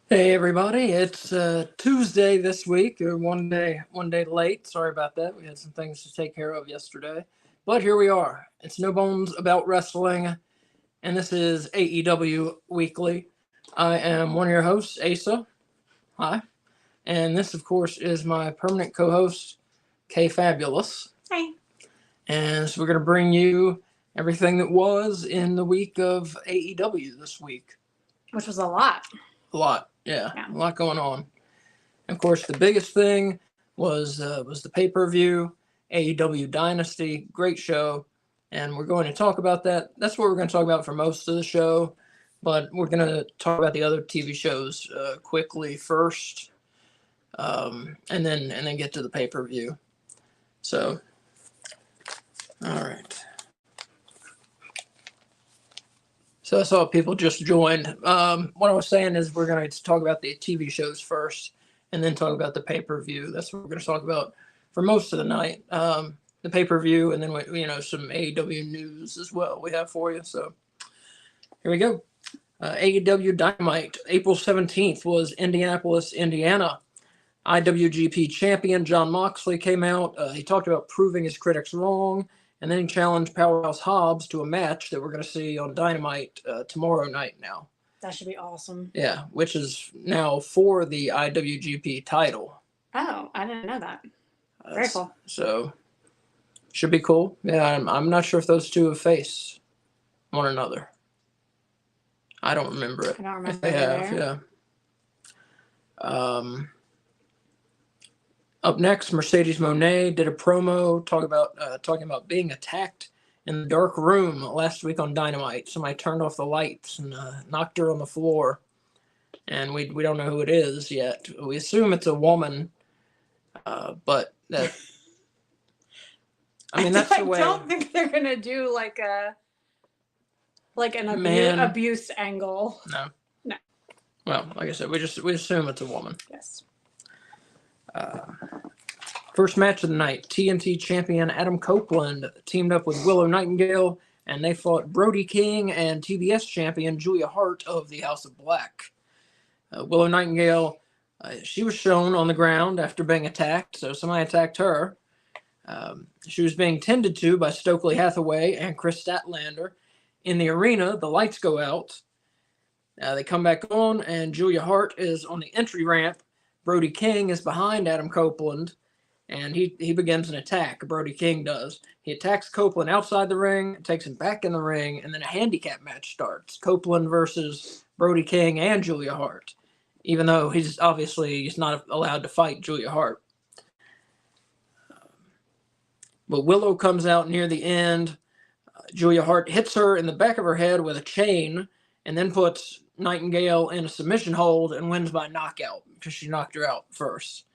Hey everybody, it's Tuesday this week. One day late. Sorry about that. We had some things to take care of yesterday, but here we are. It's No Bones About Wrestling, and this is AEW Weekly. I am one of your hosts, Asa. Hi, and this, of course, is my permanent co-host, Kay Fabulous. Hey. And so we're going to bring you everything that was in the week of AEW this week. Which was a lot. A lot, yeah. A lot going on. And of course, the biggest thing was the pay-per-view, AEW Dynasty, great show, and we're going to talk about that. That's what we're going to talk about for most of the show, but we're going to talk about the other TV shows quickly first, and then get to the pay-per-view. So, all right. So I saw people just joined. What I was saying is we're going to talk about the TV shows first and then talk about the pay-per-view. That's what we're going to talk about for most of the night. The pay-per-view and then, some AEW news as well we have for you. So here we go. AEW Dynamite, April 17th was Indianapolis, Indiana. IWGP champion Jon Moxley came out. He talked about proving his critics wrong. And then he challenged Powerhouse Hobbs to a match that we're going to see on Dynamite tomorrow night now. That should be awesome. Yeah, which is now for the IWGP title. Oh, I didn't know that. Very cool. So, should be cool. Yeah, I'm not sure if those two have faced one another. I don't remember it. I don't remember if they have, yeah. Up next, Mercedes Moné did a promo talking about being attacked in the dark room last week on Dynamite. Somebody turned off the lights and knocked her on the floor, and we don't know who it is yet. We assume it's a woman, but that. I mean, that's the way. I don't think they're gonna do like an abuse angle. No. No. Well, like I said, we assume it's a woman. Yes. First match of the night, TNT champion Adam Copeland teamed up with Willow Nightingale, and they fought Brody King and TBS champion Julia Hart of the House of Black. Willow Nightingale, she was shown on the ground after being attacked, so somebody attacked her. She was being tended to by Stokely Hathaway and Chris Statlander. In the arena, the lights go out. They come back on, and Julia Hart is on the entry ramp. Brody King is behind Adam Copeland, and he begins an attack. Brody King does. He attacks Copeland outside the ring, takes him back in the ring, and then a handicap match starts. Copeland versus Brody King and Julia Hart, even though he's not allowed to fight Julia Hart. But Willow comes out near the end. Julia Hart hits her in the back of her head with a chain and then puts Nightingale in a submission hold and wins by knockout because she knocked her out first.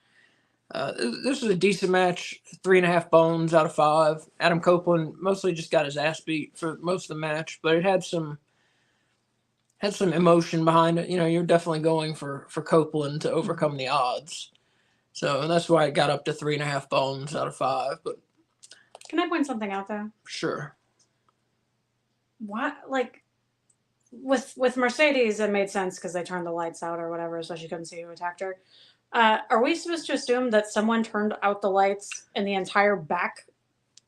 This was a decent match, 3.5 bones out of 5. Adam Copeland mostly just got his ass beat for most of the match, but it had some emotion behind it. You're definitely going for Copeland to overcome the odds. So that's why it got up to 3.5 bones out of 5. But can I point something out though? Sure. What, like, with Mercedes, it made sense because they turned the lights out or whatever, so she couldn't see who attacked her. Are we supposed to assume that someone turned out the lights in the entire back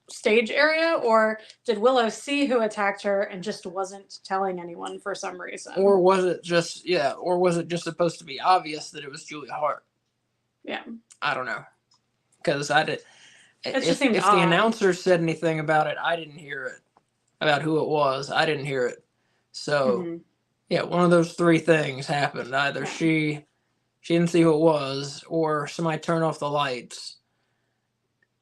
stage area, or did Willow see who attacked her and just wasn't telling anyone for some reason? Or was it just supposed to be obvious that it was Julia Hart? Yeah. I don't know. Because I did. If the announcer said anything about it, I didn't hear it. About who it was, I didn't hear it. So, yeah, one of those 3 things happened. Either she didn't see who it was, or somebody turned off the lights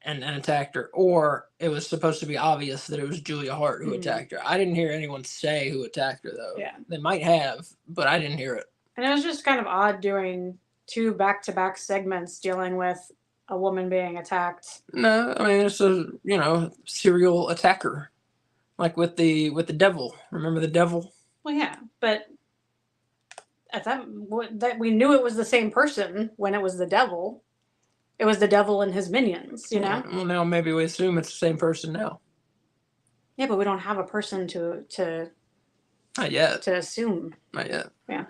and attacked her, or it was supposed to be obvious that it was Julia Hart who attacked her. I didn't hear anyone say who attacked her, though. Yeah. They might have, but I didn't hear it. And it was just kind of odd doing 2 back-to-back segments dealing with a woman being attacked. No, I mean, it's a, serial attacker. Like with the devil. Remember the devil? Well, yeah, but at that we knew it was the same person when it was the devil. It was the devil and his minions, Well, now maybe we assume it's the same person now. Yeah, but we don't have a person to Not yet. To assume. Not yet. Yeah.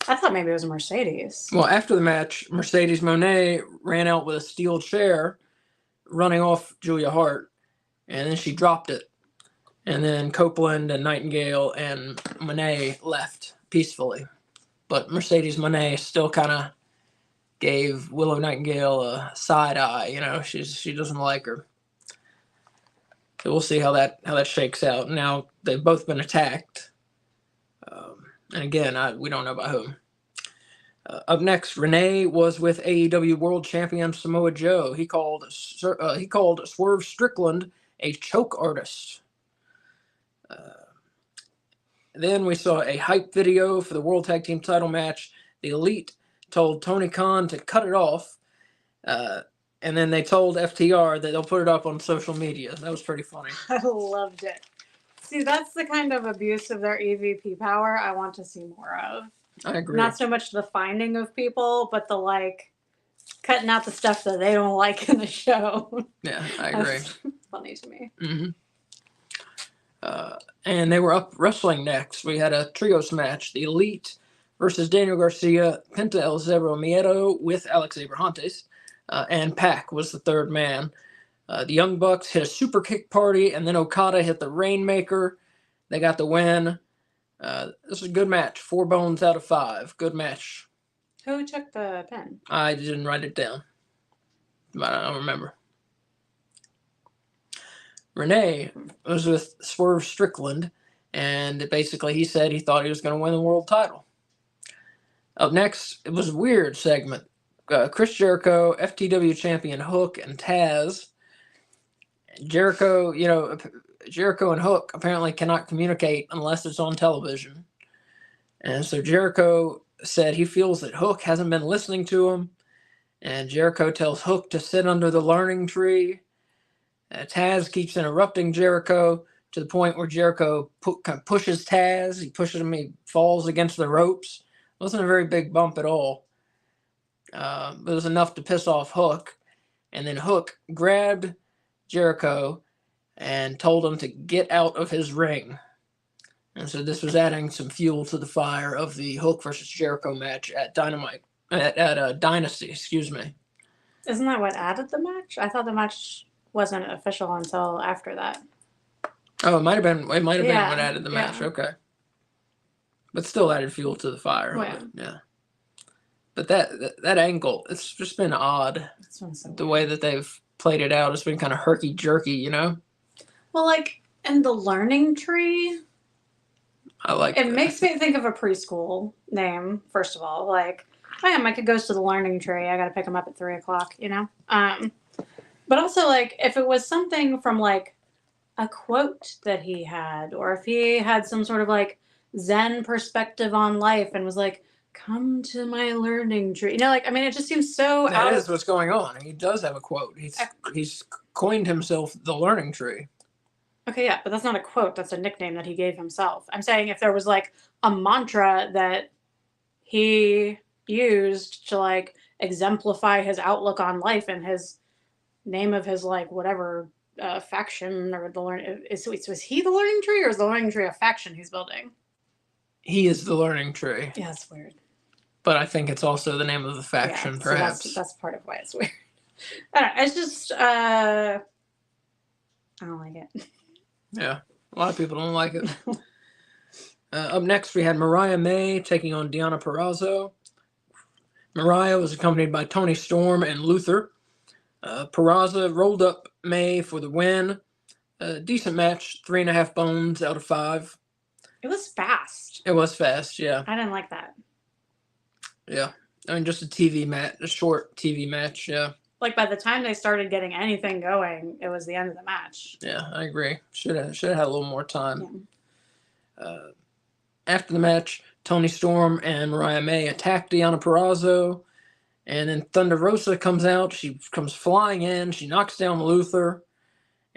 I thought maybe it was Mercedes. Well, after the match, Mercedes Moné ran out with a steel chair, running off Julia Hart, and then she dropped it. And then Copeland and Nightingale and Moné left peacefully. But Mercedes Moné still kind of gave Willow Nightingale a side eye. You know, she doesn't like her. So we'll see how that shakes out. Now they've both been attacked, and again, we don't know by whom. Up next, Renee was with AEW World Champion Samoa Joe. He called Swerve Strickland a choke artist. Then we saw a hype video for the World Tag Team title match. The Elite told Tony Khan to cut it off, and then they told FTR that they'll put it up on social media. That was pretty funny. I loved it. See, that's the kind of abuse of their EVP power I want to see more of. I agree. Not so much the finding of people, but the cutting out the stuff that they don't like in the show. Yeah, I agree. That's funny to me. Mm-hmm. And they were up wrestling next. We had a trios match: the Elite versus Daniel Garcia, Penta El Zero Miedo with Alex Abrahantes, and Pac was the third man. The Young Bucks hit a super kick party, and then Okada hit the Rainmaker. They got the win. This was a good match. 4 bones out of 5. Good match. Who took the pin? I didn't write it down, but I don't remember. Renee was with Swerve Strickland, and basically he said he thought he was going to win the world title. Up next, it was a weird segment. Chris Jericho, FTW champion Hook, and Taz. Jericho and Hook apparently cannot communicate unless it's on television. And so Jericho said he feels that Hook hasn't been listening to him. And Jericho tells Hook to sit under the learning tree. Taz keeps interrupting Jericho to the point where Jericho kind of pushes Taz. He pushes him. He falls against the ropes. It wasn't a very big bump at all. But it was enough to piss off Hook. And then Hook grabbed Jericho and told him to get out of his ring. And so this was adding some fuel to the fire of the Hook versus Jericho match at Dynasty, excuse me. Isn't that what added the match? I thought the match wasn't official until after that. Oh, it might have been what added the match. Okay. But still added fuel to the fire. Well, yeah. But that angle, it's just been odd. The way that they've played it out, it's been kind of herky-jerky, you know? Well, in the learning tree, I like it makes me think of a preschool name, first of all. Oh yeah, my kid goes to the learning tree. I got to pick him up at 3:00, you know? But also, if it was something from, a quote that he had, or if he had some sort of, Zen perspective on life and was come to my learning tree. You know, it just seems so That is what's going on. He does have a quote. He's coined himself the learning tree. Okay, yeah, but that's not a quote. That's a nickname that he gave himself. I'm saying if there was, a mantra that he used to, exemplify his outlook on life and his name of his, whatever faction or the learning... Was he the learning tree, or is the learning tree a faction he's building? He is the learning tree. Yeah, that's weird. But I think it's also the name of the faction, perhaps. So that's part of why it's weird. I don't know. It's just... I don't like it. Yeah, a lot of people don't like it. Up next, we had Mariah May taking on Deonna Purrazzo. Mariah was accompanied by Toni Storm and Luther. Purrazzo rolled up May for the win. Decent match, 3.5 bones out of 5. It was fast. It was fast, yeah. I didn't like that. Yeah. I mean, just a TV match, a short TV match, yeah. By the time they started getting anything going, it was the end of the match. Yeah, I agree. Should have had a little more time. Yeah. After the match, Toni Storm and Mariah May attack Deonna Purrazzo, and then Thunder Rosa comes out. She comes flying in. She knocks down Luther,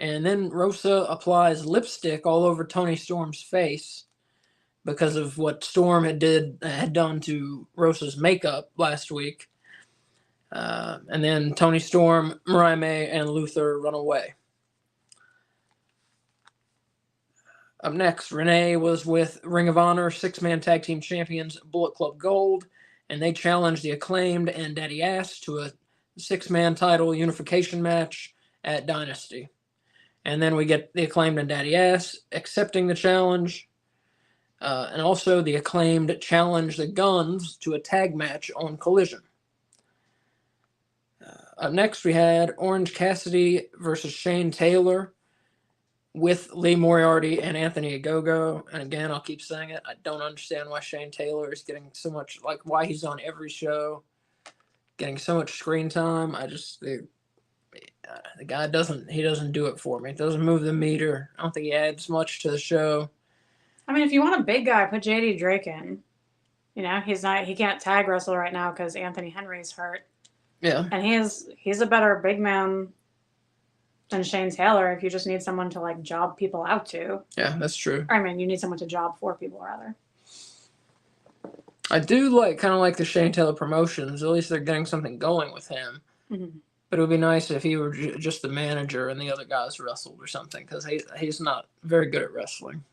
and then Rosa applies lipstick all over Toni Storm's face because of what Storm had done to Rosa's makeup last week. And then Toni Storm, Mariah May, and Luther run away. Up next, Renee was with Ring of Honor 6-man tag team champions Bullet Club Gold, and they challenged the Acclaimed and Daddy Ass to a 6-man title unification match at Dynasty. And then we get the Acclaimed and Daddy Ass accepting the challenge. And also the Acclaimed challenged the Guns to a tag match on Collision. Up next, we had Orange Cassidy versus Shane Taylor with Lee Moriarty and Anthony Ogogo. And again, I'll keep saying it. I don't understand why Shane Taylor is getting so much, like why he's on every show, getting so much screen time. The guy doesn't do it for me. It doesn't move the meter. I don't think he adds much to the show. I mean, if you want a big guy, put JD Drake in. You know, he can't tag wrestle right now because Anthony Henry's hurt. Yeah. And he's a better big man than Shane Taylor if you just need someone to like job people out to. Yeah, that's true. Or, I mean, you need someone to job for people rather. I do kind of like the Shane Taylor promotions. At least they're getting something going with him. Mm-hmm. But it would be nice if he were just the manager and the other guys wrestled or something, because he's not very good at wrestling.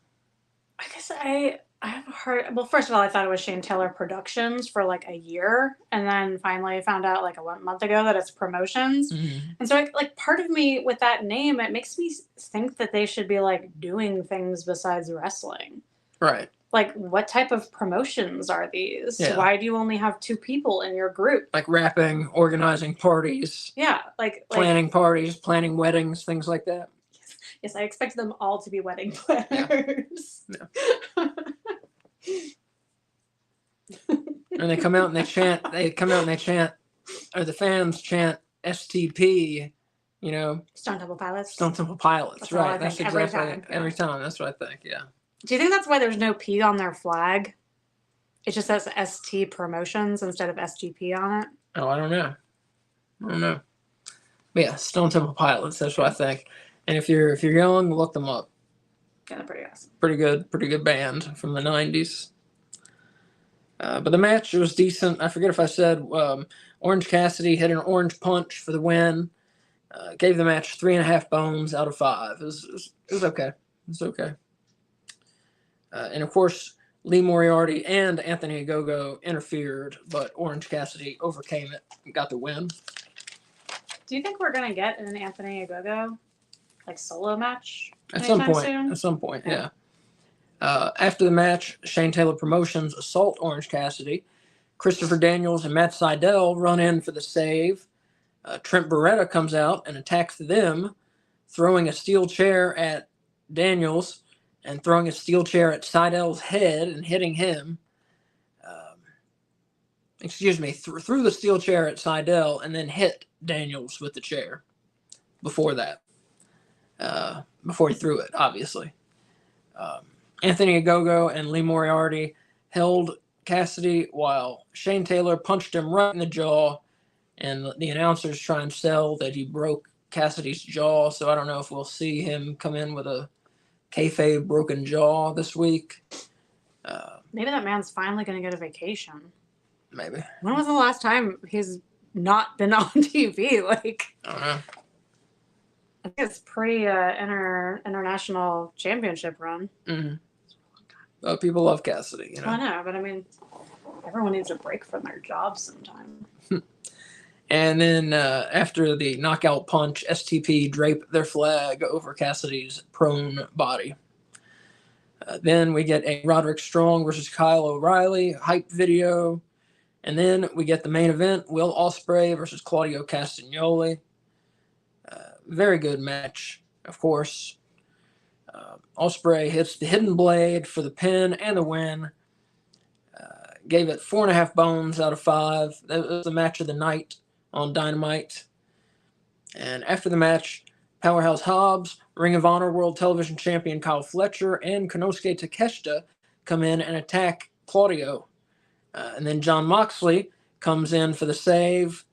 I guess I have heard. Well, first of all, I thought it was Shane Taylor Productions for like a year, and then finally found out like a month ago that it's promotions. Mm-hmm. And so, like, part of me with that name, it makes me think that they should be like doing things besides wrestling. Right. Like, what type of promotions are these? Yeah. Why do you only have 2 people in your group? Like rapping, organizing parties. Yeah, like planning parties, planning weddings, things like that. Yes, I expect them all to be wedding planners. Yeah. And they come out and they chant, or the fans chant STP, you know. Stone Temple Pilots. Stone Temple Pilots, That's right. That's every exactly time. every time. That's what I think, yeah. Do you think that's why there's no P on their flag? It just says ST Promotions instead of SGP on it? Oh, I don't know. But yeah, Stone Temple Pilots, that's what I think. And if you're young, look them up. Yeah, they're pretty awesome. Pretty good band from the 90s. But the match was decent. I forget if I said Orange Cassidy hit an orange punch for the win. Gave the match 3.5 bones out of 5. It was okay. It was okay. And of course, Lee Moriarty and Anthony Ogogo interfered, but Orange Cassidy overcame it and got the win. Do you think we're gonna get an Anthony Ogogo like solo match At some point? soon? At some point, yeah. After the match, Shane Taylor Promotions assault Orange Cassidy. Christopher Daniels and Matt Seidel run in for the save. Trent Beretta comes out and attacks them, throwing a steel chair at Daniels and throwing a steel chair at Seidel's head and hitting him. Threw the steel chair at Seidel and then hit Daniels with the chair before that. Before he threw it, obviously. Anthony Ogogo and Lee Moriarty held Cassidy while Shane Taylor punched him right in the jaw, and the announcers try and sell that he broke Cassidy's jaw, so I don't know if we'll see him come in with a kayfabe broken jaw this week. Maybe that man's finally going to get a vacation. Maybe. When was the last time he's not been on TV? Like, I don't know. I think it's international championship run. Mm-hmm. People love Cassidy, you know. I know, but I mean, everyone needs a break from their jobs sometime. And then after the knockout punch, STP drape their flag over Cassidy's prone body. Then we get a Roderick Strong versus Kyle O'Reilly hype video. And then we get the main event, Will Ospreay versus Claudio Castagnoli. Very good match, of course. Ospreay hits the hidden blade for the pin and the win. Gave it 4.5 bones out of 5. That was the match of the night on Dynamite. And after the match, Powerhouse Hobbs, Ring of Honor World Television Champion Kyle Fletcher, and Konosuke Takeshita come in and attack Claudio. And then Jon Moxley comes in for the save.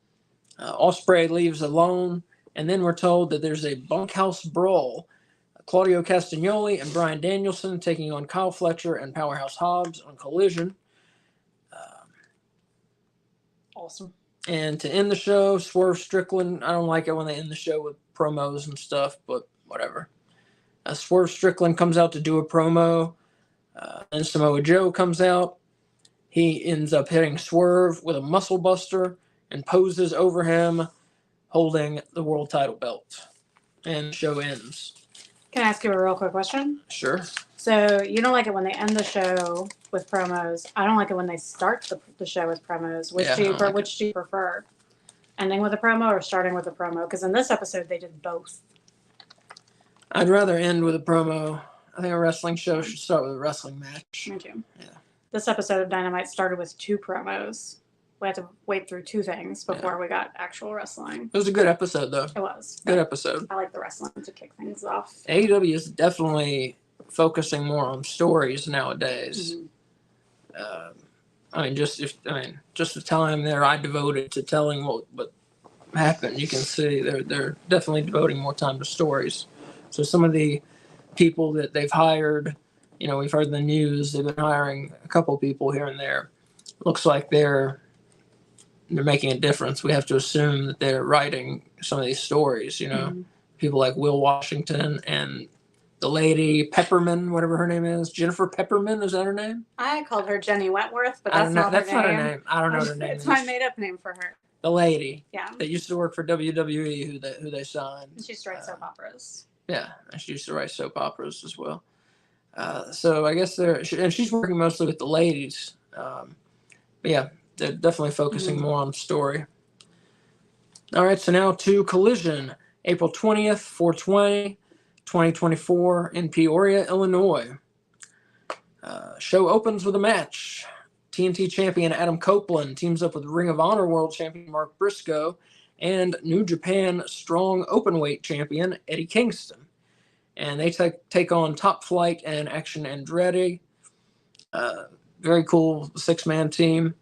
Ospreay leaves alone. And then we're told that there's a bunkhouse brawl. Claudio Castagnoli and Bryan Danielson taking on Kyle Fletcher and Powerhouse Hobbs on Collision. Awesome. And to end the show, Swerve Strickland. I don't like it when they end the show with promos and stuff, but whatever. Swerve Strickland comes out to do a promo. Then Samoa Joe comes out. He ends up hitting Swerve with a muscle buster and poses over him, holding the world title belt. And the show ends. Can I ask you a real quick question? Sure. So you don't like it when they end the show with promos. I don't like it when they start the show with promos. Which do you prefer? Ending with a promo or starting with a promo? Because in this episode they did both. I'd rather end with a promo. I think a wrestling show should start with a wrestling match. Me too. Yeah. This episode of Dynamite started with 2 promos. We had to wait through 2 things before we got actual wrestling. It was a good episode, though. It was. Good episode. I like the wrestling to kick things off. AEW is definitely focusing more on stories nowadays. Mm-hmm. Just the time there I devoted to telling what happened, you can see they're definitely devoting more time to stories. So some of the people that they've hired, we've heard in the news they've been hiring a couple people here and there. Looks like they're making a difference. We have to assume that they're writing some of these stories. Mm-hmm. People like Will Washington and the lady Pepperman, whatever her name is, Jennifer Pepperman, is that her name? I called her Jenny Wentworth, but that's not her name. I don't know her name. It's my made-up name for her. The lady, yeah, that used to work for WWE, who they signed. She used to write soap operas. Yeah, she used to write soap operas as well. So I guess and she's working mostly with the ladies. But yeah, they're definitely focusing more on story. All right, so now to Collision, April 20th, 4/20, 2024 in Peoria, Illinois. Show opens with a match. TNT champion Adam Copeland teams up with Ring of Honor World Champion Mark Briscoe and New Japan Strong Openweight Champion Eddie Kingston. And they take on Top Flight and Action Andretti. Very cool 6-man team.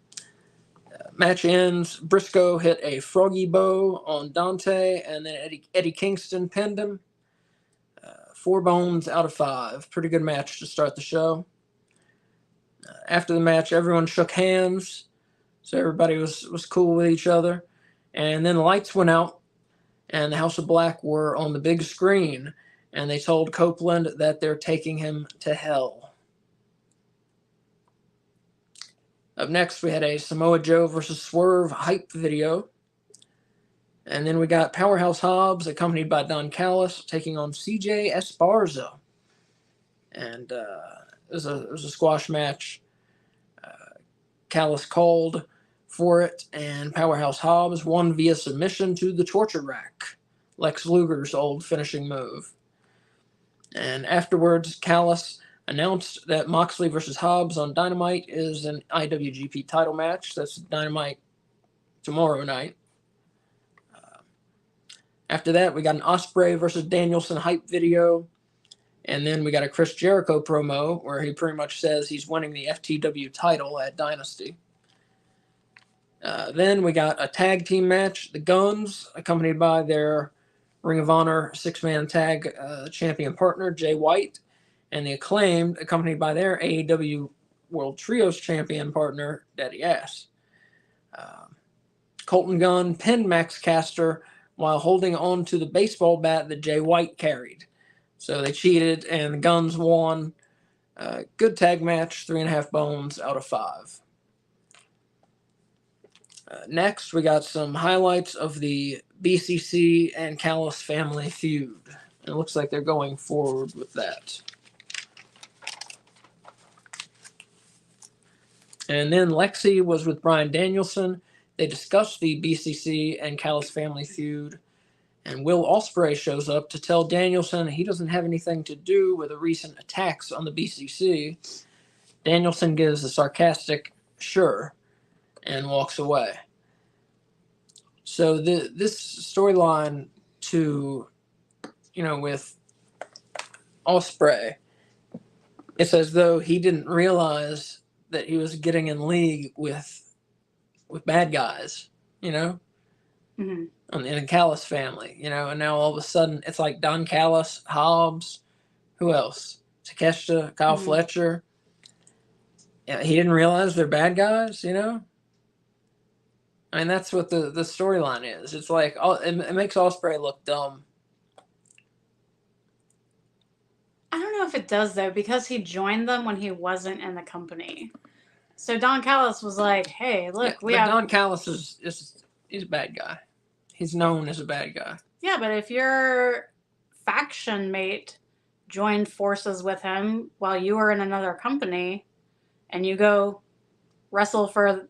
Match ends. Briscoe hit a froggy bow on Dante, and then Eddie Kingston pinned him. 4 bones out of 5. Pretty good match to start the show. After the match, everyone shook hands, so everybody was cool with each other. And then the lights went out, and the House of Black were on the big screen, and they told Copeland that they're taking him to hell. Up next, we had a Samoa Joe versus Swerve hype video. And then we got Powerhouse Hobbs, accompanied by Don Callis, taking on CJ Esparza. And it was a squash match. Callis called for it, and Powerhouse Hobbs won via submission to the torture rack, Lex Luger's old finishing move. And afterwards, Callis announced that Moxley versus Hobbs on Dynamite is an IWGP title match. That's Dynamite tomorrow night. After that, we got an Ospreay versus Danielson hype video. And then we got a Chris Jericho promo where he pretty much says he's winning the FTW title at Dynasty. Then we got a tag team match. The Guns, accompanied by their Ring of Honor 6-man tag champion partner, Jay White. And the Acclaimed, accompanied by their AEW World Trios champion partner, Daddy Ass. Colton Gunn pinned Max Caster while holding on to the baseball bat that Jay White carried. So they cheated, and the Guns won. Good tag match, 3.5 bones out of 5. Next, we got some highlights of the BCC and Callis family feud. It looks like they're going forward with that. And then Lexi was with Bryan Danielson. They discussed the BCC and Callis family feud. And Will Ospreay shows up to tell Danielson he doesn't have anything to do with the recent attacks on the BCC. Danielson gives a sarcastic "sure" and walks away. So this storyline with Ospreay, it's as though he didn't realize that he was getting in league with bad guys, Mm-hmm. In the Callis family, and now all of a sudden it's like Don Callis, Hobbs, who else? Takeshita, Kyle Fletcher. Yeah, he didn't realize they're bad guys, I mean, that's what the storyline is. It's like it makes Ospreay look dumb. know if it does, though, because he joined them when he wasn't in the company. So Don Callis was like, hey, look, we have... Don Callis he's a bad guy. He's known as a bad guy. Yeah, but if your faction mate joined forces with him while you were in another company and you go wrestle for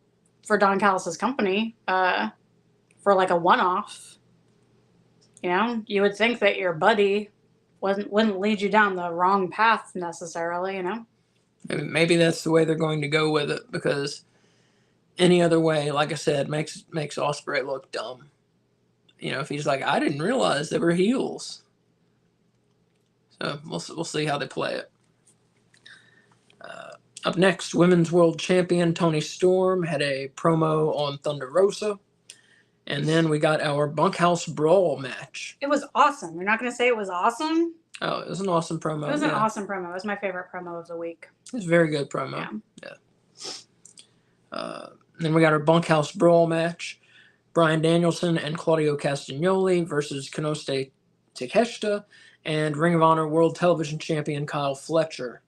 Don Callis's company for like a one-off, you would think that your buddy wouldn't lead you down the wrong path necessarily, Maybe that's the way they're going to go with it, because any other way, like I said, makes Ospreay look dumb. If he's like, I didn't realize they were heels. So we'll see how they play it. Up next, Women's World Champion Toni Storm had a promo on Thunder Rosa. And then we got our Bunkhouse Brawl match. It was awesome. You're not going to say it was awesome? Oh, it was an awesome promo. It was an awesome promo. It was my favorite promo of the week. It was a very good promo. Yeah. Then we got our Bunkhouse Brawl match. Bryan Danielson and Claudio Castagnoli versus Konosuke Takeshita and Ring of Honor World Television Champion Kyle Fletcher.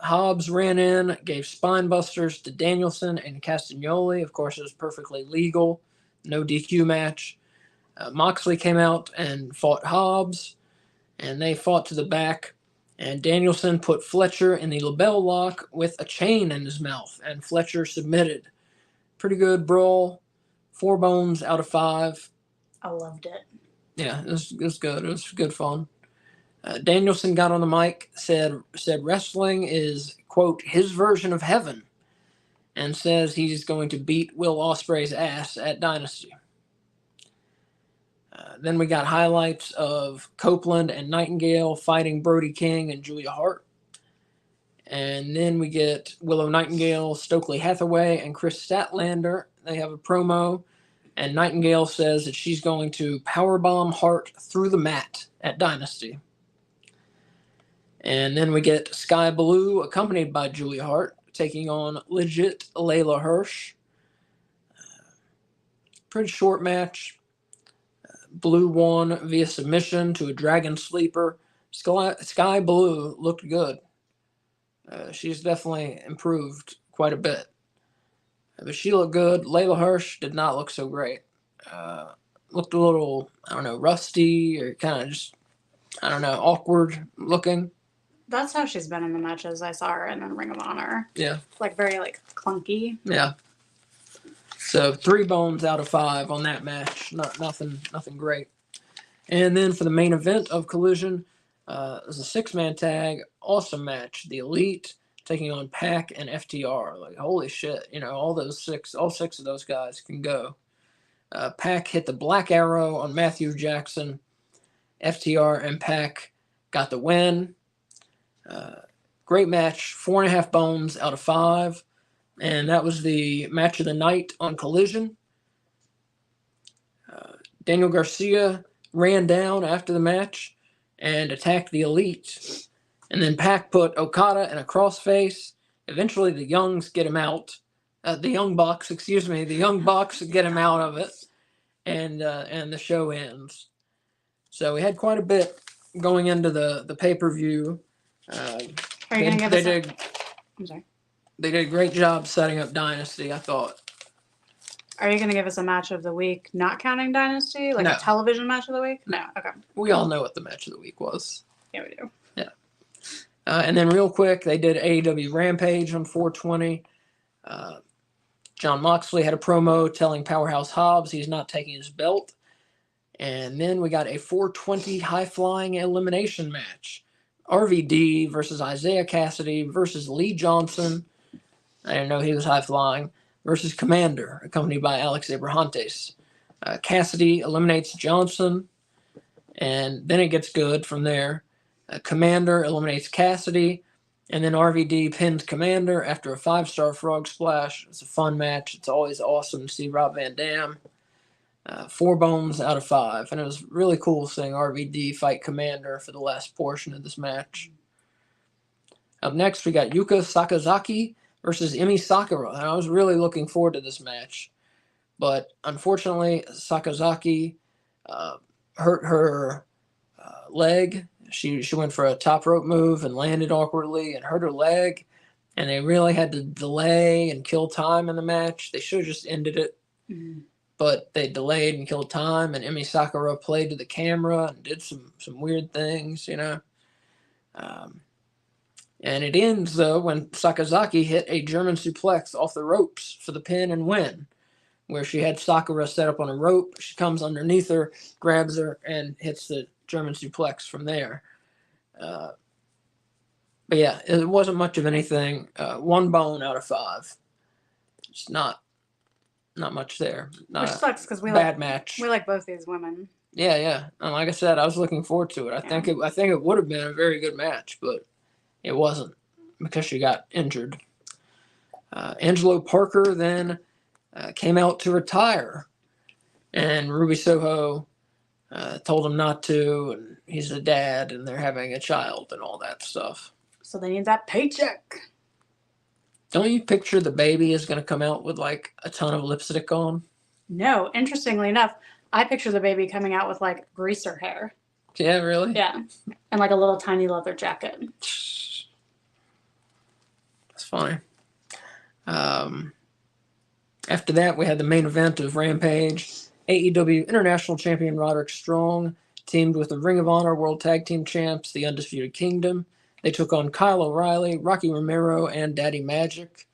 Hobbs ran in, gave spine busters to Danielson and Castagnoli. Of course, it was perfectly legal. No DQ match. Moxley came out and fought Hobbs, and they fought to the back. And Danielson put Fletcher in the label lock with a chain in his mouth, and Fletcher submitted. Pretty good brawl. 4 bones out of 5. I loved it. Yeah, it was good. It was good fun. Danielson got on the mic, said wrestling is, quote, his version of heaven, and says he's going to beat Will Ospreay's ass at Dynasty. Then we got highlights of Copeland and Nightingale fighting Brody King and Julia Hart. And then we get Willow Nightingale, Stokely Hathaway, and Chris Statlander. They have a promo, and Nightingale says that she's going to powerbomb Hart through the mat at Dynasty. And then we get Sky Blue, accompanied by Julia Hart, taking on legit Layla Hirsch. Pretty short match. Blue won via submission to a Dragon Sleeper. Sky Blue looked good. She's definitely improved quite a bit. But she looked good. Layla Hirsch did not look so great. Looked a little, rusty or kind of just, awkward looking. That's how she's been in the matches I saw her in Ring of Honor. Yeah. Very clunky. Yeah. So 3 bones out of 5 on that match. Nothing great. And then for the main event of Collision, it was a 6-man tag. Awesome match. The Elite taking on Pac and FTR. Like, holy shit. All 6 of those guys can go. Pac hit the Black Arrow on Matthew Jackson. FTR and Pac got the win. Great match. 4.5 bones out of 5. And that was the match of the night on Collision. Daniel Garcia ran down after the match and attacked the Elite. And then Pac put Okada in a crossface. Eventually the Youngs get him out. The Young Bucks get him out of it. And the show ends. So we had quite a bit going into the pay-per-view. Are you going to give us I'm sorry. They did a great job setting up Dynasty, I thought. Are you going to give us a match of the week, not counting Dynasty? Like a television match of the week? No. Okay. We all know what the match of the week was. Yeah, we do. Yeah. And then real quick, they did AEW Rampage on 420. John Moxley had a promo telling Powerhouse Hobbs he's not taking his belt. And then we got a 420 high-flying elimination match. RVD versus Isaiah Cassidy versus Lee Johnson. I didn't know he was high-flying. Versus Commander, accompanied by Alex Abrahantes. Cassidy eliminates Johnson, and then it gets good from there. Commander eliminates Cassidy, and then RVD pins Commander after a 5-star frog splash. It's a fun match. It's always awesome to see Rob Van Dam. 4 bones out of 5, and it was really cool seeing RVD fight Commander for the last portion of this match. Up next, we got Yuka Sakazaki versus Emi Sakura, and I was really looking forward to this match. But unfortunately, Sakazaki hurt her leg She went for a top rope move and landed awkwardly and hurt her leg. And they really had to delay and kill time in the match. They should have just ended it. Mm-hmm. But they delayed and killed time, and Emi Sakura played to the camera and did some weird things, you know. And it ends, though, when Sakazaki hit a German suplex off the ropes for the pin and win, where she had Sakura set up on a rope. She comes underneath her, grabs her, and hits the German suplex from there. But yeah, it wasn't much of anything. 1 bone out of 5. It's not much there. Which sucks because we bad match. We like both these women. Yeah. And like I said, I was looking forward to it. I think it would have been a very good match, but it wasn't because she got injured. Angelo Parker then came out to retire, and Ruby Soho told him not to, and he's a dad, and they're having a child and all that stuff. So they need that paycheck. Don't you picture the baby is going to come out with like a ton of lipstick on? No, interestingly enough, I picture the baby coming out with like greaser hair. Yeah, really? Yeah. And like a little tiny leather jacket. That's funny. After that, we had the main event of Rampage. AEW International Champion Roderick Strong teamed with the Ring of Honor World Tag Team Champs, the Undisputed Kingdom. They took on Kyle O'Reilly, Rocky Romero, and Daddy Magic.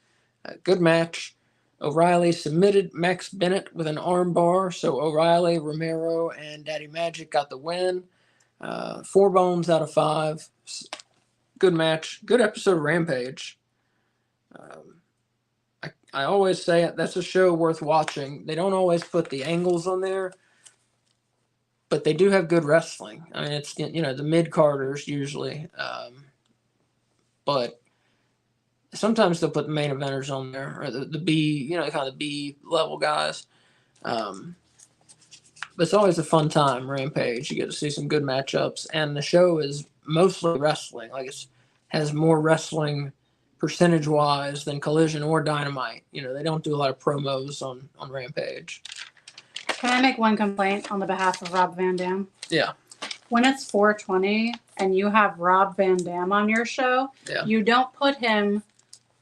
Good match. O'Reilly submitted Max Bennett with an armbar, so O'Reilly, Romero, and Daddy Magic got the win. 4 bones out of 5. Good match. Good episode of Rampage. I always say it, that's a show worth watching. They don't always put the angles on there, but they do have good wrestling. I mean, it's, you know, the mid-carders usually. But sometimes they'll put the main eventers on there, or the B, you know, kind of the B level guys. But it's always a fun time, Rampage. You get to see some good matchups, and the show is mostly wrestling. Like, it has more wrestling percentage-wise than Collision or Dynamite. You know, they don't do a lot of promos on Rampage. Can I make one complaint on the behalf of Rob Van Dam? Yeah. When it's 420 and you have Rob Van Dam on your show, you don't put him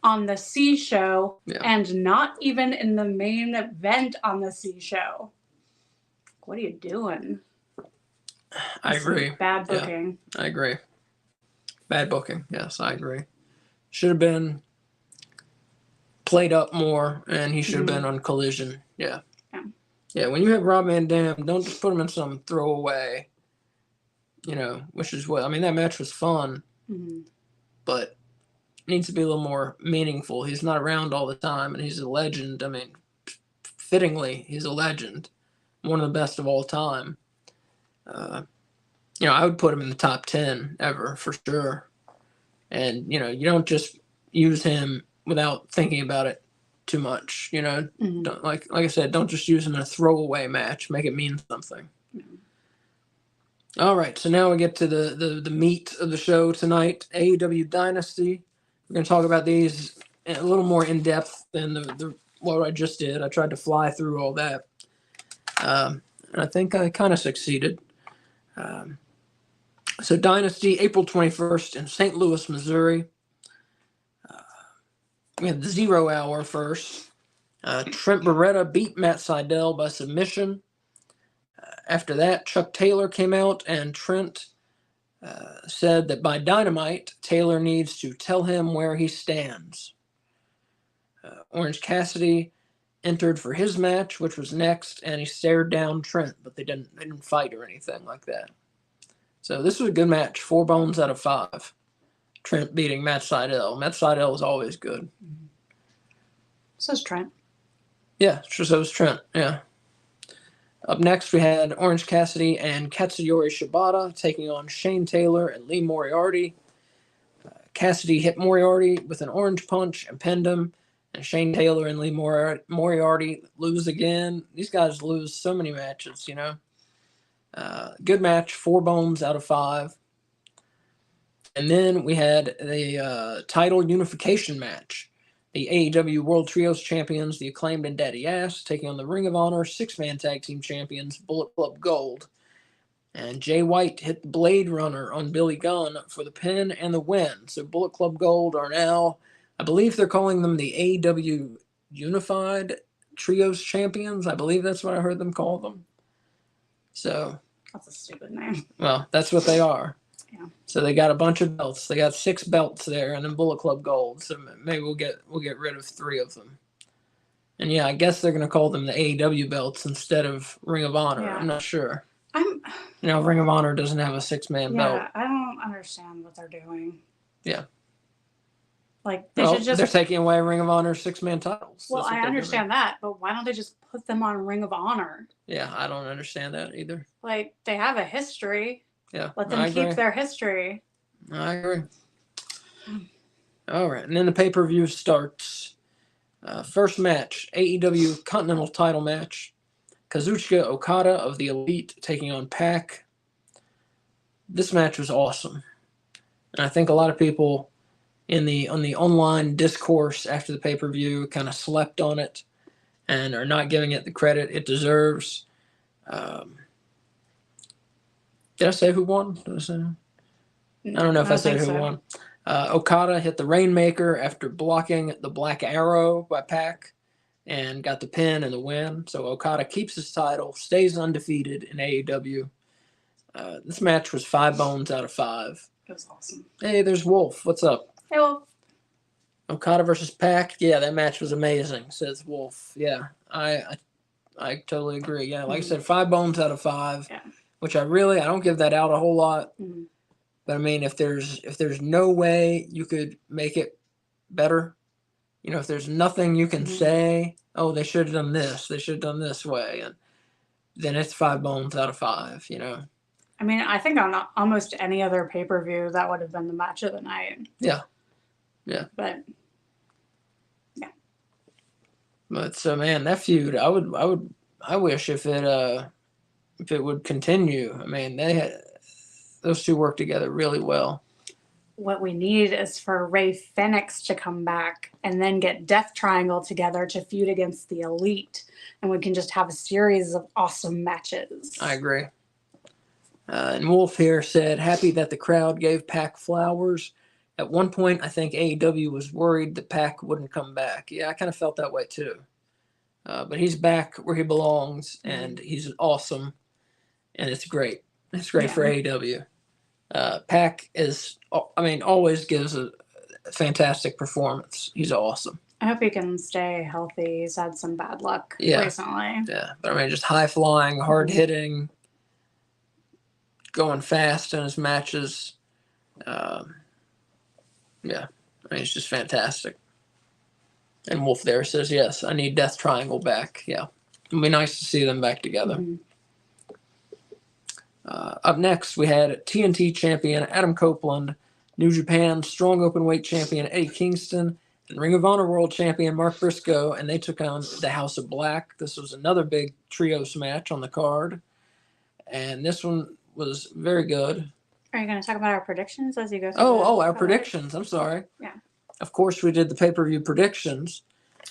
on the C show and not even in the main event on the C show. What are you doing? I agree. Bad booking. Yeah, I agree. Bad booking. Yes, I agree. Should have been played up more, and he should have been on Collision. Yeah. Yeah, when you have Rob Van Dam, don't just put him in some throwaway, you know, which is what, I mean, that match was fun, but it needs to be a little more meaningful. He's not around all the time, and he's a legend. I mean, fittingly, he's a legend. One of the best of all time. You know, I would put him in the top 10 ever, for sure. And, you know, you don't just use him without thinking about it too much, you know. Don't, like I said, don't just use him in a throwaway match. Make it mean something. All right, so now we get to the meat of the show tonight, AEW Dynasty. We're going to talk about these a little more in depth than the what I just did. I tried to fly through all that, and I think I kind of succeeded. So Dynasty, April 21st in St. Louis, Missouri. We had the 0 hour first. Trent Beretta beat Matt Sydal by submission. After that, Chuck Taylor came out, and Trent said that by Dynamite, Taylor needs to tell him where he stands. Orange Cassidy entered for his match, which was next, and he stared down Trent, but they didn't fight or anything like that. So this was a good match. 4 bones out of 5. Trent beating Matt Sydal. Matt Sydal is always good. So's Trent. Yeah, so's Trent. Yeah. Up next, we had Orange Cassidy and Katsuyori Shibata taking on Shane Taylor and Lee Moriarty. Cassidy hit Moriarty with an orange punch and pinned him. And Shane Taylor and Lee Moriarty lose again. These guys lose so many matches, you know. Good match, 4 bones out of 5. And then we had the title unification match. The AEW World Trios Champions, the Acclaimed and Daddy Ass, taking on the Ring of Honor 6-man tag team champions, Bullet Club Gold. And Jay White hit the Blade Runner on Billy Gunn for the pin and the win. So Bullet Club Gold are now, I believe they're calling them the AEW Unified Trios Champions. I believe that's what I heard them call them. So That's a stupid name. Well, that's what they are. Yeah. So they got a bunch of belts. They got 6 belts there, and then Bullet Club Gold. So maybe we'll get rid of 3 of them. And yeah, I guess they're gonna call them the AEW belts instead of Ring of Honor. Yeah. I'm not sure. Ring of Honor doesn't have a 6-man belt. Yeah, I don't understand what they're doing. Yeah. Like they're taking away Ring of Honor's 6-man titles. Well, I understand that, but why don't they just put them on Ring of Honor? Yeah, I don't understand that either. Like, they have a history. Yeah. Let them keep their history. I agree. All right, and then the pay-per-view starts. First match, AEW Continental title match. Kazuchika Okada of the Elite taking on Pac. This match was awesome. And I think a lot of people on the online discourse after the pay-per-view kind of slept on it and are not giving it the credit it deserves. Did I say who won? I don't know if I said who won. Okada hit the Rainmaker after blocking the Black Arrow by Pac and got the pin and the win. So Okada keeps his title, stays undefeated in AEW. This match was 5 bones out of 5. It was awesome. Hey, there's Wolf. What's up? Hey, Wolf. Okada versus Pac. Yeah, that match was amazing, says Wolf. Yeah, I totally agree. Yeah, like I said, 5 bones out of 5. Yeah. Which I don't give that out a whole lot. Mm-hmm. But I mean, if there's no way you could make it better, if there's nothing you can say, oh, they should have done this, they should have done this way, and then it's 5 bones out of 5. I mean, I think on almost any other pay-per-view, that would have been the match of the night. Yeah. Yeah. But yeah. But so man, that feud, I wish if it would continue. I mean, those two work together really well. What we need is for Rey Fenix to come back and then get Death Triangle together to feud against the Elite. And we can just have a series of awesome matches. I agree. And Wolf here said, happy that the crowd gave Pac flowers. At one point, I think AEW was worried that Pac wouldn't come back. Yeah, I kind of felt that way too. But he's back where he belongs, and he's awesome. And it's great. It's great for AEW. Pac always gives a fantastic performance. He's awesome. I hope he can stay healthy. He's had some bad luck recently. Yeah, but just high-flying, hard-hitting, going fast in his matches. It's just fantastic. And Wolf there says, yes, I need Death Triangle back. Yeah, it'd be nice to see them back together. Mm-hmm. Up next, we had TNT champion Adam Copeland, New Japan Strong Openweight champion Eddie Kingston, and Ring of Honor World champion Mark Briscoe, and they took on the House of Black. This was another big trios match on the card, and this one was very good. Are you going to talk about our predictions as you go through? Our predictions. I'm sorry. Yeah. Of course, we did the pay-per-view predictions.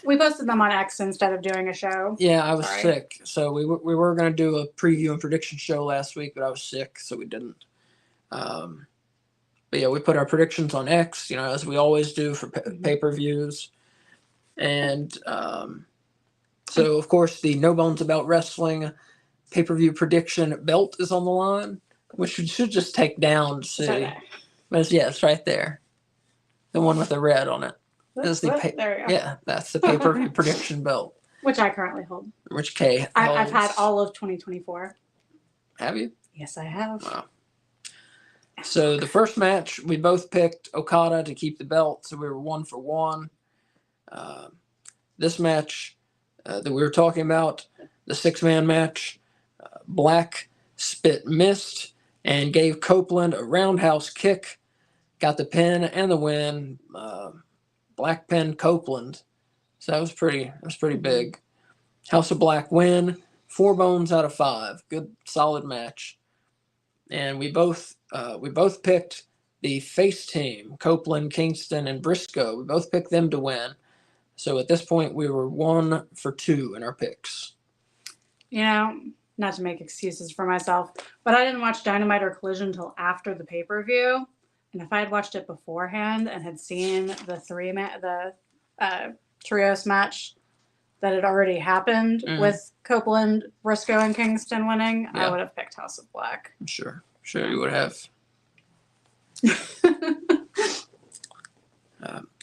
We posted them on X instead of doing a show. Yeah, I was sick. So we were going to do a preview and prediction show last week, but I was sick, so we didn't. But yeah, we put our predictions on X, as we always do for pay-per-views. And so, of course, the No Bones About Wrestling pay-per-view prediction belt is on the line, which we should just take down to see. Okay. But it's right there. The one with the red on it. There you go. Yeah, that's the pay-per-view prediction belt. Which I currently hold. Which Kay holds. I've had all of 2024. Have you? Yes, I have. Wow. So the first match, we both picked Okada to keep the belt, so we were 1 for 1. This match that we were talking about, the 6-man match, Black spit missed and gave Copeland a roundhouse kick, got the pin and the win. Black pin Copeland. So that was pretty big. House of Black win, 4 bones out of 5. Good solid match. And we both picked the face team, Copeland, Kingston, and Briscoe. We both picked them to win. So at this point we were 1 for 2 in our picks. not to make excuses for myself, but I didn't watch Dynamite or Collision until after the pay-per-view. And if I had watched it beforehand and had seen the trios match that had already happened with Copeland, Briscoe, and Kingston winning, I would have picked House of Black. Sure you would have.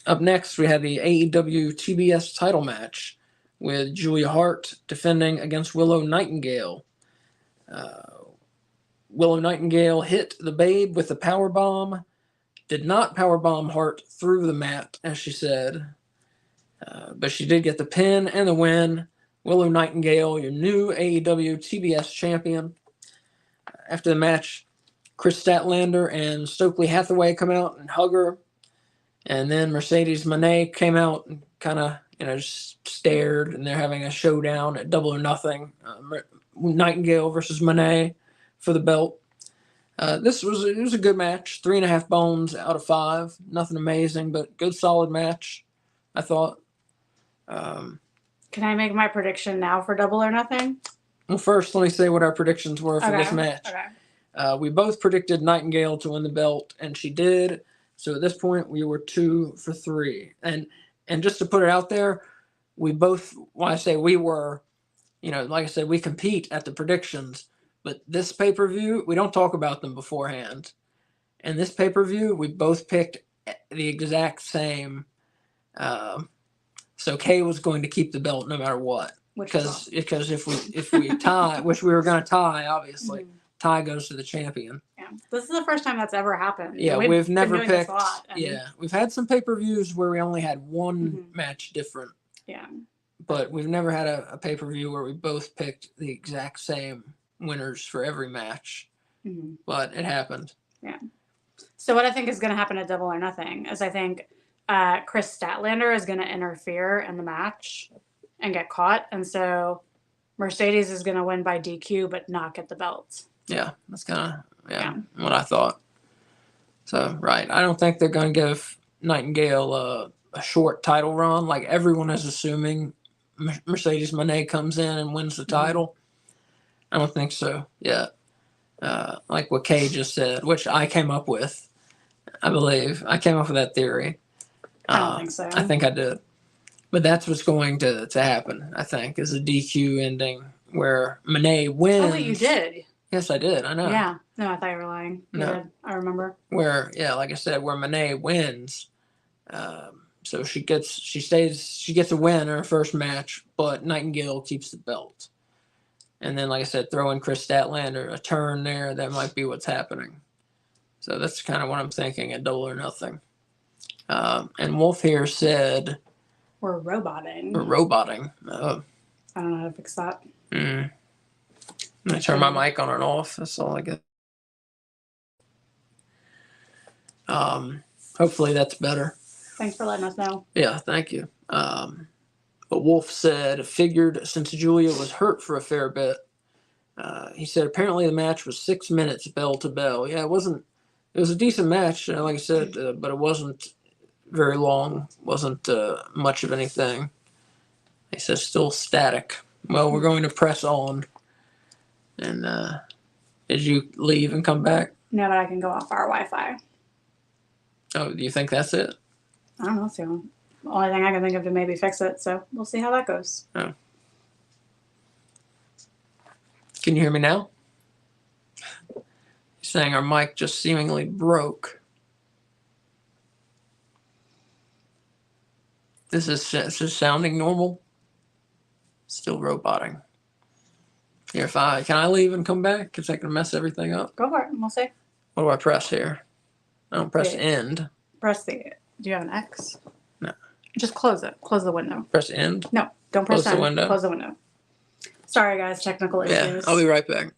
Up next, we had the AEW TBS title match with Julia Hart defending against Willow Nightingale. Willow Nightingale hit the Babe with a powerbomb, did not powerbomb Hart through the mat, as she said, but she did get the pin and the win. Willow Nightingale, your new AEW TBS champion. After the match, Chris Statlander and Stokely Hathaway come out and hug her. And then Mercedes Moné came out and kind of, just stared, and they're having a showdown at Double or Nothing. Nightingale versus Moné for the belt. It was a good match. 3.5 bones out of 5. Nothing amazing, but good solid match, I thought. Can I make my prediction now for Double or Nothing? Well, first, let me say what our predictions were for this match. Okay. We both predicted Nightingale to win the belt, and she did. So at this point, we were 2 for 3. And just to put it out there, we both, when I say we were, like I said, we compete at the predictions. But this pay-per-view, we don't talk about them beforehand. And this pay-per-view, we both picked the exact same. So Kay was going to keep the belt no matter what. Because if we tie, which we were going to tie, obviously, tie goes to the champion. Yeah, this is the first time that's ever happened. Yeah, we've never picked. Yeah, we've had some pay-per-views where we only had one match different. Yeah, but we've never had a pay-per-view where we both picked the exact same winners for every match. But it happened. Yeah. So what I think is going to happen at Double or Nothing is I think Chris Statlander is going to interfere in the match and get caught, and so Mercedes is going to win by DQ but not get the belt. Yeah, that's kind of what I thought. So, right. I don't think they're going to give Nightingale a short title run. Like, everyone is assuming Mercedes Moné comes in and wins the title. I don't think so yet. Like what Kay just said, which I came up with, I believe. I came up with that theory. I don't think so. I think I did. But that's what's going to happen, I think, is a DQ ending where Moné wins. Oh, you did? Yes, I did. I know. Yeah. No, I thought you were lying. You did. I remember. Where, like I said, where Moné wins. So she gets a win in her first match, but Nightingale keeps the belt. And then, like I said, throw in Chris Statlander, a turn there. That might be what's happening. So that's kind of what I'm thinking at Double or Nothing. And Wolf here said... We're roboting. Oh. I don't know how to fix that. I'm going to turn my mic on and off. That's all I get. Hopefully that's better. Thanks for letting us know. Yeah, thank you. But Wolf figured since Julia was hurt for a fair bit, he said apparently the match was 6 minutes bell to bell. Yeah, it was a decent match, like I said, but it wasn't very long, wasn't much of anything. He says still static. Well, we're going to press on. And did you leave and come back? No, but I can go off our Wi-Fi. Oh, do you think that's it? I don't know. It's the only thing I can think of to maybe fix it. So we'll see how that goes. Oh. Can you hear me now? He's saying our mic just seemingly broke. This is sounding normal. Still roboting. Here, can I leave and come back? Because I can mess everything up. Go for it. We'll see. What do I press here? I don't press end. Do you have an X? No. Just close it. Close the window. Press end? No, don't press end. Close the window. Close the window. Sorry, guys. Technical issues. Yeah, I'll be right back.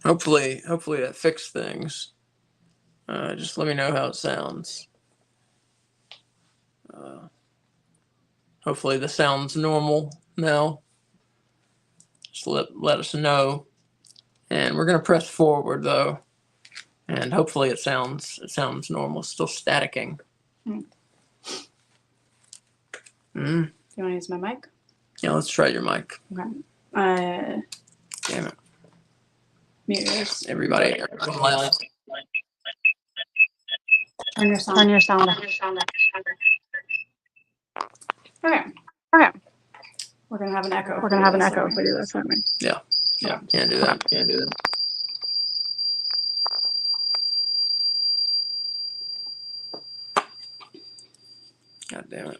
Hopefully that fixed things. Just let me know how it sounds. Hopefully this sounds normal now. Just let us know. And we're gonna press forward though. And hopefully it sounds normal. Still staticking. You want to use my mic? Yeah, let's try your mic. Okay. Damn it. Mute yours. Everybody loud. Turn your sound. Okay. We're gonna have an echo. if we do this, aren't we? Yeah. Can't do that. God damn it.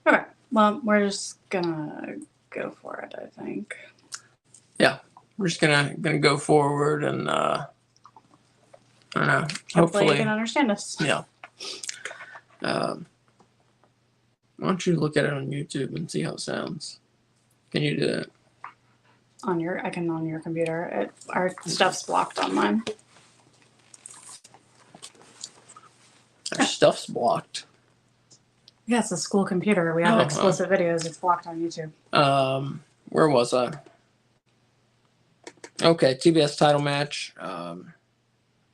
Okay. Well, we're just gonna go for it, I think. Yeah. We're just gonna go forward and I don't know. Hopefully you can understand us. Yeah. Why don't you look at it on YouTube and see how it sounds? Can you do that? I can on your computer. Our stuff's blocked on mine. Our stuff's blocked. Yeah, it's a school computer. We have explicit videos. It's blocked on YouTube. Where was I? Okay, TBS title match.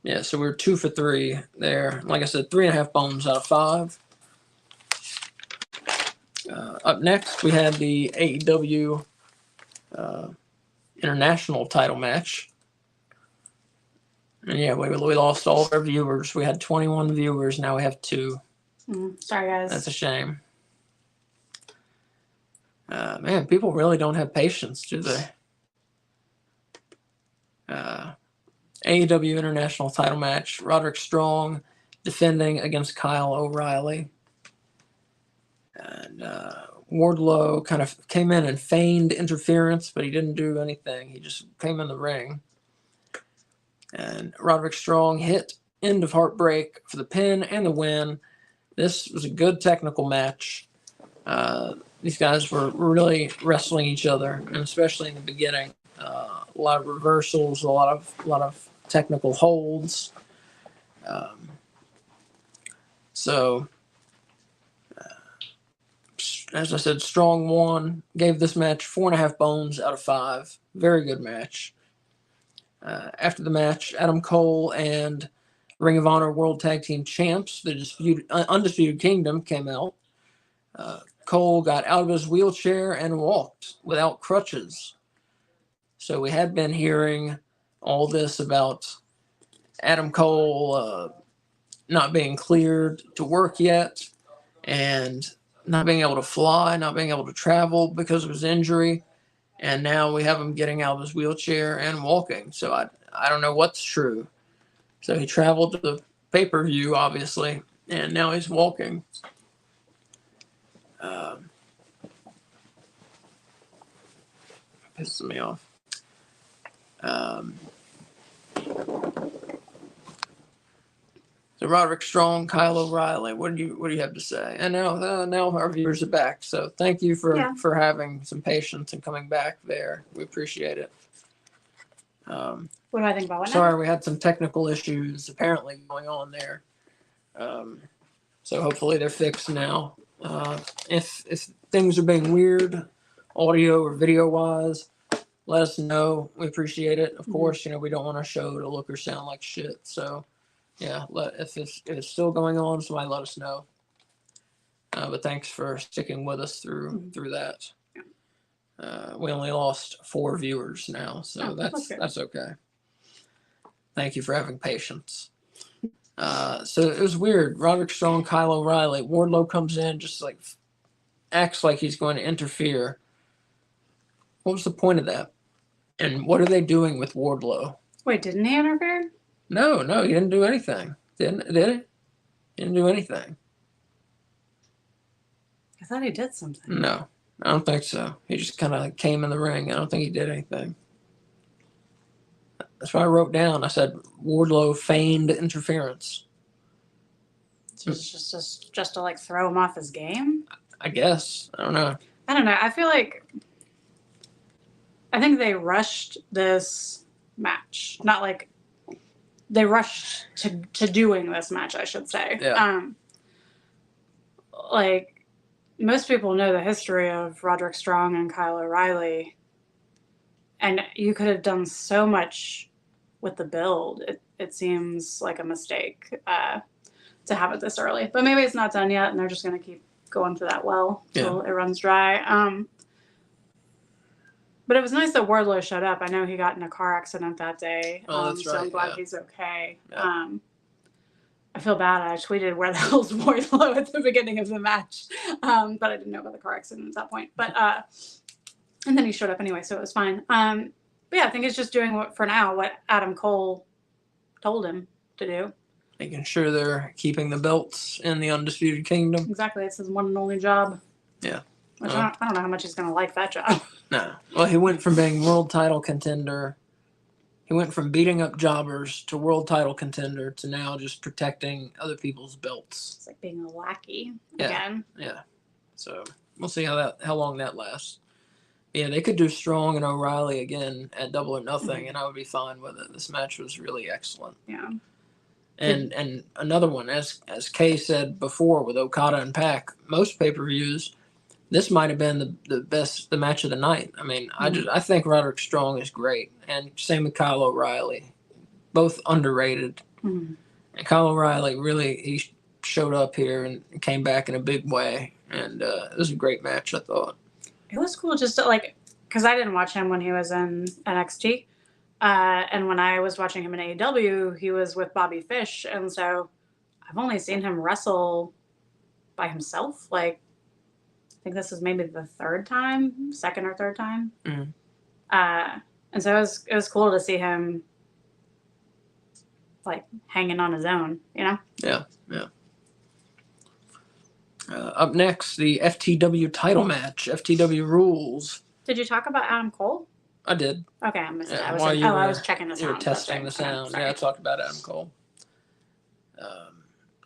Yeah, so we were 2 for 3 there. Like I said, 3.5 bones out of 5. Up next, we had the AEW International title match. And yeah, we lost all of our viewers. We had 21 viewers. Now we have 2. Sorry, guys. That's a shame. Man, people really don't have patience, do they? AEW International title match. Roderick Strong defending against Kyle O'Reilly. And Wardlow kind of came in and feigned interference, but he didn't do anything. He just came in the ring. And Roderick Strong hit End of Heartbreak for the pin and the win. This was a good technical match. These guys were really wrestling each other, and especially in the beginning, a lot of reversals, a lot of technical holds. As I said, Strong won. Gave this match 4.5 bones out of 5. Very good match. After the match, Adam Cole and Ring of Honor World Tag Team Champs, the Undisputed Kingdom, came out. Cole got out of his wheelchair and walked without crutches. So we had been hearing all this about Adam Cole not being cleared to work yet and not being able to fly, not being able to travel because of his injury. And now we have him getting out of his wheelchair and walking. So I don't know what's true. So he traveled to the pay-per-view, obviously, and now he's walking. Pisses me off. So Roderick Strong, Kyle O'Reilly, what do you have to say? And now our viewers are back. So thank you for having some patience and coming back there. We appreciate it. What do I think about what? Sorry, we had some technical issues apparently going on there. So hopefully they're fixed now. If things are being weird, audio or video wise, let us know. We appreciate it. Of course, we don't want our show to look or sound like shit. So yeah, if it's still going on, somebody let us know. But thanks for sticking with us through that. We only lost 4 viewers now, so that's okay. Thank you for having patience. So it was weird. Roderick Strong, Kyle O'Reilly. Wardlow comes in, just like acts like he's going to interfere. What was the point of that? And what are they doing with Wardlow? Wait, didn't he interfere? No, he didn't do anything. Did he? He didn't do anything. I thought he did something. No, I don't think so. He just kind of came in the ring. I don't think he did anything. That's what I wrote down. I said Wardlow feigned interference. So it's just to like throw him off his game. I guess. I don't know. I feel like I think they rushed this match. Not like they rushed to doing this match, I should say. Yeah. Like most people know the history of Roderick Strong and Kyle O'Reilly, and you could have done so much with the build. It seems like a mistake to have it this early, but maybe it's not done yet, and they're just going to keep going to that well till it runs dry. But it was nice that Wardlow showed up. I know he got in a car accident that day, that's so right. I'm glad he's okay. Yeah. I feel bad. I tweeted where the hell's Wardlow at the beginning of the match, but I didn't know about the car accident at that point. But and then he showed up anyway, so it was fine. But yeah, I think he's just doing for now what Adam Cole told him to do. Making sure they're keeping the belts in the Undisputed Kingdom. Exactly, it's his one and only job. Yeah. Which I don't know how much he's going to like that job. No. Well, he went from being world title contender. He went from beating up jobbers to world title contender to now just protecting other people's belts. It's like being a lackey again. Yeah. So we'll see how long that lasts. Yeah, they could do Strong and O'Reilly again at Double or Nothing, and I would be fine with it. This match was really excellent. Yeah. And another one, as Kay said before with Okada and Pac, most pay-per-views, this might have been the match of the night. I mean, I think Roderick Strong is great, and same with Kyle O'Reilly, both underrated. Mm-hmm. And Kyle O'Reilly he showed up here and came back in a big way, and it was a great match, I thought. It was cool just to because I didn't watch him when he was in NXT, and when I was watching him in AEW, he was with Bobby Fish, and so I've only seen him wrestle by himself. Like, I think this is maybe the second or third time. Mm-hmm. And so it was cool to see him like hanging on his own, you know? Yeah. Up next, the FTW title match, FTW rules. Did you talk about Adam Cole? I did. Okay, I missed it. Yeah, I was checking the sound. You were testing the sound. Yeah, I talked about Adam Cole.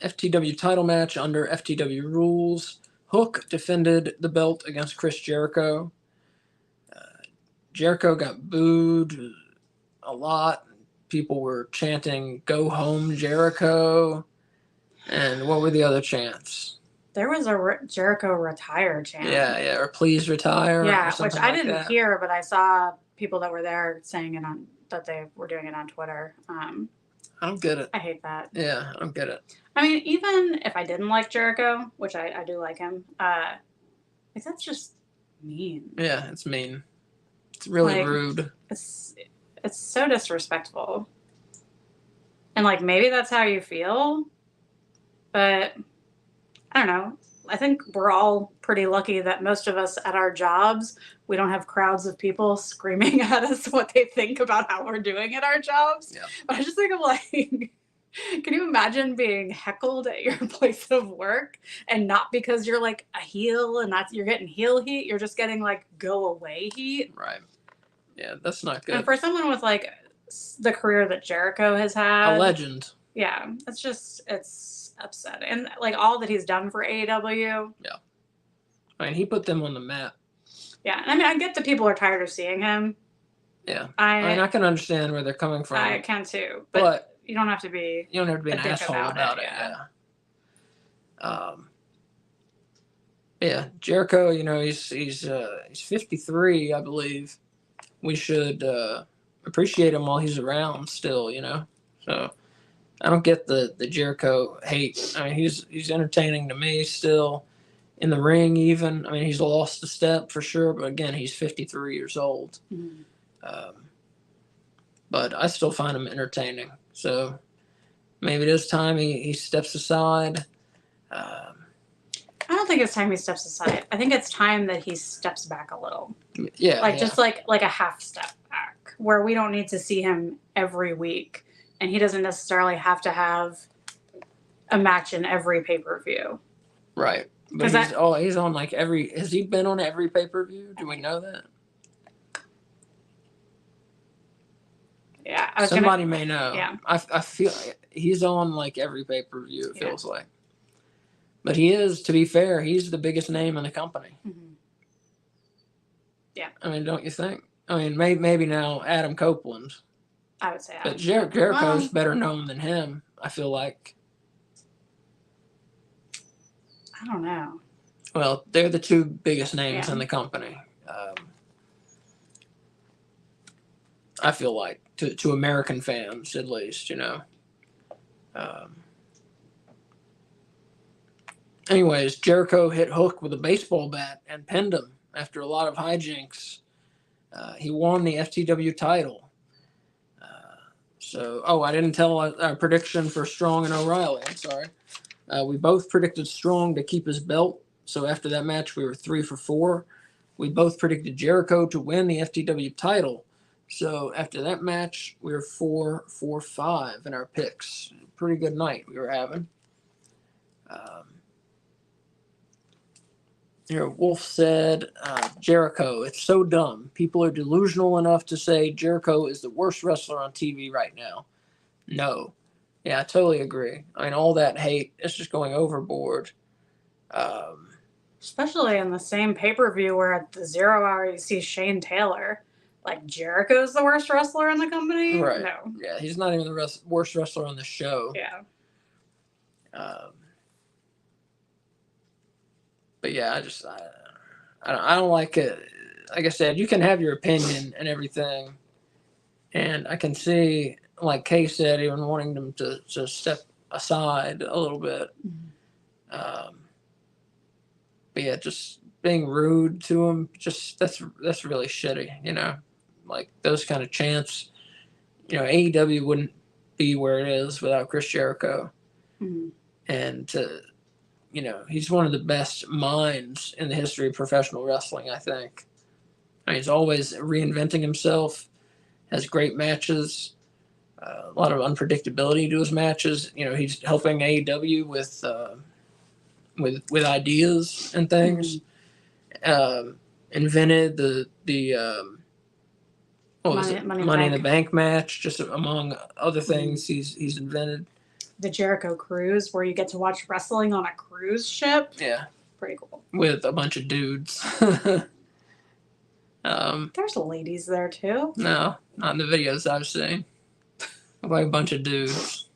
FTW title match under FTW rules. Hook defended the belt against Chris Jericho. Jericho got booed a lot. People were chanting, "Go home, Jericho." And what were the other chants? There was a Jericho retire chant. Yeah, or please retire. Yeah, or which I didn't hear, but I saw people that were there saying it that they were doing it on Twitter. I don't get it. I hate that. Yeah, I don't get it. I mean, even if I didn't like Jericho, which I do like him, that's just mean. Yeah, it's mean. It's really rude. It's so disrespectful. And maybe that's how you feel, but I don't know. I think we're all pretty lucky that most of us at our jobs, we don't have crowds of people screaming at us what they think about how we're doing at our jobs. Yeah. But I just think of can you imagine being heckled at your place of work and not because you're a heel and you're getting heel heat, you're just getting go away heat. Right. Yeah, that's not good. And for someone with the career that Jericho has had, a legend. Yeah, it's upsetting. And all that he's done for AEW. Yeah. I mean, he put them on the map. Yeah. I mean, I get that people are tired of seeing him. Yeah. I can understand where they're coming from. I can too. But you don't have to be an asshole about it. Yeah. Jericho, he's 53, I believe. We should appreciate him while he's around still, So I don't get the Jericho hate. I mean, he's entertaining to me still. In the ring, even. I mean, he's lost a step for sure, but again, he's 53 years old. Mm-hmm. But I still find him entertaining. So maybe it is time he steps aside. I don't think it's time he steps aside. I think it's time that he steps back a little. Yeah. Just like a half step back, where we don't need to see him every week, and he doesn't necessarily have to have a match in every pay-per-view. Right. But he's on has he been on every pay-per-view? Do we know that? Yeah. Somebody may know. Yeah. I feel he's on every pay-per-view, it feels like. But he is, to be fair, he's the biggest name in the company. Mm-hmm. Yeah. I mean, don't you think? I mean, maybe now Adam Copeland. I would say But Adam. Jericho's better known than him, I feel like. I don't know. Well, they're the two biggest names Yeah. in the company. I feel like, to American fans, at least, you know. Anyways, Jericho hit Hook with a baseball bat and pinned him after a lot of hijinks. He won the FTW title. I didn't tell our prediction for Strong and O'Reilly. I'm sorry. We both predicted Strong to keep his belt. So after that match, we were 3 for 4. We both predicted Jericho to win the FTW title. So after that match, we were 4 for 5 in our picks. Pretty good night we were having. Wolf said, Jericho, it's so dumb. People are delusional enough to say Jericho is the worst wrestler on TV right now. No. Yeah, I totally agree. I mean, all that hate, it's just going overboard. Especially in the same pay-per-view where at the 0 hour you see Shane Taylor. Like, Jericho's the worst wrestler in the company? Right. No. Yeah, he's not even the worst wrestler on the show. Yeah. But yeah, I don't like it. Like I said, you can have your opinion and everything, and I can see, like Kay said, even wanting them to step aside a little bit. Mm-hmm. But yeah, just being rude to him, that's really shitty, you know. Like those kind of chants, you know, AEW wouldn't be where it is without Chris Jericho, Mm-hmm. and you know, he's one of the best minds in the history of professional wrestling, I think. I mean, he's always reinventing himself, has great matches, a lot of unpredictability to his matches. You know, he's helping AEW with ideas and things. Invented the Money in the Bank match, just among other things he's invented. The Jericho Cruise, where you get to watch wrestling on a cruise ship. Yeah. Pretty cool. With a bunch of dudes. There's ladies there too. No, not in the videos I've seen. Like a bunch of dudes.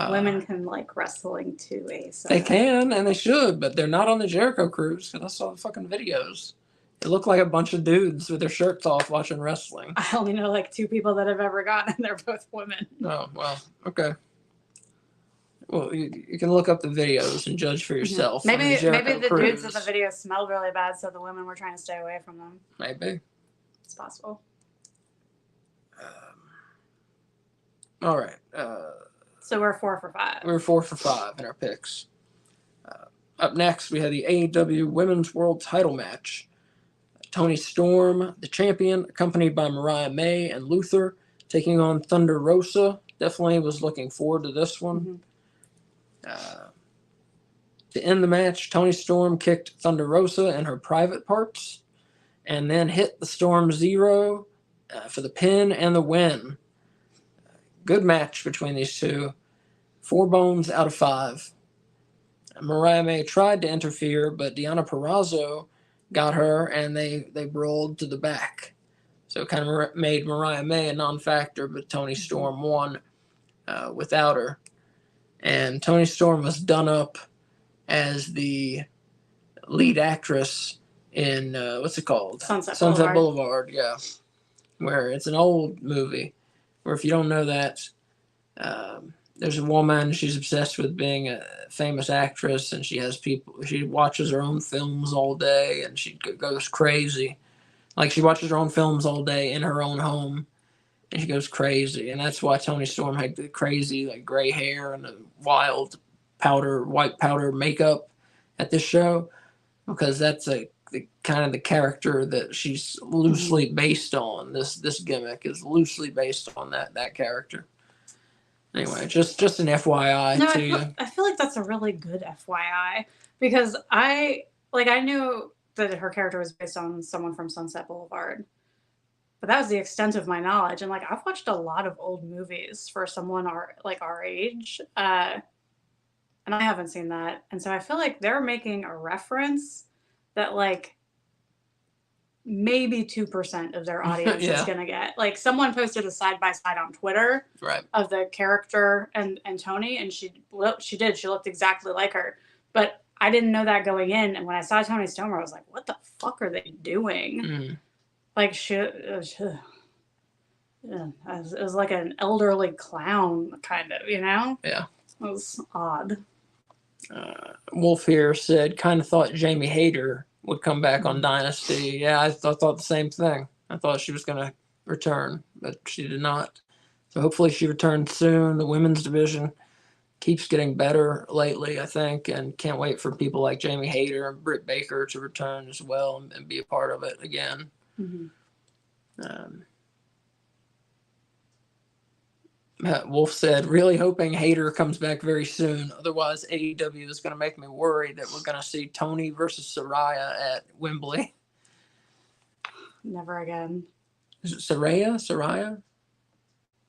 Women can like wrestling too, Asa. They can, and they should, but they're not on the Jericho Cruise, because I saw the fucking videos. It looked like a bunch of dudes with their shirts off watching wrestling. I only know like 2 people that have ever gone, and they're both women. Oh, well, okay. Well, you can look up the videos and judge for yourself. Maybe the dudes in the video smelled really bad, so the women were trying to stay away from them. Maybe. It's possible. All right. So we're 4 for 5. We're 4 for 5 in our picks. Up next, we had the AEW Women's World Title match. Toni Storm, the champion, accompanied by Mariah May and Luther, taking on Thunder Rosa. Definitely was looking forward to this one. Mm-hmm. To end the match, Toni Storm kicked Thunder Rosa in her private parts and then hit the Storm Zero for the pin and the win. Good match between these two. 4 bones out of 5. Mariah May tried to interfere, but Deonna Purrazzo got her, and they brawled to the back. So it kind of made Mariah May a non-factor, but Toni Storm won without her. And Toni Storm was done up as the lead actress in, what's it called? Sunset Boulevard, yeah. Where it's an old movie, where if you don't know that, there's a woman, she's obsessed with being a famous actress, and she watches her own films all day, and she goes crazy. Like, she watches her own films all day in her own home, and she goes crazy. And that's why Toni Storm had the crazy, like, gray hair and the wild white powder makeup at this show, because that's the kind of the character that she's loosely based on. This gimmick is loosely based on that character. Anyway, just an FYI to you. I feel like that's a really good FYI, because I knew that her character was based on someone from Sunset Boulevard, but that was the extent of my knowledge. And like, I've watched a lot of old movies for someone our age. and I haven't seen that. And so I feel like they're making a reference that like maybe 2% of their audience is going to get. Like someone posted a side-by-side on Twitter of the character and Tony, and she looked exactly like her. But I didn't know that going in, and when I saw Tony Stormer, I was like, what the fuck are they doing? Like it was like an elderly clown kind of, you know? Yeah. It was odd. Wolf here said, kind of thought Jamie Hayter would come back on Dynasty. Yeah, I thought the same thing. I thought she was going to return, but she did not. So hopefully she returns soon. The women's division keeps getting better lately, I think, and can't wait for people like Jamie Hayter and Britt Baker to return as well and be a part of it again. Wolf said, really hoping Hayter comes back very soon. Otherwise, AEW is going to make me worry that we're going to see Tony versus Saraya at Wembley. Never again. Is it Saraya?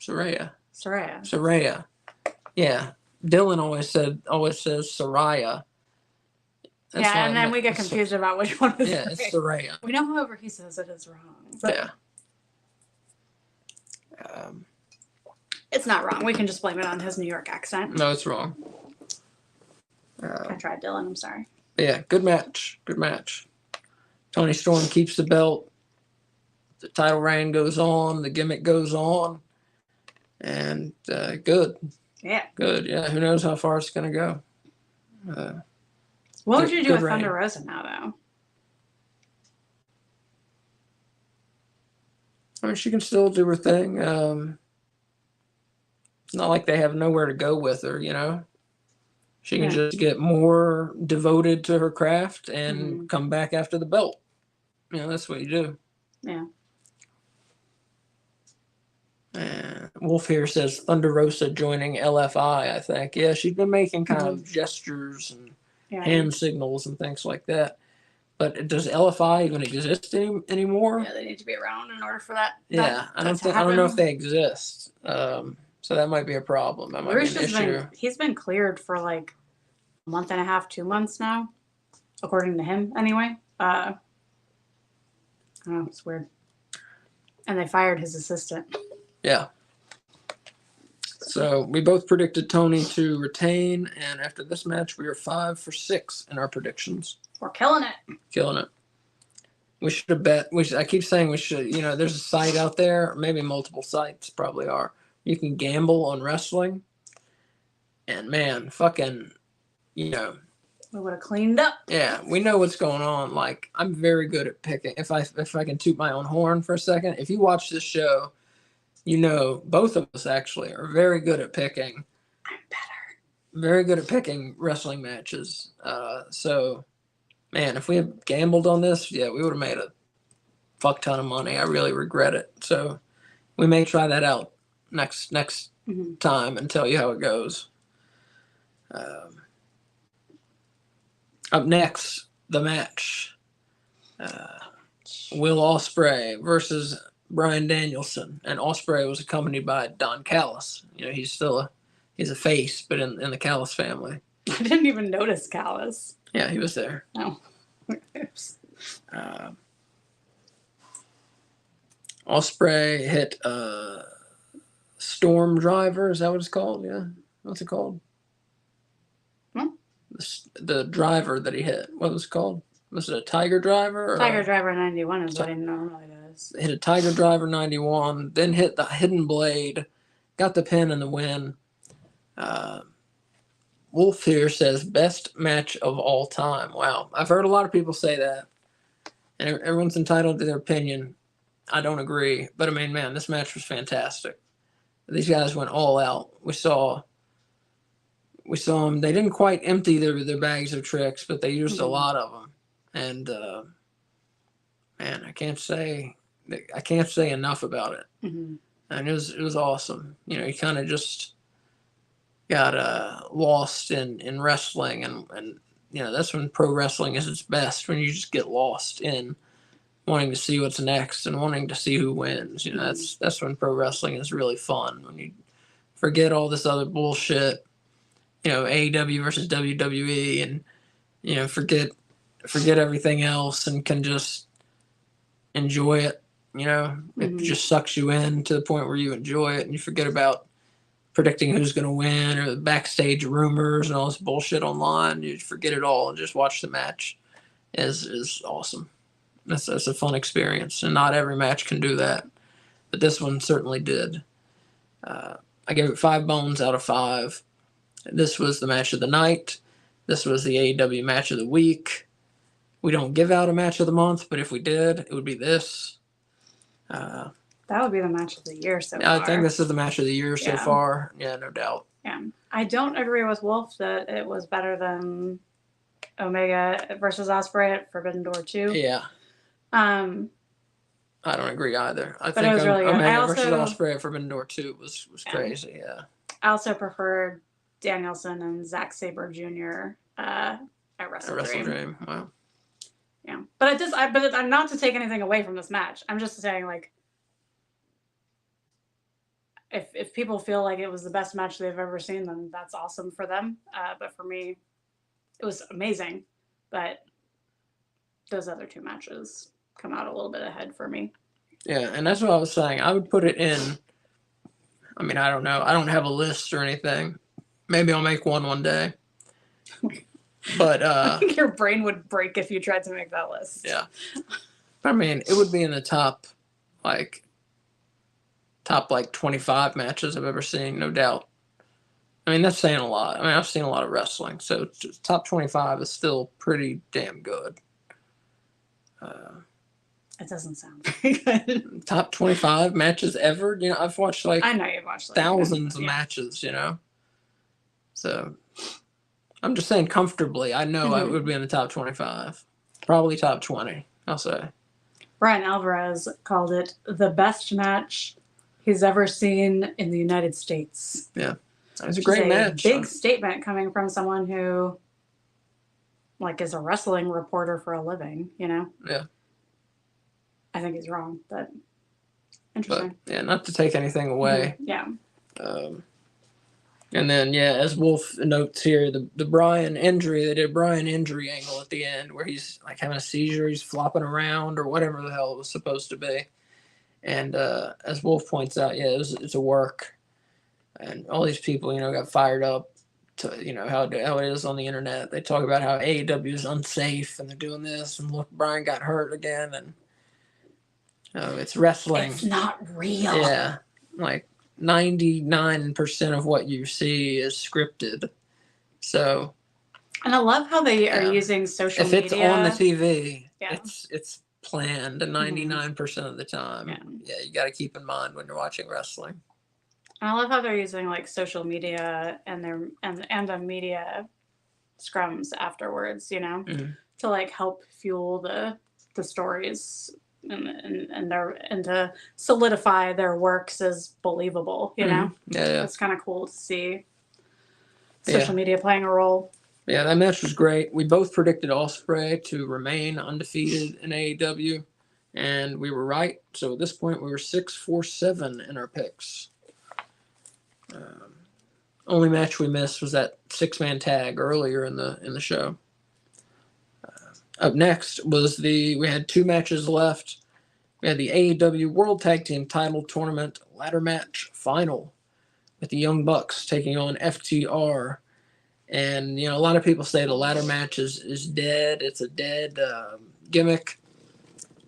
Saraya. Yeah. Dylan always says Saraya. That's and then we get confused about which one is right. It's Saraya. We know however he says it is wrong. But yeah. It's not wrong. We can just blame it on his New York accent. No, it's wrong. I tried, Dylan. I'm sorry. Yeah, good match. Tony Storm keeps the belt. The title reign goes on. The gimmick goes on. And good. Yeah. Good. Yeah, who knows how far it's going to go. What would you do with Thunder Rosa now, though? I mean, she can still do her thing. It's not like they have nowhere to go with her, you know. She can just get more devoted to her craft and come back after the belt. You know, that's what you do. Yeah. And Wolf here says Thunder Rosa joining LFI, I think. Yeah, she's been making kind of gestures and hand signals and things like that. But does LFI even exist anymore? Yeah, they need to be around in order for that. I don't know if they exist. So that might be a problem. That might be an issue. He's been cleared for like a month and a half, 2 months now, according to him anyway. I don't know, it's weird. And they fired his assistant. Yeah. So we both predicted Tony to retain, and after this match, we are 5 for 6 in our predictions. We're killing it. We should have bet. I keep saying we should. You know, there's a site out there, maybe multiple sites probably are. You can gamble on wrestling, and man, fucking, you know. We would have cleaned up. Yeah, we know what's going on. Like, I'm very good at picking. If I can toot my own horn for a second, if you watch this show, you know both of us actually are very good at picking. I'm better. Very good at picking wrestling matches. So, man, if we had gambled on this, we would have made a fuck ton of money. I really regret it. So, we may try that out next time and tell you how it goes. Up next, the match. Will Ospreay versus Bryan Danielson. And Ospreay was accompanied by Don Callis. You know, he's a face, but in the Callis family. I didn't even notice Callis. Yeah, he was there. Oh. Oops. Ospreay hit Storm Driver. Is that what it's called? Yeah. What's it called? The driver that he hit. What was it called? Was it a Tiger Driver? Or Tiger Driver 91 is what he normally does. Hit a Tiger Driver 91, then hit the Hidden Blade, got the pin and the win. Wolf here says, best match of all time. Wow. I've heard a lot of people say that. And everyone's entitled to their opinion. I don't agree. But, I mean, man, this match was fantastic. These guys went all out. We saw them. They didn't quite empty their bags of tricks, but they used a lot of them. And, man, I can't say enough about it. And it was awesome. You know, you kind of just got lost in wrestling, and you know, that's when pro wrestling is its best, when you just get lost in wanting to see what's next and wanting to see who wins. You know, that's when pro wrestling is really fun, when you forget all this other bullshit AEW versus WWE, and forget everything else and can just enjoy it. It just sucks you in to the point where you enjoy it and you forget about predicting who's going to win or the backstage rumors and all this bullshit online. You forget it all and just watch the match. Is awesome. That's a fun experience, and not every match can do that, but this one certainly did. I gave it 5 bones out of 5. This was the match of the night. This was the AEW match of the week. We don't give out a match of the month, but if we did, it would be this. That would be the match of the year so I far. think this is the match of the year so far. Yeah, no doubt. Yeah. I don't agree with Wolf that it was better than Omega versus Ospreay at Forbidden Door 2. Yeah. I don't agree either. I think it was really good. Omega versus Ospreay at Forbidden Door 2 was crazy. Yeah. I also preferred Danielson and Zack Sabre Jr. At Wrestle Dream. Wow. Yeah, but I'm not to take anything away from this match. I'm just saying, like, if people feel like it was the best match they've ever seen, then that's awesome for them. But for me, it was amazing. But those other 2 matches come out a little bit ahead for me. Yeah, and that's what I was saying. I would put it in. I mean, I don't know. I don't have a list or anything. Maybe I'll make one day. But I think your brain would break if you tried to make that list. Yeah. But I mean, it would be in the top 25 matches I've ever seen, no doubt. I mean, that's saying a lot. I mean, I've seen a lot of wrestling, so top 25 is still pretty damn good. It doesn't sound very good. Top 25 matches ever? I've watched I know you've watched thousands of matches, So I'm just saying comfortably, I know I would be in the top 25. Probably top 20, I'll say. Brian Alvarez called it the best match he's ever seen in the United States. Yeah. It's a great match. Big statement coming from someone who is a wrestling reporter for a living, Yeah. I think he's wrong, but interesting. But, yeah, not to take anything away. Yeah. And then, as Wolf notes here, the Brian injury, they did a Brian injury angle at the end where he's having a seizure, he's flopping around or whatever the hell it was supposed to be. And as Wolf points out, it's a work. And all these people, got fired up to, how it is on the internet. They talk about how AEW is unsafe and they're doing this. And look, Brian got hurt again. And it's wrestling. It's not real. Yeah. 99% of what you see is scripted. So. And I love how they are using social media. If it's on the TV, it's planned 99% of the time. Yeah, you got to keep in mind when you're watching wrestling. And I love how they're using social media and the media scrums afterwards, to help fuel the stories and to solidify their works as believable, Yeah. It's kind of cool to see social media playing a role. Yeah, that match was great. We both predicted Ospreay to remain undefeated in AEW, and we were right. So at this point, we were 6-4-7 in our picks. Only match we missed was that 6-man tag earlier in the show. Up next was we had 2 matches left. We had the AEW World Tag Team Title Tournament ladder match final with the Young Bucks taking on FTR. And, a lot of people say the ladder match is dead. It's a dead gimmick.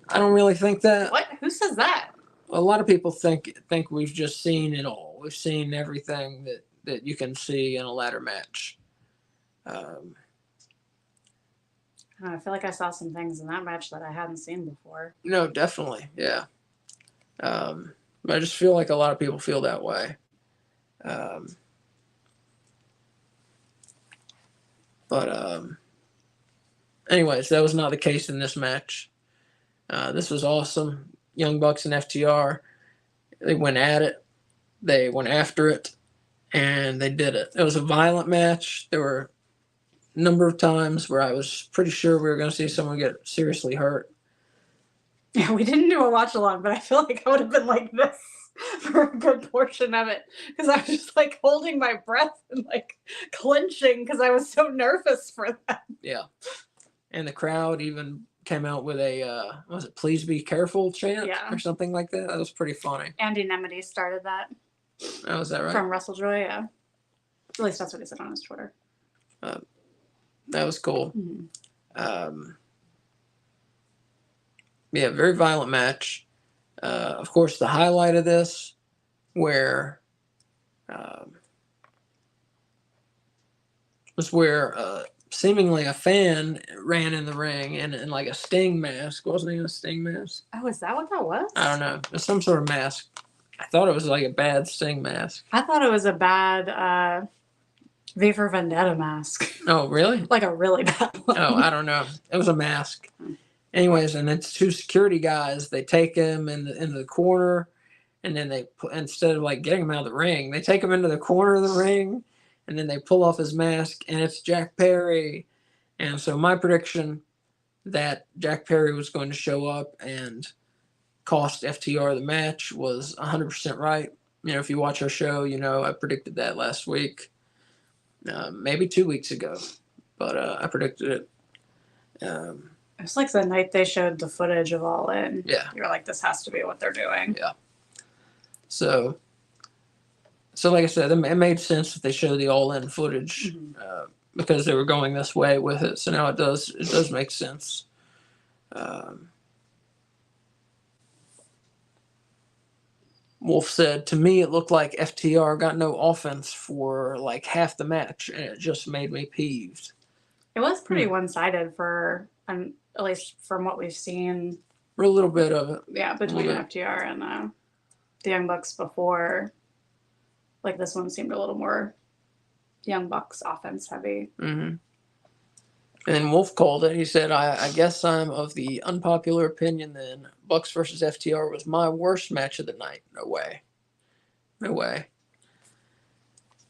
I don't really think that. What? Who says that? A lot of people think we've just seen it all. We've seen everything that you can see in a ladder match. I feel like I saw some things in that match that I hadn't seen before. No, definitely. Yeah. But I just feel like a lot of people feel that way. Anyways, that was not the case in this match. This was awesome. Young Bucks and FTR, they went at it. They went after it, and they did it. It was a violent match. There were a number of times where I was pretty sure we were going to see someone get seriously hurt. Yeah, we didn't do a watch along, but I feel like I would have been like this. for a good portion of it because I was just like holding my breath and like clenching because I was so nervous for that. Yeah. And the crowd even came out with a, was it "Please Be Careful" chant or something like that? That was pretty funny. Andy Nemedy started that. Oh, is that right? From Russell Joy, yeah. At least that's what he said on his Twitter. That was cool. Mm-hmm. Yeah, very violent match. Of course, the highlight of this, where was where seemingly a fan ran in the ring in like a Sting mask. Wasn't he in a Sting mask? Oh, is that what that was? I don't know. It's some sort of mask. I thought it was like a bad Sting mask. I thought it was a bad V for Vendetta mask. Oh, really? Like a really bad one. Oh, I don't know. It was a mask. Anyways, and it's two security guys. They take him into the corner, and then instead of like getting him out of the ring, they take him into the corner of the ring, and then they pull off his mask, and it's Jack Perry. And so my prediction that Jack Perry was going to show up and cost FTR the match was 100% right. You know, if you watch our show, you know I predicted that last week, maybe 2 weeks ago, but I predicted it. It was like the night they showed the footage of All In. Yeah. You were like, this has to be what they're doing. Yeah. So like I said, it made sense that they showed the All In footage because they were going this way with it. So now it does make sense. Wolf said, to me, it looked like FTR got no offense for like half the match, and it just made me peeved. It was pretty one-sided for, at least from what we've seen. For a little bit of it. Yeah, between FTR and the Young Bucks before. Like this one seemed a little more Young Bucks offense heavy. Mm-hmm. And Wolf called it. He said, I guess I'm of the unpopular opinion then. Bucks versus FTR was my worst match of the night. No way. No way.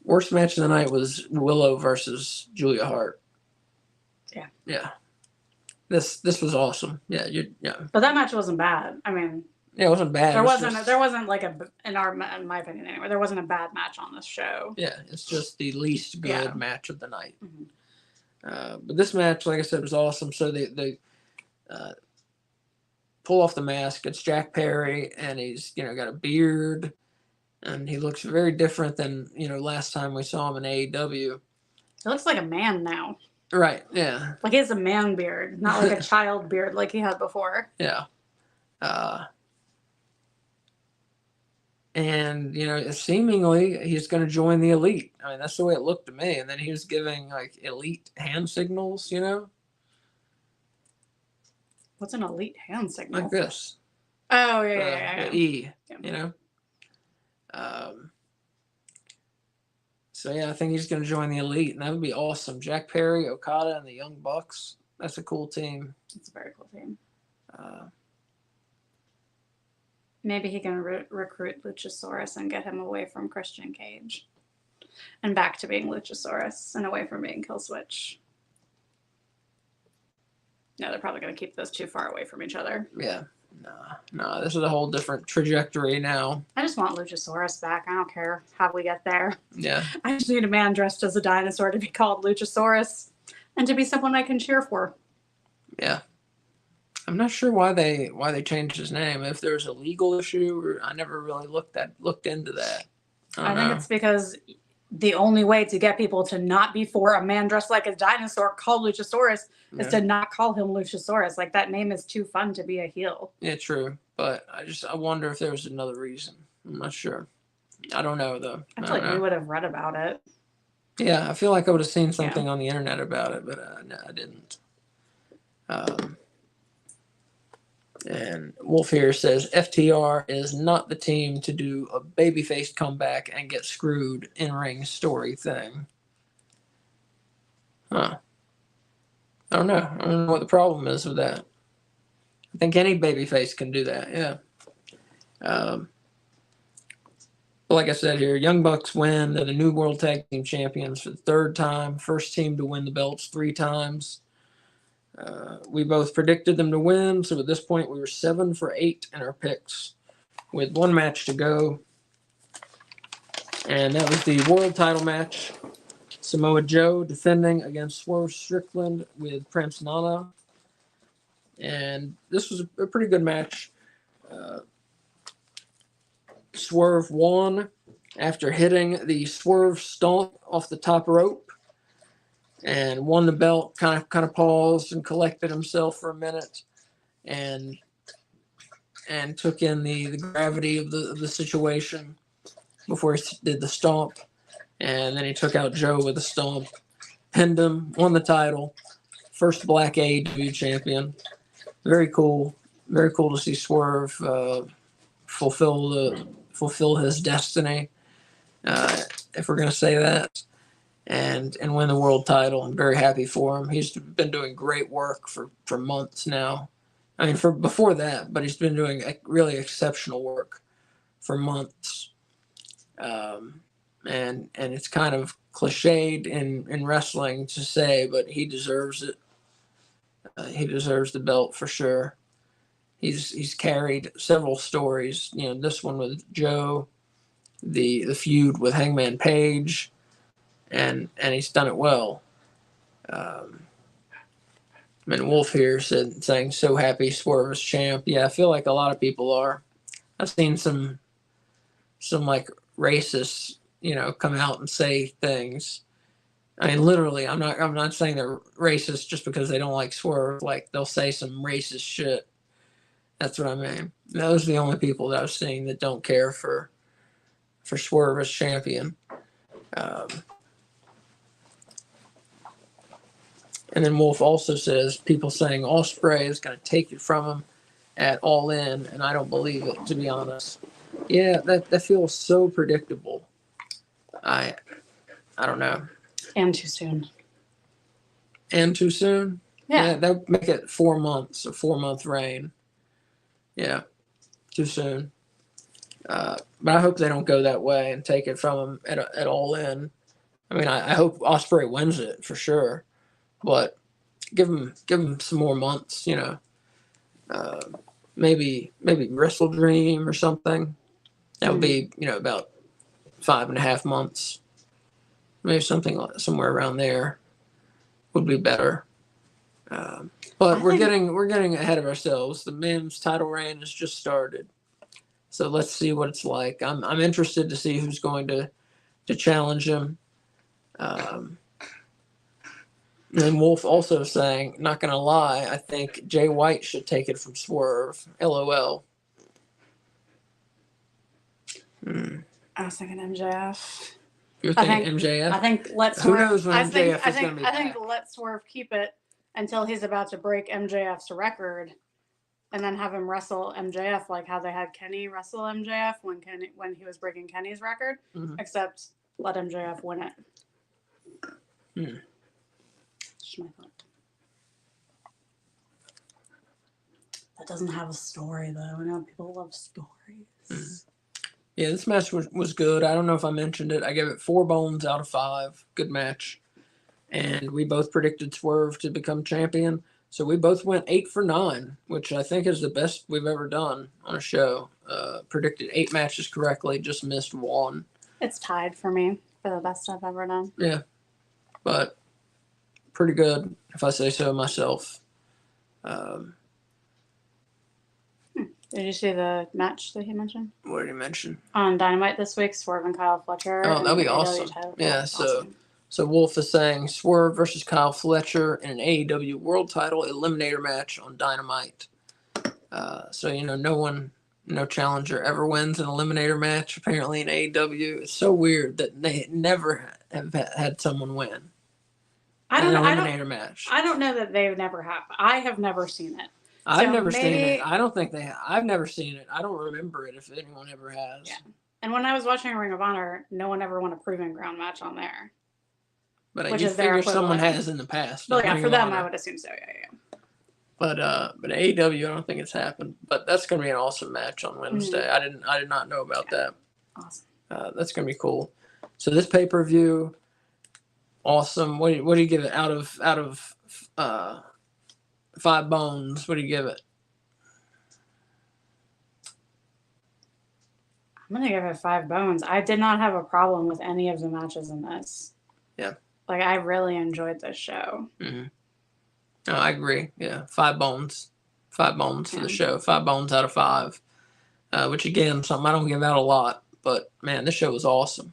Worst match of the night was Willow versus Julia Hart. Yeah. Yeah. This was awesome. Yeah. But that match wasn't bad. I mean, yeah, it wasn't bad. There wasn't like in my opinion anyway, there wasn't a bad match on this show. Yeah, it's just the least good match of the night. Mm-hmm. But this match, like I said, was awesome. So they pull off the mask. It's Jack Perry, and he's got a beard, and he looks very different than last time we saw him in AEW. He looks like a man now. Right. Yeah. Like he has a man beard, not like a child beard like he had before. Yeah. And seemingly he's going to join the Elite. I mean, that's the way it looked to me. And then he was giving like Elite hand signals. What's an Elite hand signal? Like this. Oh yeah. The E. So yeah, I think he's going to join the Elite, and that would be awesome. Jack Perry, Okada, and the Young Bucks. That's a cool team. It's a very cool team. Maybe he can recruit Luchasaurus and get him away from Christian Cage and back to being Luchasaurus and away from being Killswitch. No, they're probably going to keep those too far away from each other. Yeah. No, this is a whole different trajectory now. I just want Luchasaurus back. I don't care how we get there. Yeah. I just need a man dressed as a dinosaur to be called Luchasaurus and to be someone I can cheer for. Yeah. I'm not sure why they changed his name. If there's a legal issue, or I never really looked into that. I think it's because the only way to get people to not be for a man dressed like a dinosaur called Luchasaurus is to not call him Luchasaurus. Like that name is too fun to be a heel. Yeah, true. But I wonder if there was another reason. I'm not sure. I don't know though. I feel like we would have read about it. Yeah, I feel like I would have seen something on the internet about it, but no, I didn't. And Wolf here says FTR is not the team to do a babyface comeback and get screwed in-ring story thing. Huh. I don't know. I don't know what the problem is with that. I think any babyface can do that, yeah. But like I said here, Young Bucks win. They're the new World Tag Team Champions for the third time. First team to win the belts 3 times. We both predicted them to win, so at this point we were 7 for 8 in our picks. with one match to go. And that was the world title match. Samoa Joe defending against Swerve Strickland with Prince Nana. And this was a pretty good match. Swerve won after hitting the Swerve Stomp off the top rope and won the belt, kind of paused and collected himself for a minute and took in the gravity of the situation before he did the stomp. And then he took out Joe with a stomp, pinned him, won the title, first black AEW champion. Very cool. Very cool to see Swerve fulfill his destiny, if we're going to say that, and win the world title. I'm very happy for him. He's been doing great work for months now. I mean, for before that, but he's been doing really exceptional work for months. And it's kind of cliched in wrestling to say, but he deserves it. He deserves the belt for sure. He's carried several stories. You know, this one with Joe, the feud with Hangman Page, and he's done it well. And Wolf here saying so happy Swerve is champ. Yeah, I feel like a lot of people are. I've seen some like racists, come out and say things. I mean, literally, I'm not saying they're racist just because they don't like Swerve. Like, they'll say some racist shit. That's what I mean. Those are the only people that I've seen that don't care for Swerve as champion. And then Wolf also says people saying Ospreay is going to take it from him at All In, and I don't believe it, to be honest. Yeah, that feels so predictable. I don't know. And too soon. And too soon? Yeah. That would make it 4 months, a 4-month reign. Yeah, too soon. But I hope they don't go that way and take it from him at All In. I mean, I hope Ospreay wins it for sure, but give him some more months. Maybe Wrestle Dream or something. That would be about 5.5 months. Maybe somewhere around there would be better. But we're getting ahead of ourselves. The men's title reign has just started, so let's see what it's like. I'm interested to see who's going to challenge him. And Wolf also saying, not gonna lie, I think Jay White should take it from Swerve. LOL. I was thinking MJF. You're thinking MJF? I think let Swerve. Who knows when MJF is going to be back? I think let Swerve keep it until he's about to break MJF's record, and then have him wrestle MJF like how they had Kenny wrestle MJF when he was breaking Kenny's record. Mm-hmm. Except let MJF win it. That's my thought. That doesn't have a story though. I know people love stories. Yeah, this match was good. I don't know if I mentioned it. I gave it 4 bones out of 5. Good match. And we both predicted Swerve to become champion. So we both went 8 for 9, which I think is the best we've ever done on a show. Predicted 8 matches correctly, just missed 1. It's tied for me for the best I've ever done. Yeah, but pretty good, if I say so myself. Did you see the match that he mentioned? What did he mention? On Dynamite this week, Swerve and Kyle Fletcher. Oh, that'd be awesome. Yeah, so Wolf is saying Swerve versus Kyle Fletcher in an AEW World Title Eliminator match on Dynamite. So no challenger ever wins an Eliminator match apparently in AEW. It's so weird that they never have had someone win. An Eliminator match. I don't know that they've never have. I have never seen it. I've never seen it. I don't think they have. I've never seen it. I don't remember it if anyone ever has. Yeah. And when I was watching Ring of Honor, no one ever won a proving ground match on there. But you figure someone has in the past. Well, yeah, for them, I would assume so. Yeah. But AEW, I don't think it's happened. But that's going to be an awesome match on Wednesday. Mm-hmm. I did not know about that. Awesome. That's going to be cool. So this pay-per-view, awesome. What do you give it out of 5 bones? What do you give it? I'm gonna give it 5 bones. I did not have a problem with any of the matches in this. Yeah. Like, I really enjoyed this show. Mm-hmm. No, I agree. Yeah, 5 bones. 5 bones for the show. 5 bones out of 5. Which, again, something I don't give out a lot. But, man, this show was awesome.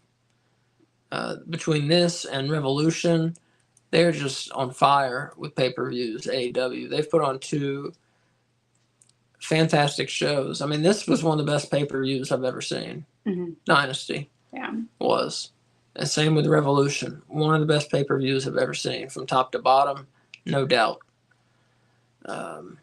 Between this and Revolution, they're just on fire with pay-per-views, AEW. They've put on 2 fantastic shows. I mean, this was one of the best pay-per-views I've ever seen. Mm-hmm. Dynasty Yeah. was. And same with Revolution. One of the best pay-per-views I've ever seen, from top to bottom, no doubt. And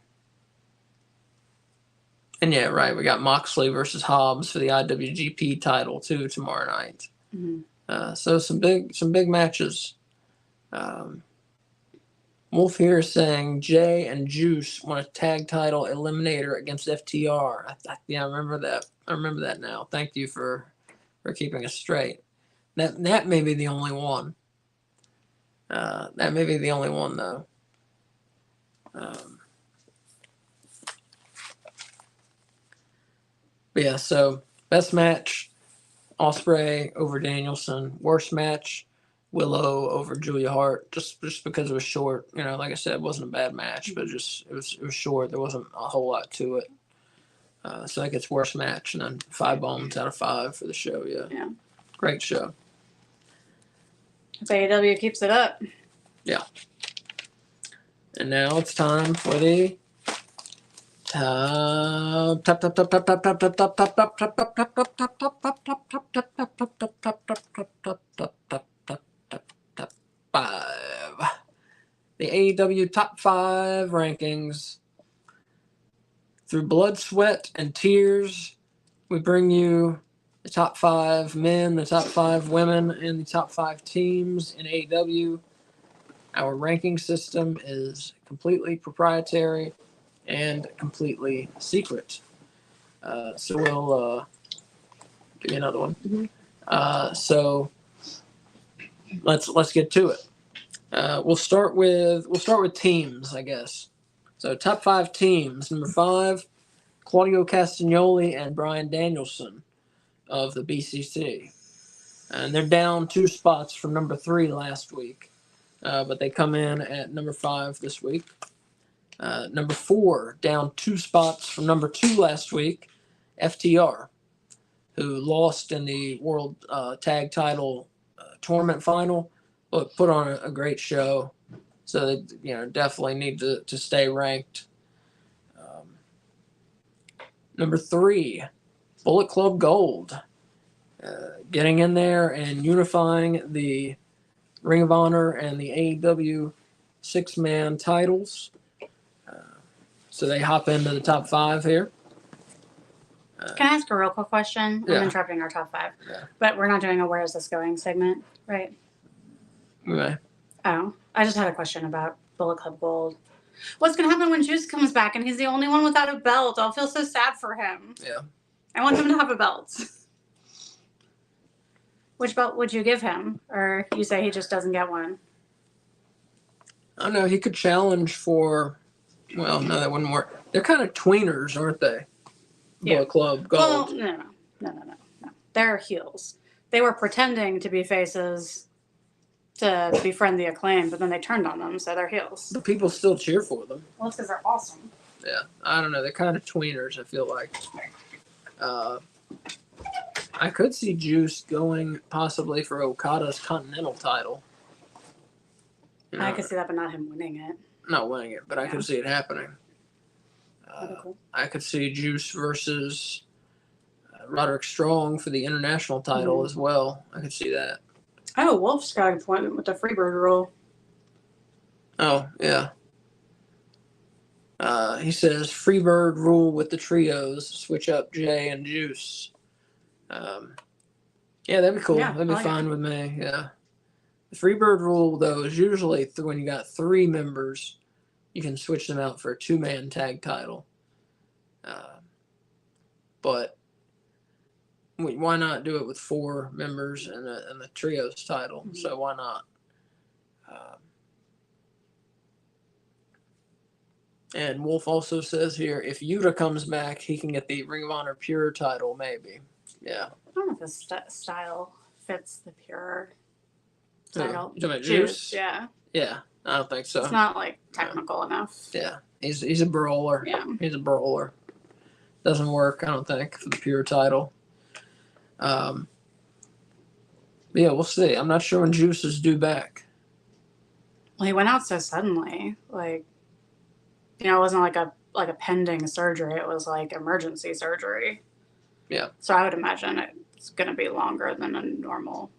yeah, right, we got Moxley versus Hobbs for the IWGP title too tomorrow night. Mm-hmm. So some big matches. Wolf here is saying Jay and Juice won a tag title eliminator against FTR. Yeah, I remember that. I remember that now. Thank you for keeping us straight. That may be the only one. That may be the only one though. But yeah, so best match, Ospreay over Danielson. Worst match, Willow over Julia Hart. Just because it was short. You know, like I said, it wasn't a bad match, but just it was short. There wasn't a whole lot to it. So that gets worst match, and then 5 bones out of 5 for the show. Yeah. Great show. If AEW keeps it up. Yeah. And now it's time for the five. The AEW top 5 rankings. Through blood, sweat, and tears, we bring you the top 5 men, the top 5 women, and the top 5 teams in AEW. Our ranking system is completely proprietary and completely secret. So we'll give you another one. Mm-hmm. So let's get to it. We'll start with teams, I guess. So top 5 teams. Number 5, Claudio Castagnoli and Bryan Danielson of the BCC, and they're down 2 spots from number 3 last week, but they come in at number 5 this week. Number 4, down 2 spots from number 2 last week, FTR, who lost in the World Tag Title Tournament Final, but put on a great show. So they definitely need to stay ranked. Number 3, Bullet Club Gold, getting in there and unifying the Ring of Honor and the AEW 6-man titles. So they hop into the top 5 here. Can I ask a real quick question? Yeah. I'm interrupting our top 5. Yeah. But we're not doing a Where Is This Going segment, right? Okay. Oh, I just had a question about Bullet Club Gold. What's going to happen when Juice comes back and he's the only one without a belt? I'll feel so sad for him. Yeah. I want him to have a belt. Which belt would you give him? Or you say he just doesn't get one? I don't know. He could challenge for. Well, no, that wouldn't work. They're kind of tweeners, aren't they? Yeah. Bullet Club Gold. Well, no. They're heels. They were pretending to be faces to befriend the Acclaim, but then they turned on them, so they're heels. But people still cheer for them. Well, it's because they're awesome. Yeah, I don't know. They're kind of tweeners, I feel like. I could see Juice going possibly for Okada's Continental title. You know, I could see that, but not him winning it. not winning it, but I could see it happening. That'd be cool. I could see Juice versus Roderick Strong for the international title as well. I could see that. Oh, Wolf's got an appointment with the Freebird rule. Oh, yeah. He says Freebird rule with the trios, switch up Jay and Juice. Yeah, that'd be cool. Yeah, that'd be I like fine it. with me. Yeah. The Freebird rule, though, is usually when you got 3 members, you can switch them out for a 2-man tag title. But why not do it with 4 members and the trios title? Mm-hmm. So why not? And Wolf also says here, if Yuta comes back, he can get the Ring of Honor Pure title, maybe. Yeah. I don't know if his style fits the pure title. You talking about Juice? Yeah. Yeah, I don't think so. It's not like technical enough. Yeah, he's a brawler. Yeah. He's a brawler. Doesn't work, I don't think, for the pure title. Yeah, we'll see. I'm not sure when Juice is due back. Well, he went out so suddenly. Like, it wasn't like a pending surgery. It was like emergency surgery. Yeah. So I would imagine it's going to be longer than a normal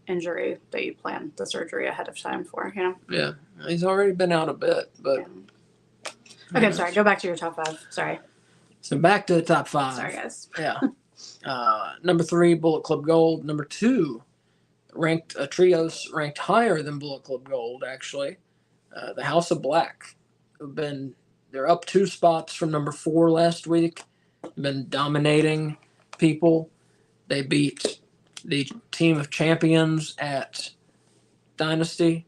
injury that you plan the surgery ahead of time for. Yeah, he's already been out a bit, but. Yeah. Okay, I'm sorry. Go back to your top 5. Sorry. So back to the top 5. Sorry, guys. Yeah. Number 3, Bullet Club Gold. Number 2, ranked trios ranked higher than Bullet Club Gold, actually. The House of Black. They're up 2 spots from number 4 last week. Been dominating people. They beat the team of champions at Dynasty.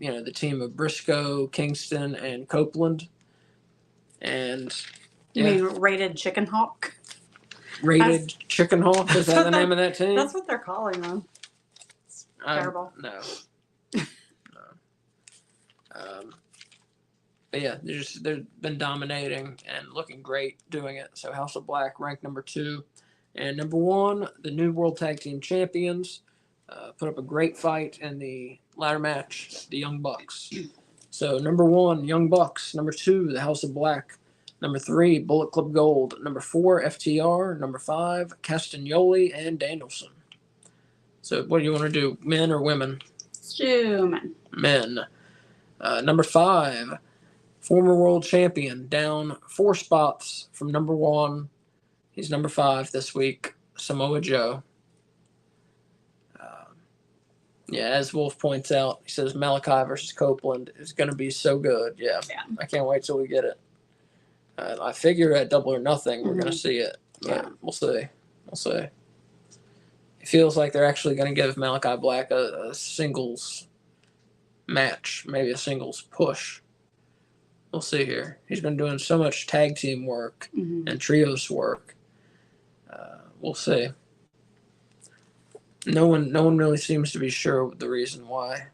The team of Briscoe, Kingston, and Copeland. And You mean Rated Chicken Hawk? Rated Chicken Hawk? Is that the name of that team? That's what they're calling them. It's terrible. No. But yeah, they've been dominating and looking great doing it. So House of Black ranked number 2. And number 1, the New World Tag Team Champions, put up a great fight in the ladder match, the Young Bucks. So number 1, Young Bucks. Number 2, the House of Black. Number 3, Bullet Club Gold. Number 4, FTR. Number 5, Castagnoli and Danielson. So what do you want to do, men or women? Human. Men. Number 5, former world champion, down 4 spots from number 1. He's number 5 this week, Samoa Joe. As Wolf points out, he says Malachi versus Copeland is going to be so good. Yeah. I can't wait till we get it. I figure at Double or Nothing we're going to see it. But we'll see. It feels like they're actually going to give Malachi Black a singles match, maybe a singles push. We'll see here. He's been doing so much tag team work and trios work. We'll see. No one really seems to be sure the reason why.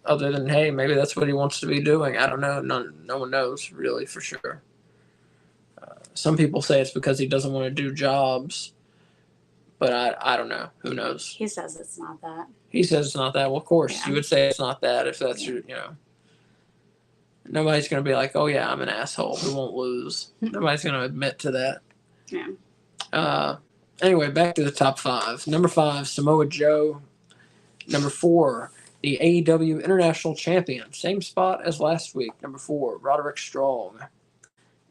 Other than, hey, maybe that's what he wants to be doing. I don't know. No one knows really for sure. Some people say it's because he doesn't want to do jobs, but I don't know. Who knows? He says it's not that. He says it's not that. Well, of course, you would say it's not that if that's your, Nobody's going to be like, oh, yeah, I'm an asshole who won't lose. Nobody's going to admit to that. Yeah. Anyway, back to the top 5. Number 5, Samoa Joe. Number 4, the AEW International Champion. Same spot as last week. Number 4, Roderick Strong.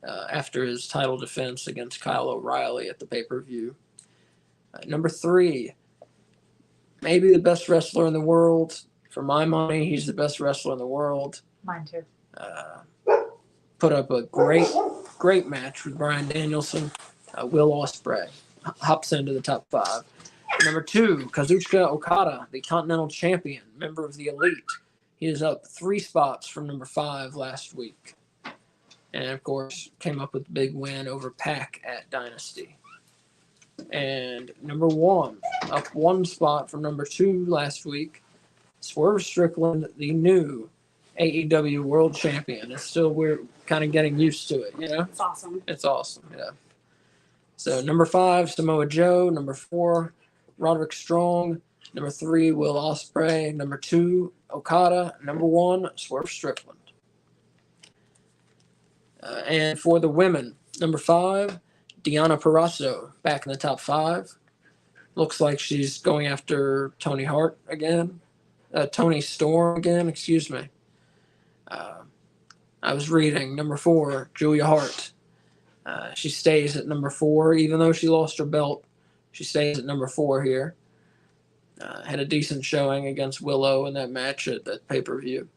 After his title defense against Kyle O'Reilly at the pay-per-view. Number 3, maybe the best wrestler in the world. For my money, he's the best wrestler in the world. Mine too. Put up a great match with Bryan Danielson. Will Ospreay hops into the top 5. Number 2, Kazuchika Okada, the Continental Champion, member of the Elite. He is up 3 spots from number 5 last week. And, of course, came up with a big win over Pac at Dynasty. And number 1, up 1 spot from number 2 last week, Swerve Strickland, the new AEW World Champion. It's still, we're kind of getting used to it, It's awesome. It's awesome, yeah. So number 5, Samoa Joe. Number 4, Roderick Strong. Number 3, Will Ospreay. Number 2, Okada. Number 1, Swerve Strickland. And for the women, number 5, Deonna Purrazzo, back in the top 5. Looks like she's going after Tony Hart again. Tony Storm again, excuse me. I was reading number 4, Julia Hart. She stays at number 4, even though she lost her belt. She stays at number 4 here. Had a decent showing against Willow in that match at that pay-per-view.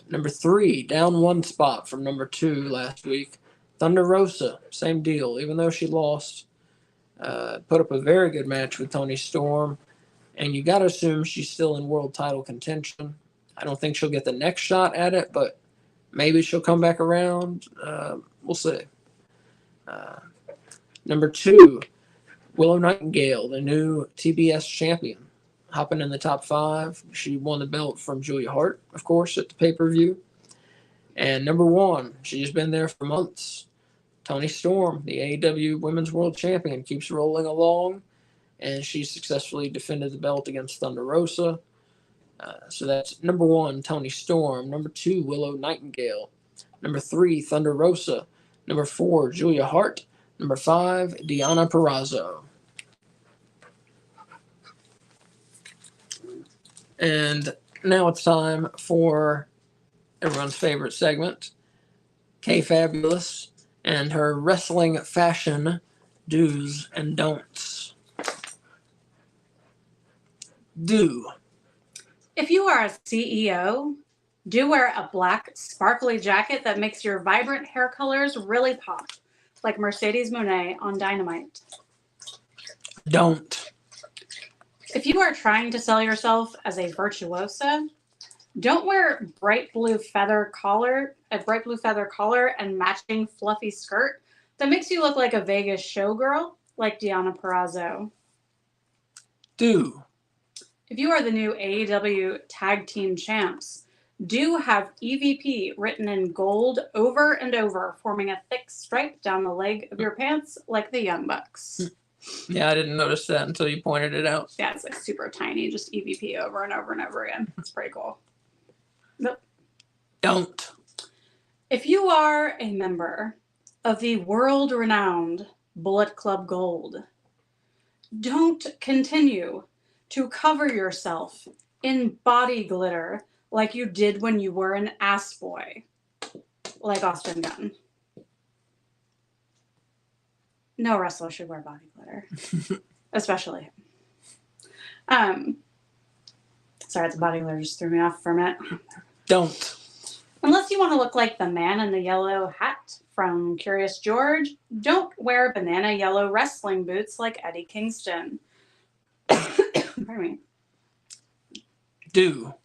Number 3, down 1 spot from number 2 last week. Thunder Rosa, same deal. Even though she lost, put up a very good match with Toni Storm. And you got to assume she's still in world title contention. I don't think she'll get the next shot at it, but maybe she'll come back around. We'll see. Number 2, Willow Nightingale, the new TBS champion, hopping in the top 5. She won the belt from Julia Hart, of course, at the pay-per-view. And number 1, she's been there for months. Toni Storm, the AEW Women's World Champion, keeps rolling along, and she successfully defended the belt against Thunder Rosa. So that's number 1, Toni Storm. Number 2, Willow Nightingale. Number 3, Thunder Rosa. Number 4, Julia Hart. Number 5, Deonna Purrazzo. And now it's time for everyone's favorite segment, Kay Fabulous and her wrestling fashion do's and don'ts. Do. If you are a CEO, do wear a black sparkly jacket that makes your vibrant hair colors really pop, like Mercedes Moné on Dynamite. Don't. If you are trying to sell yourself as a virtuosa, don't wear a bright blue feather collar and matching fluffy skirt that makes you look like a Vegas showgirl, like Deonna Purrazzo. Do. If you are the new AEW Tag Team Champs, do have EVP written in gold over and over, forming a thick stripe down the leg of your pants like the Young Bucks. Yeah, I didn't notice that until you pointed it out. Yeah, it's like super tiny, just EVP over and over and over again. It's pretty cool. Nope. Don't. If you are a member of the world-renowned Bullet Club Gold, don't continue to cover yourself in body glitter like you did when you were an ass boy, like Austin Gunn. No wrestler should wear body glitter, especially him. Sorry, the body glitter just threw me off for a minute. Don't. Unless you want to look like the man in the yellow hat from Curious George, don't wear banana yellow wrestling boots like Eddie Kingston. Pardon me. Do.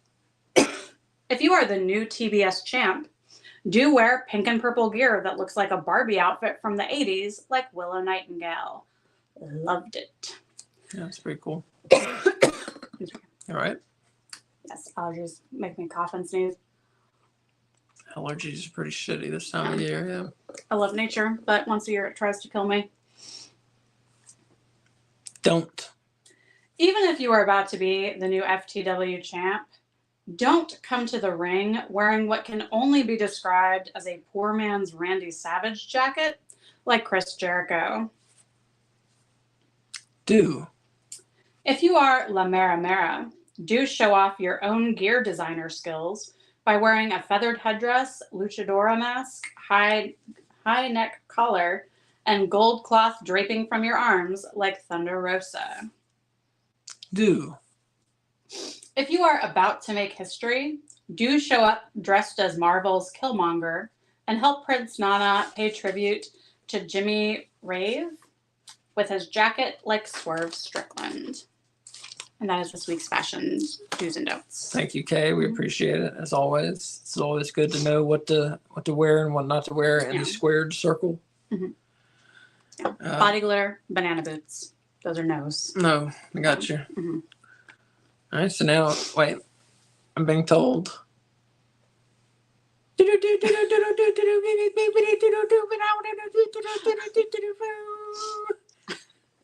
If you are the new TBS champ, do wear pink and purple gear that looks like a Barbie outfit from the 80s, like Willow Nightingale. Loved it. Yeah, that's pretty cool. All right. Yes, allergies make me cough and sneeze. Allergies are pretty shitty this time of year, yeah. I love nature, but once a year it tries to kill me. Don't. Even if you are about to be the new FTW champ, don't come to the ring wearing what can only be described as a poor man's Randy Savage jacket, like Chris Jericho. Do. If you are La Mera Mera, do show off your own gear designer skills by wearing a feathered headdress, luchadora mask, high neck collar, and gold cloth draping from your arms like Thunder Rosa. Do. If you are about to make history, do show up dressed as Marvel's Killmonger and help Prince Nana pay tribute to Jimmy Rave with his jacket like Swerve Strickland. And that is this week's fashion do's and don'ts. Thank you, Kay. We appreciate it as always. It's always good to know what to wear and what not to wear in the squared circle. Mm-hmm. Yeah. Body glitter, banana boots. Those are no's. No, I got you. Mm-hmm. All right, so now, wait, I'm being told.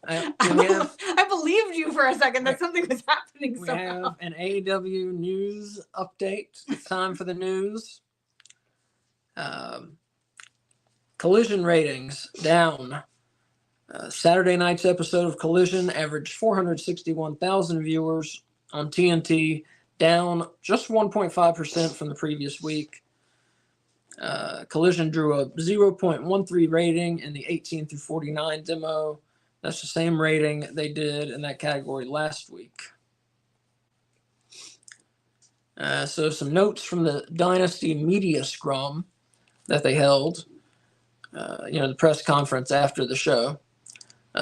I believed you for a second that something was happening somehow. We have an AEW news update. It's time for the news. Collision ratings down. Saturday night's episode of Collision averaged 461,000 viewers on TNT, down just 1.5% from the previous week. Collision drew a 0.13 rating in the 18 through 49 demo. That's the same rating they did in that category last week. So some notes from the Dynasty media scrum that they held, the press conference after the show.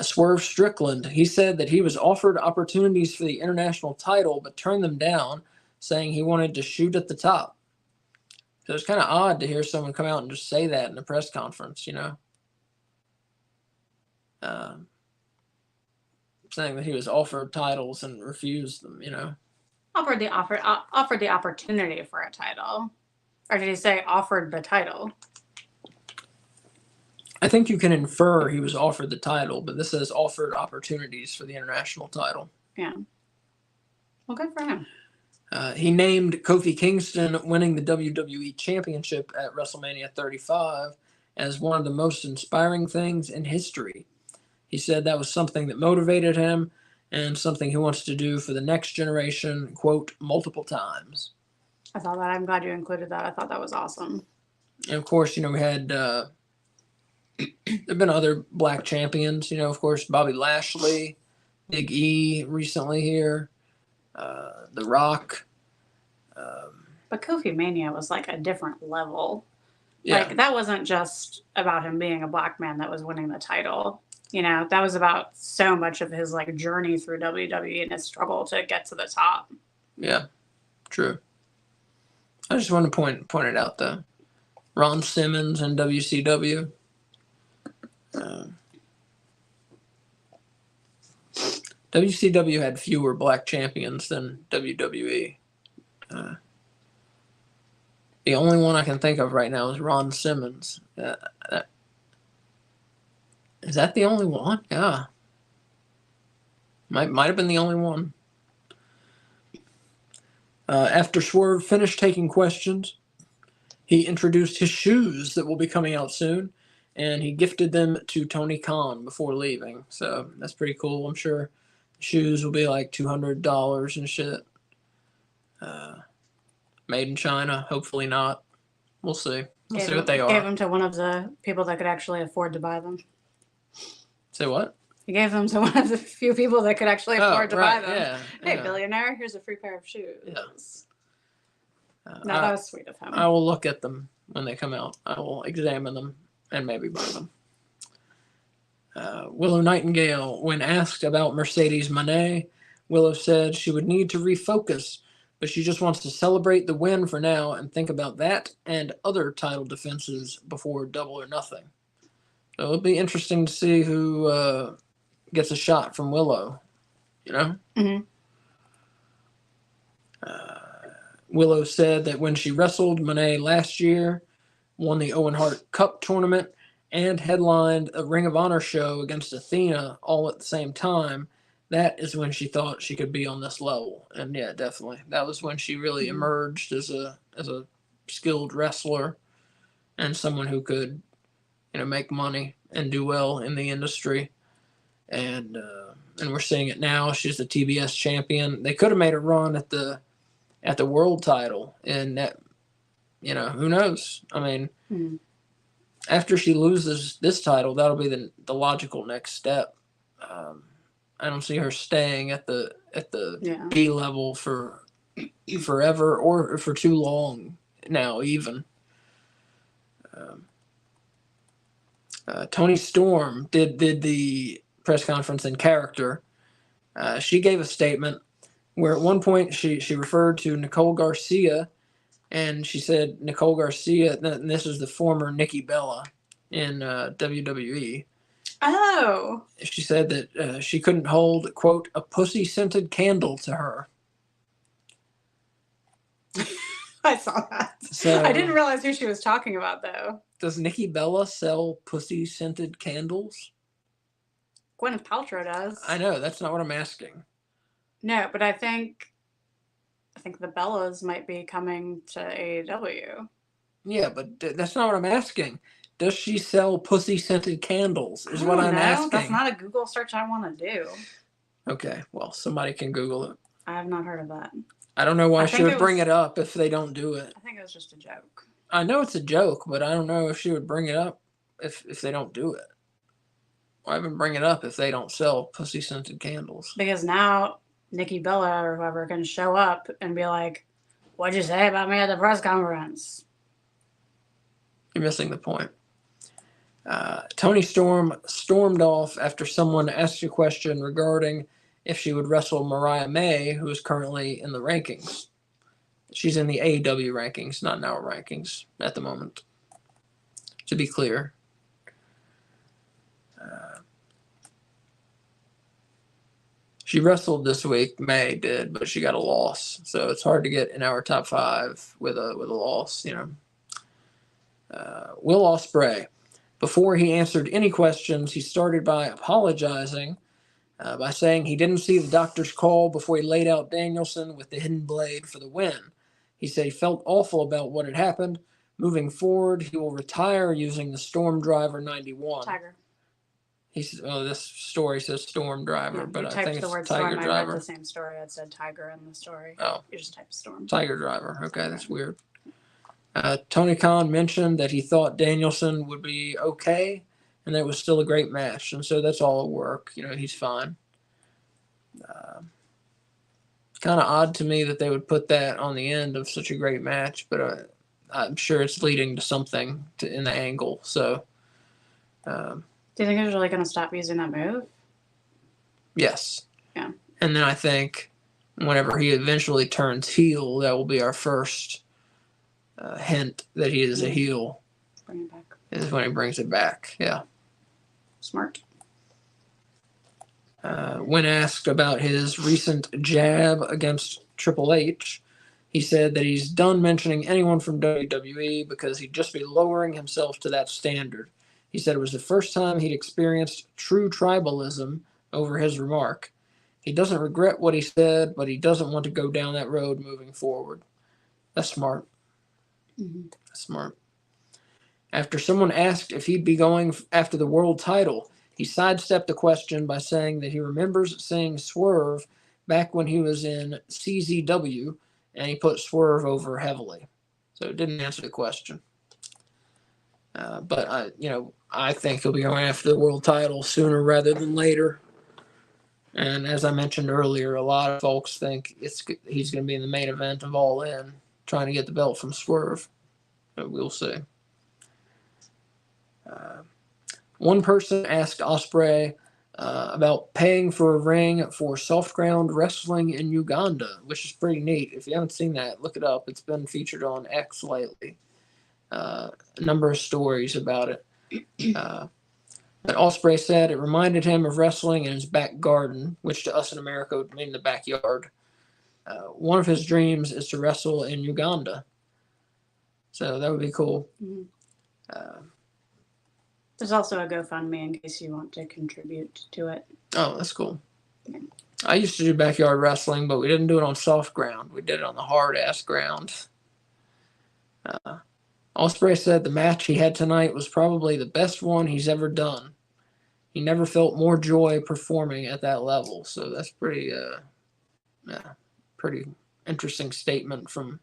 Swerve Strickland, he said that he was offered opportunities for the international title, but turned them down, saying he wanted to shoot at the top. So it's kind of odd to hear someone come out and just say that in a press conference, saying that he was offered titles and refused them, you know. Offered the opportunity for a title. Or did he say offered the title? I think you can infer he was offered the title, but this says offered opportunities for the international title. Yeah. Well, good for him. He named Kofi Kingston winning the WWE Championship at WrestleMania 35 as one of the most inspiring things in history. He said that was something that motivated him and something he wants to do for the next generation, quote, multiple times. I'm glad you included that. I thought that was awesome. And of course, you know, we had, there have been other black champions, you know, of course, Bobby Lashley, Big E recently here, The Rock. But Kofi Mania was like a different level. Yeah. Like, that wasn't just about him being a black man that was winning the title. You know, that was about so much of his like journey through WWE and his struggle to get to the top. Yeah, true. I just want to point it out though. Ron Simmons and WCW. WCW had fewer black champions than WWE. The only one I can think of right now is Ron Simmons. Is that the only one? Yeah. Might have been the only one. After Swerve finished taking questions, he introduced his shoes that will be coming out soon, and he gifted them to Tony Khan before leaving. So that's pretty cool. I'm sure the shoes will be like $200 and shit. Made in China. Hopefully not. We'll see. We'll see what they are. Gave them to one of the people that could actually afford to buy them. Say what? He gave them to one of the few people that could actually afford to buy them. Yeah, hey, yeah. billionaire, here's a free pair of shoes. Yeah. No, that was sweet of him. I will look at them when they come out. I will examine them and maybe buy them. Willow Nightingale, when asked about Mercedes Moné, Willow said she would need to refocus, but she just wants to celebrate the win for now and think about that and other title defenses before Double or Nothing. So it'll be interesting to see who gets a shot from Willow, you know? Mm-hmm. Willow said that when she wrestled Moné last year, won the Owen Hart Cup tournament, and headlined a Ring of Honor show against Athena all at the same time, that is when she thought she could be on this level. And yeah, definitely. That was when she really emerged as a skilled wrestler and someone who could, you know, make money and do well in the industry. And we're seeing it now. She's the TBS champion. They could have made a run at the world title, and that, you know, who knows? I mean, after she loses this title, that'll be the logical next step. I don't see her staying at the B level for forever or for too long now, even. Toni Storm did the press conference in character. She gave a statement where at one point she referred to Nicole Garcia, and she said Nicole Garcia, and this is the former Nikki Bella in WWE. Oh. She said that she couldn't hold, quote, a pussy-scented candle to her. I saw that. So, I didn't realize who she was talking about, though. Does Nikki Bella sell pussy-scented candles? Gwyneth Paltrow does. I know. That's not what I'm asking. No, but I think the Bellas might be coming to AEW. Yeah, but that's not what I'm asking. Does she sell pussy-scented candles is what I'm asking. That's not a Google search I want to do. Okay, well, somebody can Google it. I have not heard of that. I don't know why she would bring it up if they don't do it. I think it was just a joke. I know it's a joke, but I don't know if she would bring it up if they don't do it. Why even bring it up if they don't sell pussy-scented candles? Because now Nikki Bella or whoever can show up and be like, what'd you say about me at the press conference? You're missing the point. Toni Storm stormed off after someone asked a question regarding if she would wrestle Mariah May, who is currently in the rankings. She's in the AEW rankings, not in our rankings at the moment, to be clear. She wrestled this week. May did, but she got a loss, so it's hard to get in our top 5 with a loss. Will Ospreay. Before he answered any questions, he started by apologizing by saying he didn't see the doctor's call before he laid out Danielson with the hidden blade for the win. He said he felt awful about what had happened. Moving forward, he will retire using the Storm Driver 91. Tiger. He said, "Oh, this story says Storm Driver, Yeah, but you I typed think the it's word Tiger storm. Driver." I read the same story. It said Tiger in the story. Oh, you just typed storm. Tiger Driver. Okay, that's weird. Tony Khan mentioned that he thought Danielson would be okay, and that it was still a great match, and so that's all at work. He's fine. Kind of odd to me that they would put that on the end of such a great match, but I'm sure it's leading to something in the angle. So, do you think he's really going to stop using that move? Yes. Yeah. And then I think whenever he eventually turns heel, that will be our first hint that he is a heel. Bring it back. Is when he brings it back. Yeah. Smart. When asked about his recent jab against Triple H, he said that he's done mentioning anyone from WWE because he'd just be lowering himself to that standard. He said it was the first time he'd experienced true tribalism over his remark. He doesn't regret what he said, but he doesn't want to go down that road moving forward. That's smart. Mm-hmm. That's smart. After someone asked if he'd be going after the world title, he sidestepped the question by saying that he remembers seeing Swerve back when he was in CZW, and he put Swerve over heavily. So it didn't answer the question. But I think he'll be going after the world title sooner rather than later. And as I mentioned earlier, a lot of folks think he's going to be in the main event of All In, trying to get the belt from Swerve. But we'll see. One person asked Ospreay about paying for a ring for soft ground wrestling in Uganda, which is pretty neat. If you haven't seen that, look it up. It's been featured on X lately. A number of stories about it. But Ospreay said it reminded him of wrestling in his back garden, which to us in America would mean the backyard. One of his dreams is to wrestle in Uganda. So that would be cool. Mm-hmm. There's also a GoFundMe in case you want to contribute to it. Oh, that's cool. Yeah. I used to do backyard wrestling, but we didn't do it on soft ground. We did it on the hard-ass ground. Ospreay said the match he had tonight was probably the best one he's ever done. He never felt more joy performing at that level. So that's pretty interesting statement from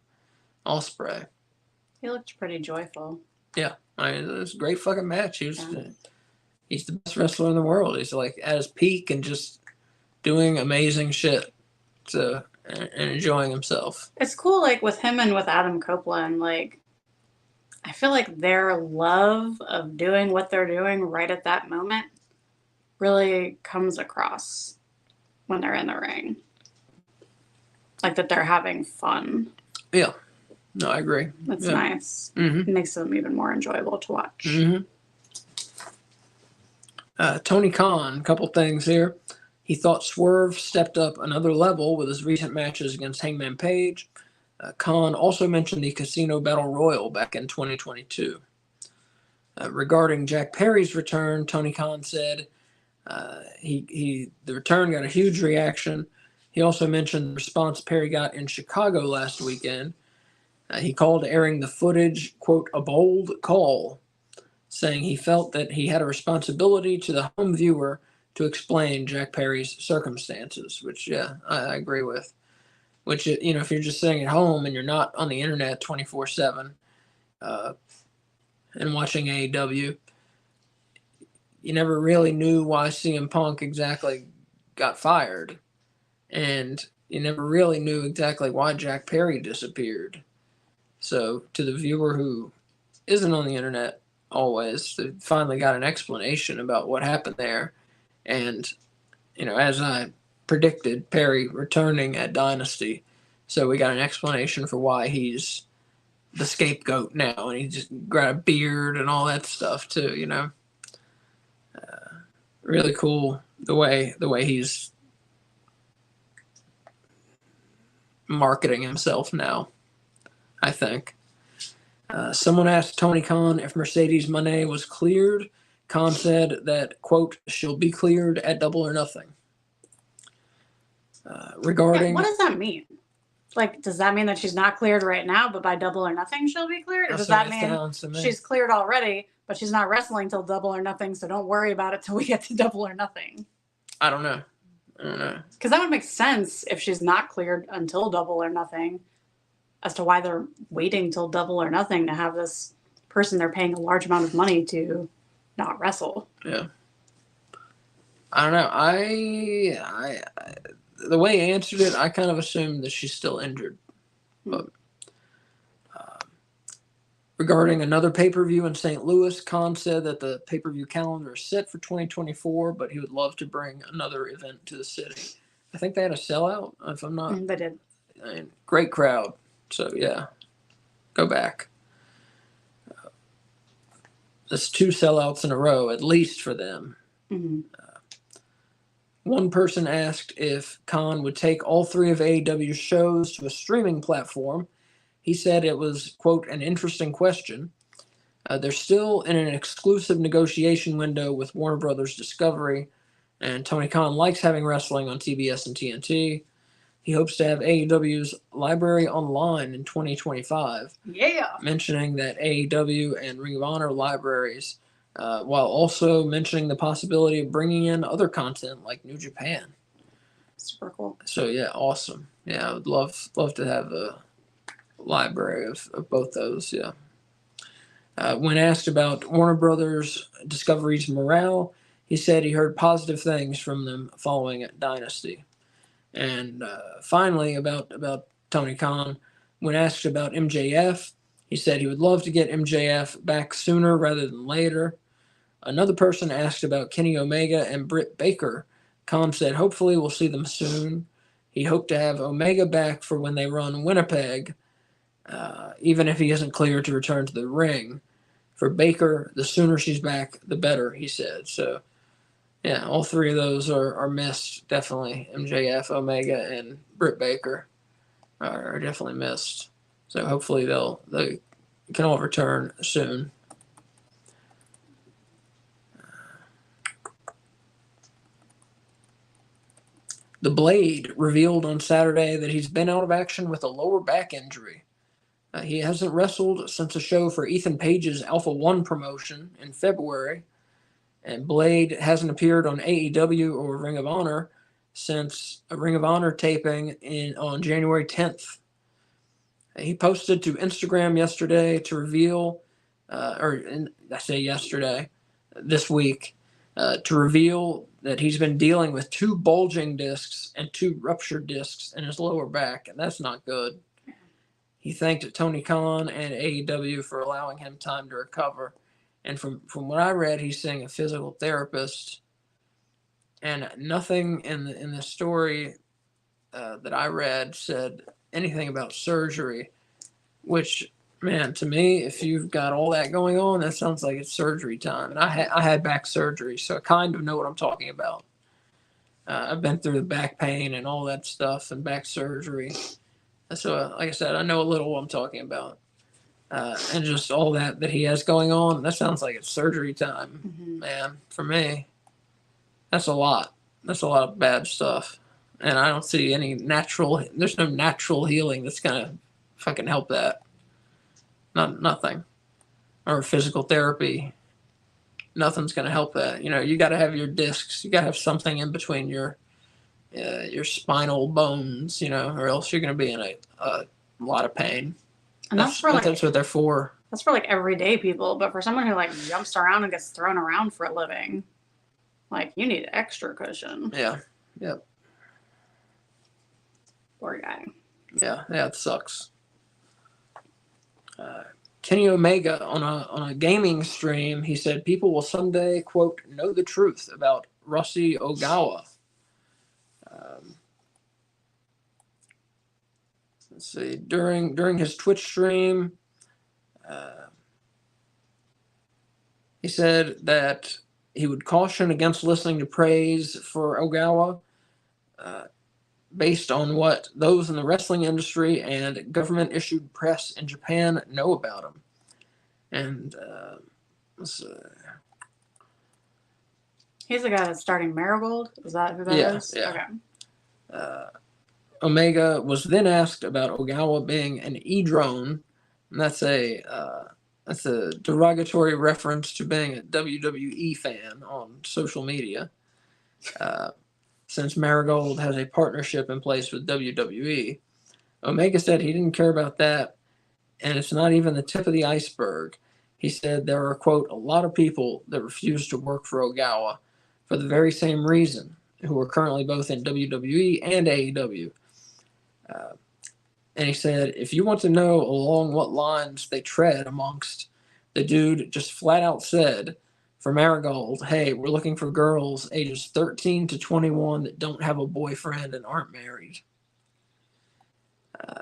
Ospreay. He looked pretty joyful. Yeah. It was a great fucking match. He's the best wrestler in the world. He's like at his peak and just doing amazing shit. So, and enjoying himself. It's cool, like with him and with Adam Copeland, like I feel like their love of doing what they're doing right at that moment really comes across when they're in the ring. Like that they're having fun. Yeah. No, I agree. That's nice. Mm-hmm. It makes them even more enjoyable to watch. Mm-hmm. Tony Khan, a couple things here. He thought Swerve stepped up another level with his recent matches against Hangman Page. Khan also mentioned the Casino Battle Royal back in 2022. Regarding Jack Perry's return, Tony Khan said the return got a huge reaction. He also mentioned the response Perry got in Chicago last weekend. He called airing the footage, quote, a bold call, saying he felt that he had a responsibility to the home viewer to explain Jack Perry's circumstances, which, yeah, I agree with. Which, if you're just sitting at home and you're not on the internet 24/7 and watching AEW, you never really knew why CM Punk exactly got fired. And you never really knew exactly why Jack Perry disappeared. So to the viewer who isn't on the internet always, they finally got an explanation about what happened there. And, as I predicted, Perry returning at Dynasty. So we got an explanation for why he's the scapegoat now. And he just got a beard and all that stuff too, Really cool the way he's marketing himself now, I think. Someone asked Tony Khan if Mercedes Moné was cleared. Khan said that, quote, she'll be cleared at Double or Nothing. Regarding... What does that mean? Like, does that mean that she's not cleared right now, but by Double or Nothing she'll be cleared? Or does that mean she's cleared already, but she's not wrestling till Double or Nothing, so don't worry about it till we get to Double or Nothing? I don't know. Because that would make sense if she's not cleared until Double or Nothing, as to why they're waiting till Double or Nothing to have this person they're paying a large amount of money to not wrestle. Yeah. I don't know. I the way he answered it, I kind of assumed that she's still injured. But regarding another pay-per-view in St. Louis, Khan said that the pay-per-view calendar is set for 2024, but he would love to bring another event to the city. I think they had a sellout, if I'm not... They did. I mean, great crowd. So, yeah, go back. That's 2 sellouts in a row, at least for them. Mm-hmm. One person asked if Khan would take all 3 of AEW's shows to a streaming platform. He said it was, quote, an interesting question. They're still in an exclusive negotiation window with Warner Brothers Discovery, and Tony Khan likes having wrestling on TBS and TNT. He hopes to have AEW's library online in 2025. Yeah. Mentioning that AEW and Ring of Honor libraries, while also mentioning the possibility of bringing in other content like New Japan. Super cool. So, yeah, awesome. Yeah, I would love to have a library of both those, yeah. When asked about Warner Brothers Discovery's morale, he said he heard positive things from them following Dynasty. And finally, about Tony Khan, when asked about MJF, he said he would love to get MJF back sooner rather than later. Another person asked about Kenny Omega and Britt Baker. Khan said hopefully we'll see them soon. He hoped to have Omega back for when they run Winnipeg, even if he isn't cleared to return to the ring. For Baker, the sooner she's back, the better, he said. So, yeah, all 3 of those are missed, definitely. MJF, Omega, and Britt Baker are definitely missed. So hopefully they can all return soon. The Blade revealed on Saturday that he's been out of action with a lower back injury. He hasn't wrestled since a show for Ethan Page's Alpha One promotion in February, and Blade hasn't appeared on AEW or Ring of Honor since a Ring of Honor taping on January 10th. He posted to Instagram yesterday to reveal, this week, to reveal that he's been dealing with 2 bulging discs and 2 ruptured discs in his lower back, and that's not good. He thanked Tony Khan and AEW for allowing him time to recover. And from what I read, he's seeing a physical therapist. And nothing in the story that I read said anything about surgery, which, man, to me, if you've got all that going on, that sounds like it's surgery time. And I had back surgery, so I kind of know what I'm talking about. I've been through the back pain and all that stuff and back surgery. So, like I said, I know a little what I'm talking about. And just all that he has going on, that sounds like it's surgery time, man. For me, that's a lot. That's a lot of bad stuff. And I don't see any there's no natural healing that's going to fucking help that. Nothing. Or physical therapy. Nothing's going to help that. You know, you got to have your discs. You got to have something in between your spinal bones, you know, or else you're going to be in a lot of pain. And that's what they're for. That's for like everyday people, but for someone who like jumps around and gets thrown around for a living, like you need extra cushion. Yeah. Yep. Poor guy. Yeah, it sucks. Kenny Omega on a gaming stream, he said people will someday, quote, know the truth about Rossy Ogawa. Let's see. During his Twitch stream, he said that he would caution against listening to praise for Ogawa. based on what those in the wrestling industry and government-issued press in Japan know about him. And let's He's the guy that's starting Marigold? Is that who that is? Yeah. Okay. Omega was then asked about Ogawa being an e-drone, and that's a derogatory reference to being a WWE fan on social media. Since Marigold has a partnership in place with WWE, Omega said he didn't care about that, and it's not even the tip of the iceberg. He said there are, quote, a lot of people that refuse to work for Ogawa for the very same reason, who are currently both in WWE and AEW. And he said, if you want to know along what lines they tread amongst, the dude just flat out said, for Marigold, hey, we're looking for girls ages 13 to 21 that don't have a boyfriend and aren't married.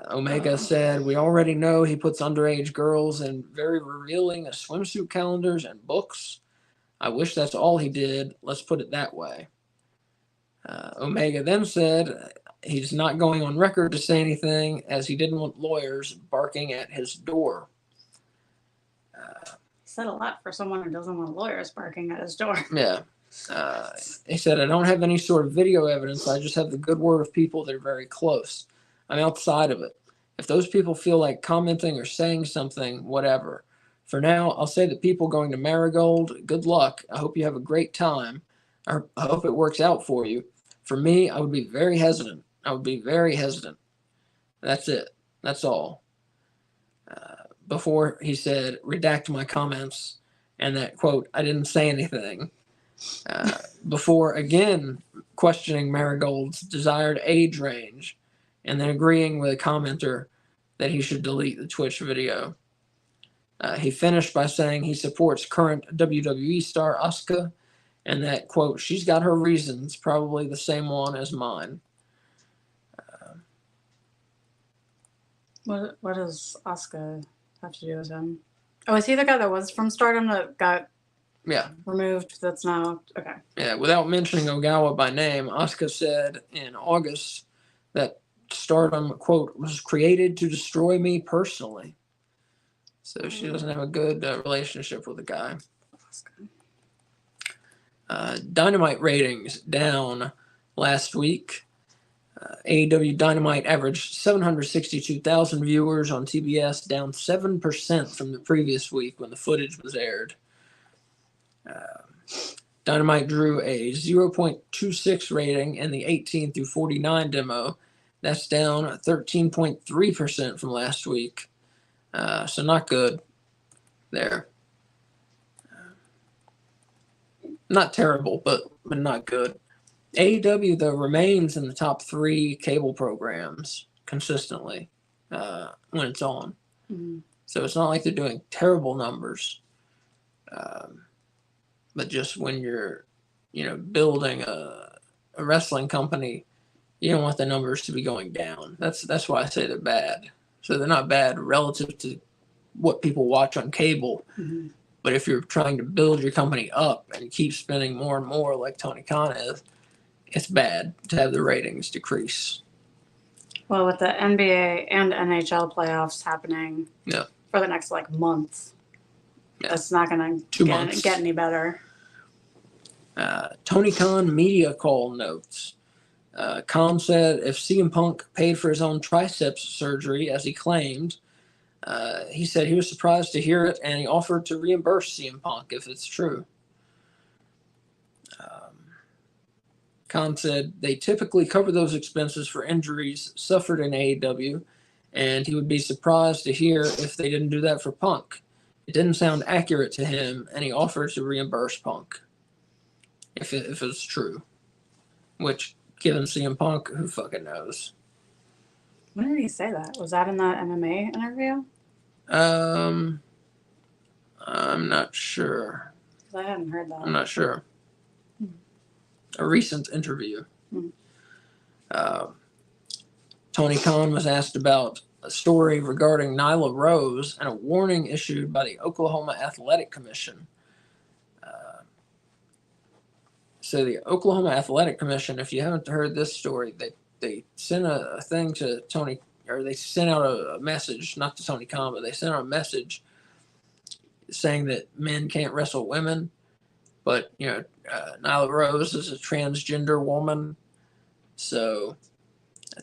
Omega said, we already know he puts underage girls in very revealing swimsuit calendars and books. I wish that's all he did. Let's put it that way. Omega then said he's not going on record to say anything as he didn't want lawyers barking at his door. He said a lot for someone who doesn't want lawyers barking at his door. Yeah. He said, I don't have any sort of video evidence. I just have the good word of people that are very close. I'm outside of it. If those people feel like commenting or saying something, whatever. For now, I'll say that people going to Marigold, good luck. I hope you have a great time. I hope it works out for you. For me, I would be very hesitant. That's it. That's all. Before he said, redact my comments, and that, quote, I didn't say anything. Before, again, questioning Marigold's desired age range, and then agreeing with a commenter that he should delete the Twitch video. He finished by saying he supports current WWE star Asuka, and that, quote, she's got her reasons, probably the same one as mine. What does Asuka have to do with him? Oh, is he the guy that was from Stardom that got removed? That's now okay. Yeah, without mentioning Ogawa by name, Asuka said in August that Stardom, quote, was created to destroy me personally. So she doesn't have a good relationship with the guy. Dynamite ratings down last week. AEW Dynamite averaged 762,000 viewers on TBS, down 7% from the previous week when the footage was aired. Dynamite drew a 0.26 rating in the 18 through 49 demo. That's down 13.3% from last week. So not good there. Not terrible, but not good. AEW, though, remains in the top 3 cable programs consistently when it's on. Mm-hmm. So it's not like they're doing terrible numbers. But just when you're, building a wrestling company, you don't want the numbers to be going down. That's why I say they're bad. So they're not bad relative to what people watch on cable. Mm-hmm. But if you're trying to build your company up and keep spending more and more like Tony Khan is, it's bad to have the ratings decrease. Well, with the NBA and NHL playoffs happening for the next month, that's not going to get any better. Tony Khan media call notes. Khan said if CM Punk paid for his own triceps surgery, as he claimed, he said he was surprised to hear it, and he offered to reimburse CM Punk if it's true. Khan said they typically cover those expenses for injuries suffered in AEW, and he would be surprised to hear if they didn't do that for Punk. It didn't sound accurate to him, and he offered to reimburse Punk if it's true. Which, given CM Punk, who fucking knows? When did he say that? Was that in that MMA interview? I'm not sure. I hadn't heard that. I'm not sure. A recent interview. Tony Khan was asked about a story regarding Nyla Rose and a warning issued by the Oklahoma Athletic Commission. So the Oklahoma Athletic Commission, if you haven't heard this story, they sent a thing to Tony, or they sent out a message, not to Tony Khan, but they sent out a message saying that men can't wrestle women. But, Nyla Rose is a transgender woman. So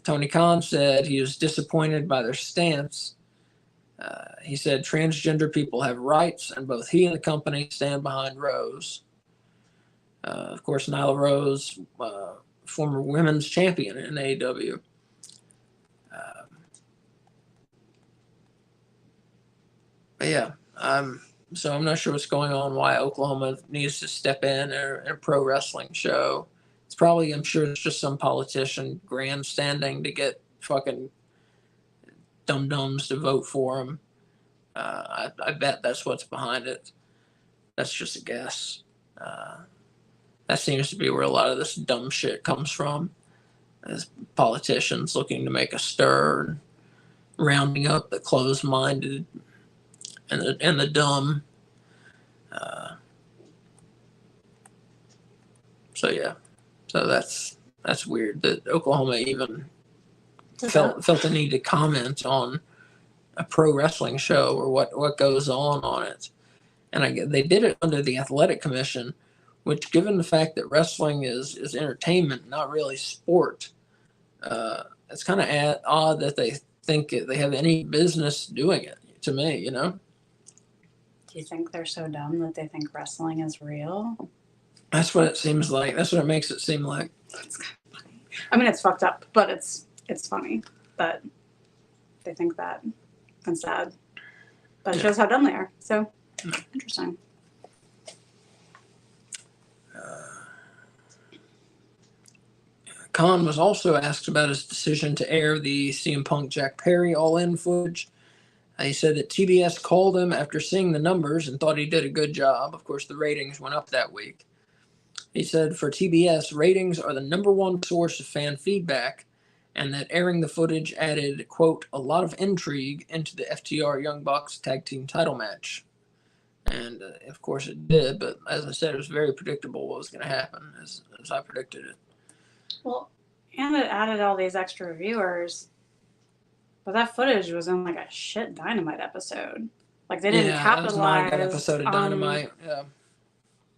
Tony Khan said he was disappointed by their stance. He said transgender people have rights, and both he and the company stand behind Rose. Of course, Nyla Rose, former women's champion in AEW. But yeah, so I'm not sure what's going on, why Oklahoma needs to step in a pro wrestling show. It's probably, I'm sure it's just some politician grandstanding to get fucking dum-dums to vote for him. I bet that's what's behind it. That's just a guess. That seems to be where a lot of this dumb shit comes from, as politicians looking to make a stir and rounding up the closed-minded and the dumb. So yeah, so that's weird that Oklahoma even felt the need to comment on a pro wrestling show or what goes on it. And they did it under the Athletic Commission, which, given the fact that wrestling is entertainment, not really sport, it's kind of odd that they think they have any business doing it, to me, Do you think they're so dumb that they think wrestling is real? That's what it seems like. That's what it makes it seem like. It's kind of funny. I mean, it's fucked up, but it's funny that they think that. And sad. But it shows how dumb they are. So, interesting. Khan was also asked about his decision to air the CM Punk Jack Perry All-In footage. He said that TBS called him after seeing the numbers and thought he did a good job. Of course, the ratings went up that week. He said for TBS, ratings are the number one source of fan feedback, and that airing the footage added, quote, a lot of intrigue into the FTR Young Bucks tag team title match. And, of course, it did, but as I said, it was very predictable what was going to happen, as I predicted it. Well, and it added all these extra viewers, but that footage was in, like, a shit Dynamite episode. Like, they didn't capitalize that was not a good episode of Dynamite.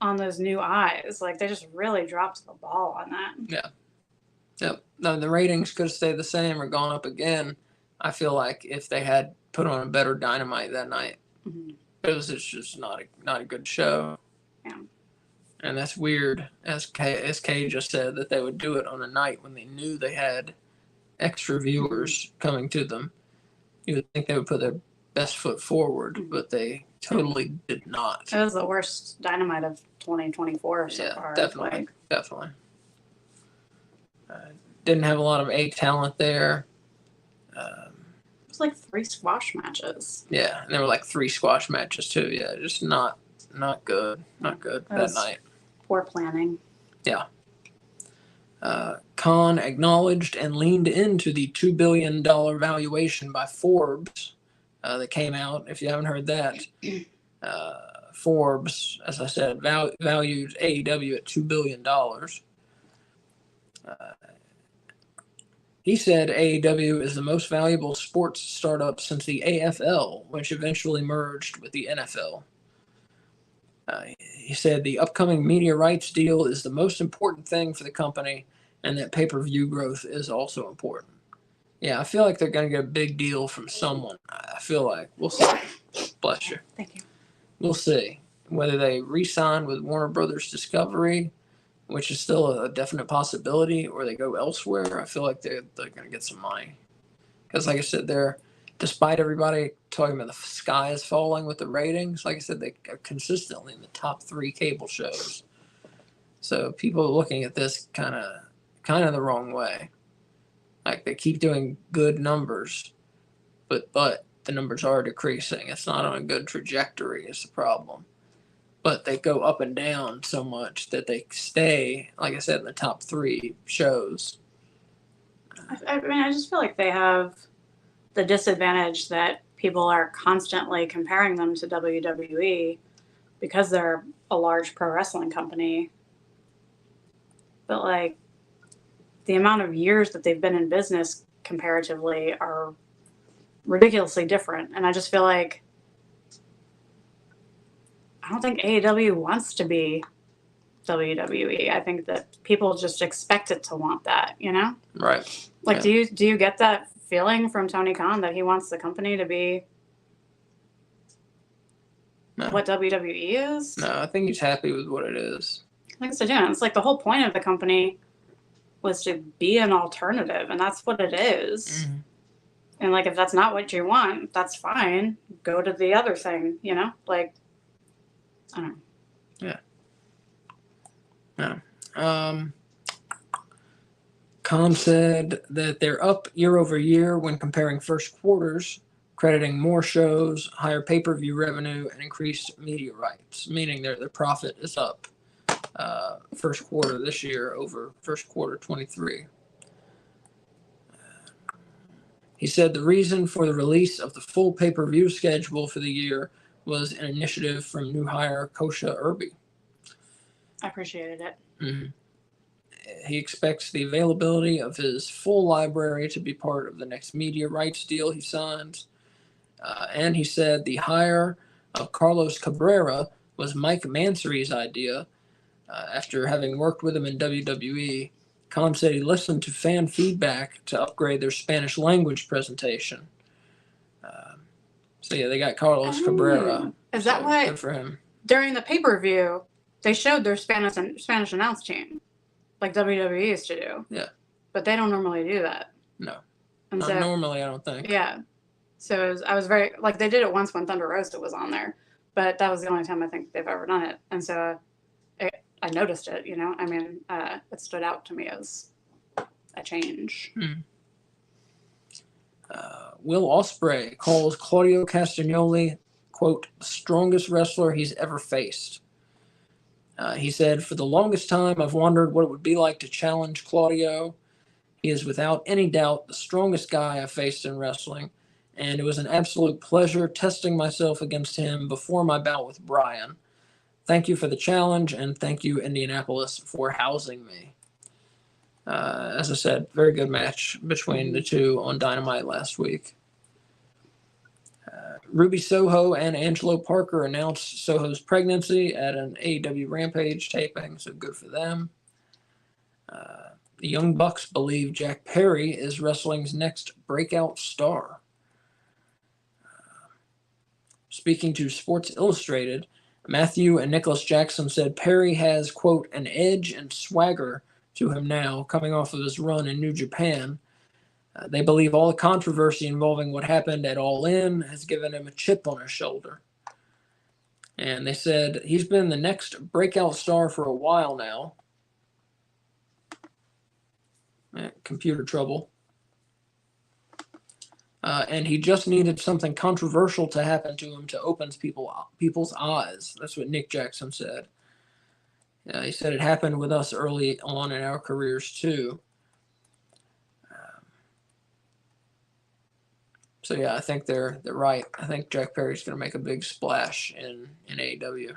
On those new eyes. Like, they just really dropped the ball on that. Yeah. Yep. No, the ratings could have stayed the same or gone up again. I feel like if they had put on a better Dynamite that night, because it's just not a good show. Yeah. And that's weird, as Kay just said, that they would do it on a night when they knew they had extra viewers coming to them. You would think they would put their best foot forward, but they totally did not. It was the worst Dynamite of 2024 so far. Definitely. Didn't have a lot of A talent there. It was like 3 squash matches. Yeah, and there were like 3 squash matches too. Yeah, just not good. Not good that night. Poor planning. Yeah. Khan acknowledged and leaned into the $2 billion valuation by Forbes that came out. If you haven't heard that, Forbes, as I said, valued AEW at $2 billion. He said AEW is the most valuable sports startup since the AFL, which eventually merged with the NFL. He said the upcoming media rights deal is the most important thing for the company, and that pay-per-view growth is also important. Yeah, I feel like they're going to get a big deal from someone. I feel like. We'll see. Bless you. Thank you. We'll see. Whether they re-sign with Warner Brothers Discovery, which is still a definite possibility, or they go elsewhere, I feel like they're going to get some money. Because like I said, despite everybody talking about the sky is falling with the ratings, like I said, they are consistently in the top 3 cable shows. So people are looking at this kind of the wrong way. Like, they keep doing good numbers, but the numbers are decreasing. It's not on a good trajectory is the problem. But they go up and down so much that they stay, like I said, in the top 3 shows. I mean, I just feel like they have the disadvantage that people are constantly comparing them to WWE because they're a large pro wrestling company. But, like, the amount of years that they've been in business comparatively are ridiculously different. And I just feel like I don't think AEW wants to be WWE. I think that people just expect it to want that, you know? Right. Like, do you get that feeling from Tony Khan that he wants the company to be what WWE is? No, I think he's happy with what it is. I think so too. And it's like the whole point of the company was to be an alternative, and that's what it is. Mm-hmm. And like, if that's not what you want, that's fine. Go to the other thing, you know? Like, I don't know. Yeah. Khan said that they're up year over year when comparing first quarters, crediting more shows, higher pay-per-view revenue, and increased media rights, meaning their profit is up first quarter this year over first quarter 23. He said the reason for the release of the full pay-per-view schedule for the year was an initiative from new hire Kosha Irby. I appreciated it. Mm-hmm. He expects the availability of his full library to be part of the next media rights deal he signs. And he said the hire of Carlos Cabrera was Mike Mansory's idea. After having worked with him in WWE, Khan said he listened to fan feedback to upgrade their Spanish language presentation. So yeah, they got Carlos Cabrera. Is that why? Good for him. During the pay-per-view, they showed their Spanish announce team, like WWE used to do. Yeah. But they don't normally do that. No. And Not normally, I don't think. Yeah. So I was very, like, they did it once when Thunder Rosa was on there, but that was the only time I think they've ever done it. And so I noticed it, you know? I mean, it stood out to me as a change. Will Ospreay calls Claudio Castagnoli, quote, the strongest wrestler he's ever faced. He said, for the longest time, I've wondered what it would be like to challenge Claudio. He is without any doubt the strongest guy I've faced in wrestling, and it was an absolute pleasure testing myself against him before my bout with Bryan. Thank you for the challenge, and thank you, Indianapolis, for housing me. As I said, very good match between the two on Dynamite last week. Ruby Soho and Angelo Parker announced Soho's pregnancy at an AEW Rampage taping, so good for them. The Young Bucks believe Jack Perry is wrestling's next breakout star. Speaking to Sports Illustrated, Matthew and Nicholas Jackson said Perry has, quote, an edge and swagger to him now, coming off of his run in New Japan. They believe all the controversy involving what happened at All In has given him a chip on his shoulder. And they said he's been the next breakout star for a while now. Computer trouble. And he just needed something controversial to happen to him to open people's eyes. That's what Nick Jackson said. He said it happened with us early on in our careers too. So yeah, I think they're right. I think Jack Perry's going to make a big splash in AEW.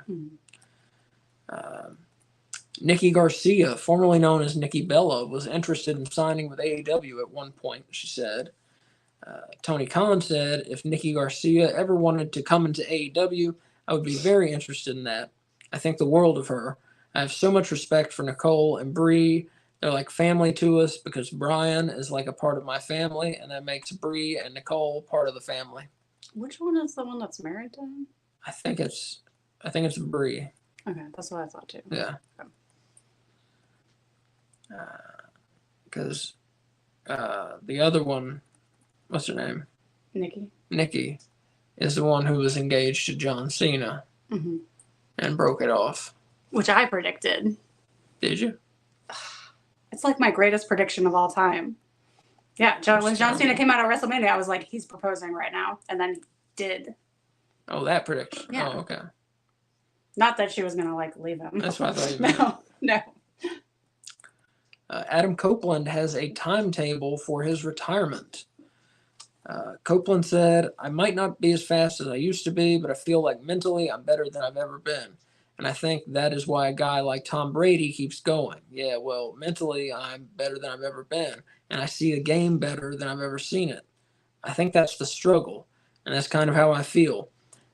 Nikki Garcia, formerly known as Nikki Bella, was interested in signing with AEW at one point, she said. Tony Khan said, if Nikki Garcia ever wanted to come into AEW, I would be very interested in that. I think the world of her. I have so much respect for Nicole and Brie. They're like family to us because Brian is like a part of my family, and that makes Brie and Nicole part of the family. Which one is the one that's married to him? I think it's Brie. Okay, that's what I thought too. Yeah. Because the other one, what's her name? Nikki is the one who was engaged to John Cena and broke it off. Which I predicted. Did you? It's like my greatest prediction of all time. Yeah, when John Cena came out of WrestleMania, I was like, he's proposing right now. And then he did. Oh, that prediction. Yeah. Oh, okay. Not that she was going to, like, leave him. That's what I thought you meant. No. Adam Copeland has a timetable for his retirement. Copeland said, I might not be as fast as I used to be, but I feel like mentally I'm better than I've ever been. And I think that is why a guy like Tom Brady keeps going. Yeah, well, mentally, I'm better than I've ever been, and I see the game better than I've ever seen it. I think that's the struggle, and that's kind of how I feel.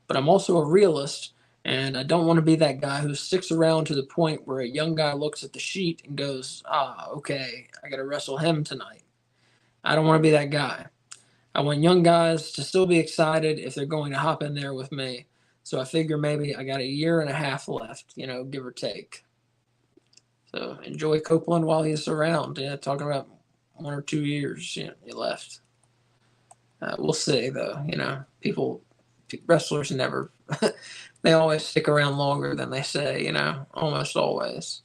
But I'm also a realist, and I don't want to be that guy who sticks around to the point where a young guy looks at the sheet and goes, okay, I got to wrestle him tonight. I don't want to be that guy. I want young guys to still be excited if they're going to hop in there with me. So I figure maybe I got a year and a half left, give or take. So enjoy Copeland while he's around. Yeah, talking about 1 or 2 years left. We'll see, though. Wrestlers never, they always stick around longer than they say, almost always.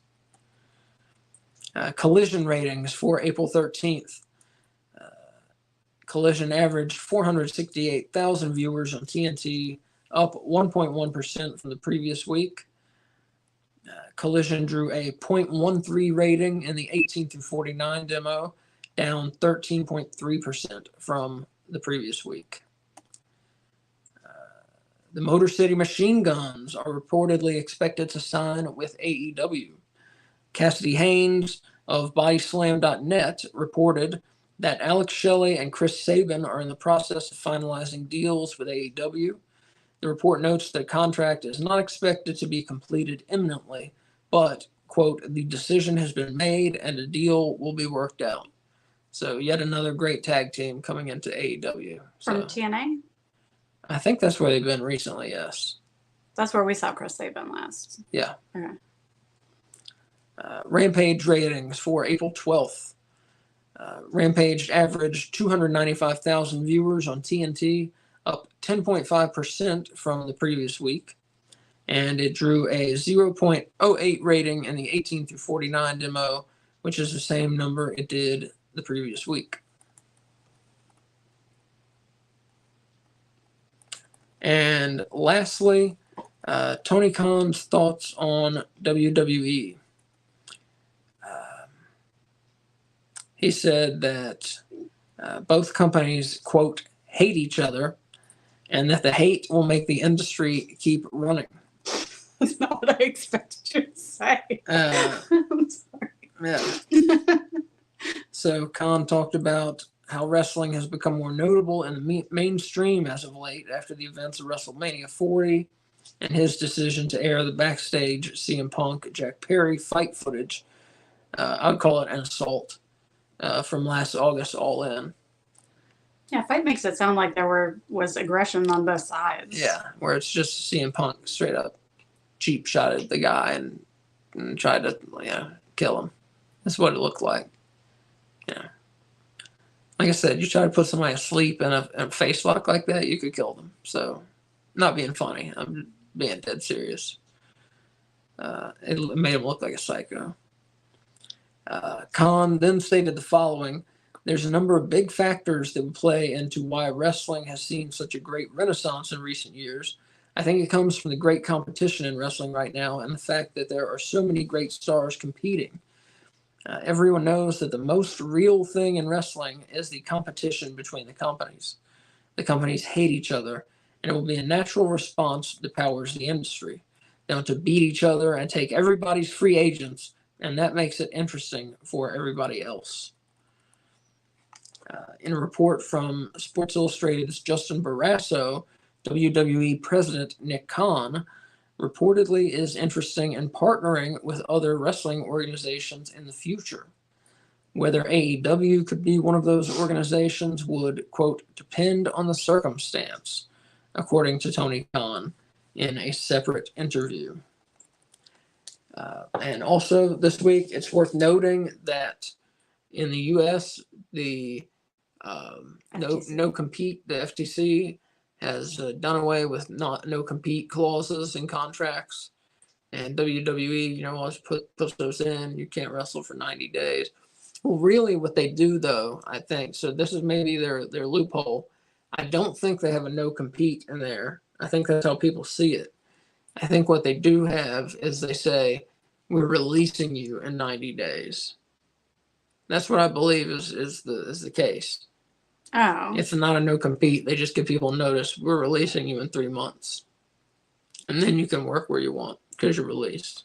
Collision ratings for April 13th. Collision averaged 468,000 viewers on TNT, up 1.1% from the previous week. Collision drew a .13 rating in the 18 through 49 demo, down 13.3% from the previous week. The Motor City Machine Guns are reportedly expected to sign with AEW. Cassidy Haynes of BodySlam.net reported that Alex Shelley and Chris Sabin are in the process of finalizing deals with AEW. The report notes that a contract is not expected to be completed imminently, but, quote, the decision has been made and a deal will be worked out. So yet another great tag team coming into AEW. From TNA? I think that's where they've been recently, yes. That's where we saw Chris Sabin last. Yeah. Okay. Rampage ratings for April 12th. Rampage averaged 295,000 viewers on TNT, up 10.5% from the previous week. And it drew a 0.08 rating in the 18 through 49 demo, which is the same number it did the previous week. And lastly, Tony Khan's thoughts on WWE. He said that both companies, quote, hate each other, and that the hate will make the industry keep running. That's not what I expected you to say. I'm sorry. Yeah. So Khan talked about how wrestling has become more notable in the mainstream as of late after the events of WrestleMania 40 and his decision to air the backstage CM Punk Jack Perry fight footage. I would call it an assault from last August All In. Yeah, fight makes it sound like there was aggression on both sides. Yeah, where it's just CM Punk straight up cheap shotted the guy and tried to kill him. That's what it looked like. Yeah. Like I said, you try to put somebody asleep in a face lock like that, you could kill them. So, not being funny. I'm being dead serious. It made him look like a psycho. Khan then stated the following: there's a number of big factors that would play into why wrestling has seen such a great renaissance in recent years. I think it comes from the great competition in wrestling right now and the fact that there are so many great stars competing. Everyone knows that the most real thing in wrestling is the competition between the companies. The companies hate each other, and it will be a natural response that powers the industry. They want to beat each other and take everybody's free agents, and that makes it interesting for everybody else. In a report from Sports Illustrated's Justin Barrasso, WWE President Nick Khan reportedly is interested in partnering with other wrestling organizations in the future. Whether AEW could be one of those organizations would, quote, depend on the circumstance, according to Tony Khan in a separate interview. And also this week, it's worth noting that in the U.S., the no compete, the FTC has done away with no compete clauses in contracts, and WWE, always puts those in. You can't wrestle for 90 days. Well, really, what they do, though, I think, so this is maybe their loophole. I don't think they have a no compete in there. I think that's how people see it. I think what they do have is they say, we're releasing you in 90 days. That's what I believe is the case. Oh. It's not a no compete. They just give people notice. We're releasing you in 3 months. And then you can work where you want. because you're released.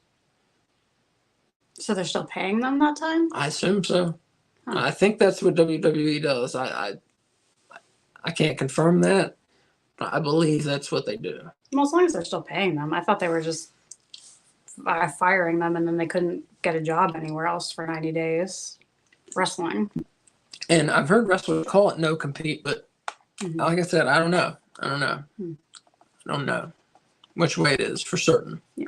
So they're still paying them that time? I assume so. Huh. I think that's what WWE does. I can't confirm that, but I believe that's what they do. Well, as long as they're still paying them. I thought they were just firing them and then they couldn't get a job anywhere else for 90 days wrestling. And I've heard wrestlers call it no compete, but like I said, I don't know. I don't know which way it is for certain. Yeah.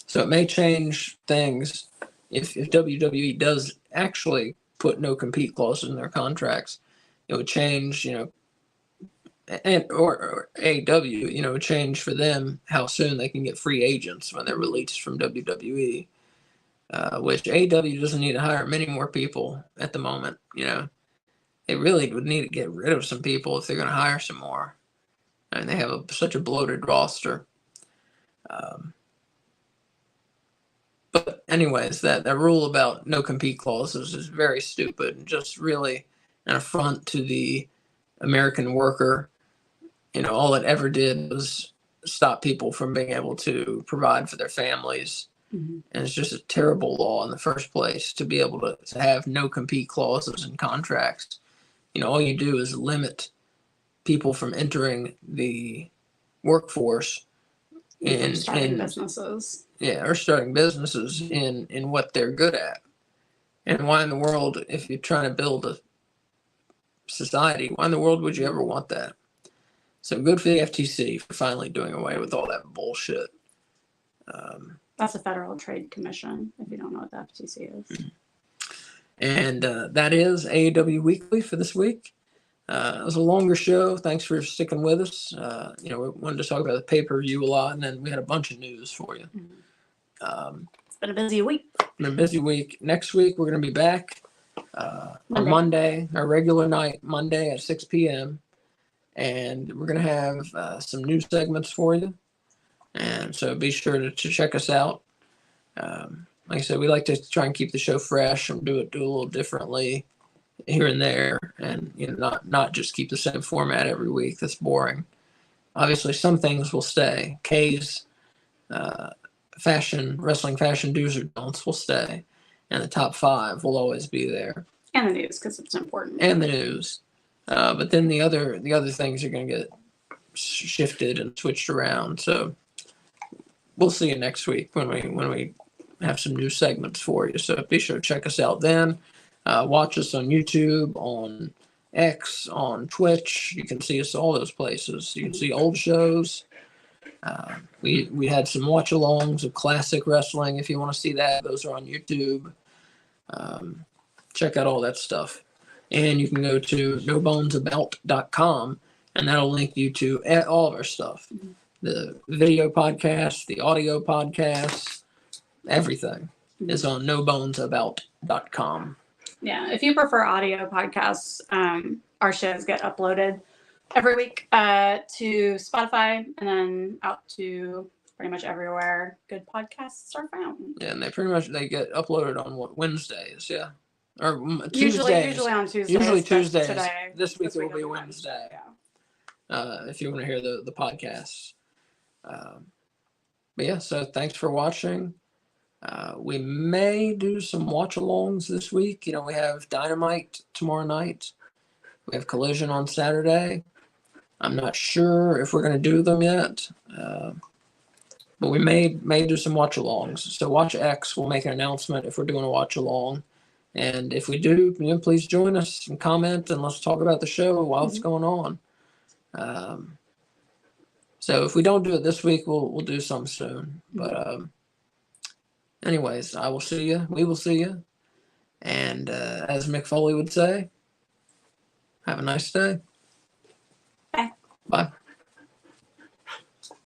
So it may change things if WWE does actually put no compete clauses in their contracts. It would change, or AEW, it would change for them how soon they can get free agents when they're released from WWE. Which AEW doesn't need to hire many more people at the moment. They really would need to get rid of some people if they're going to hire some more. I mean, they have such a bloated roster. But anyways, that rule about no compete clauses is very stupid and just really an affront to the American worker. All it ever did was stop people from being able to provide for their families. And it's just a terrible law in the first place to be able to have no compete clauses in contracts. All you do is limit people from entering the workforce and starting businesses. Yeah, or starting businesses in what they're good at. And why in the world, if you're trying to build a society, why in the world would you ever want that? So good for the FTC for finally doing away with all that bullshit. That's a Federal Trade Commission, if you don't know what the FTC is. And that is AEW Weekly for this week. It was a longer show. Thanks for sticking with us. We wanted to talk about the pay-per-view a lot, and then we had a bunch of news for you. It's been a busy week. Been a busy week. Next week, we're going to be back on Monday, our regular night, Monday at 6 p.m. And we're going to have some new segments for you. And so be sure to check us out. Like I said, we like to try and keep the show fresh and do a little differently here and there, and not just keep the same format every week. That's boring. Obviously, some things will stay. Kay's wrestling fashion do's or don'ts will stay, and the top 5 will always be there. And the news, because it's important. And the news, but then the other things are going to get shifted and switched around. So we'll see you next week when we have some new segments for you. So be sure to check us out then. Watch us on YouTube, on X, on Twitch. You can see us all those places. You can see old shows. We had some watch-alongs of classic wrestling. If you want to see that, those are on YouTube. Check out all that stuff. And you can go to nobonesabout.com, and that'll link you to all of our stuff. The video podcast, the audio podcasts, everything is on nobonesabout.com. Yeah, if you prefer audio podcasts, our shows get uploaded every week to Spotify and then out to pretty much everywhere good podcasts are found. Yeah, and they get uploaded on Wednesdays, yeah, or Tuesdays. Usually on Tuesdays. Usually Tuesdays. Today, this week it will be Wednesday. Yeah. If you want to hear the podcasts. But yeah, so thanks for watching. We may do some watch-alongs this week. We have Dynamite tomorrow night. We have Collision on Saturday. I'm not sure if we're going to do them yet, but we may do some watch-alongs. So Watch X will make an announcement if we're doing a watch-along. And if we do, please join us and comment, and let's talk about the show while it's going on. So if we don't do it this week, we'll do some soon. But anyways, I will see you. We will see you. And as Mick Foley would say, have a nice day.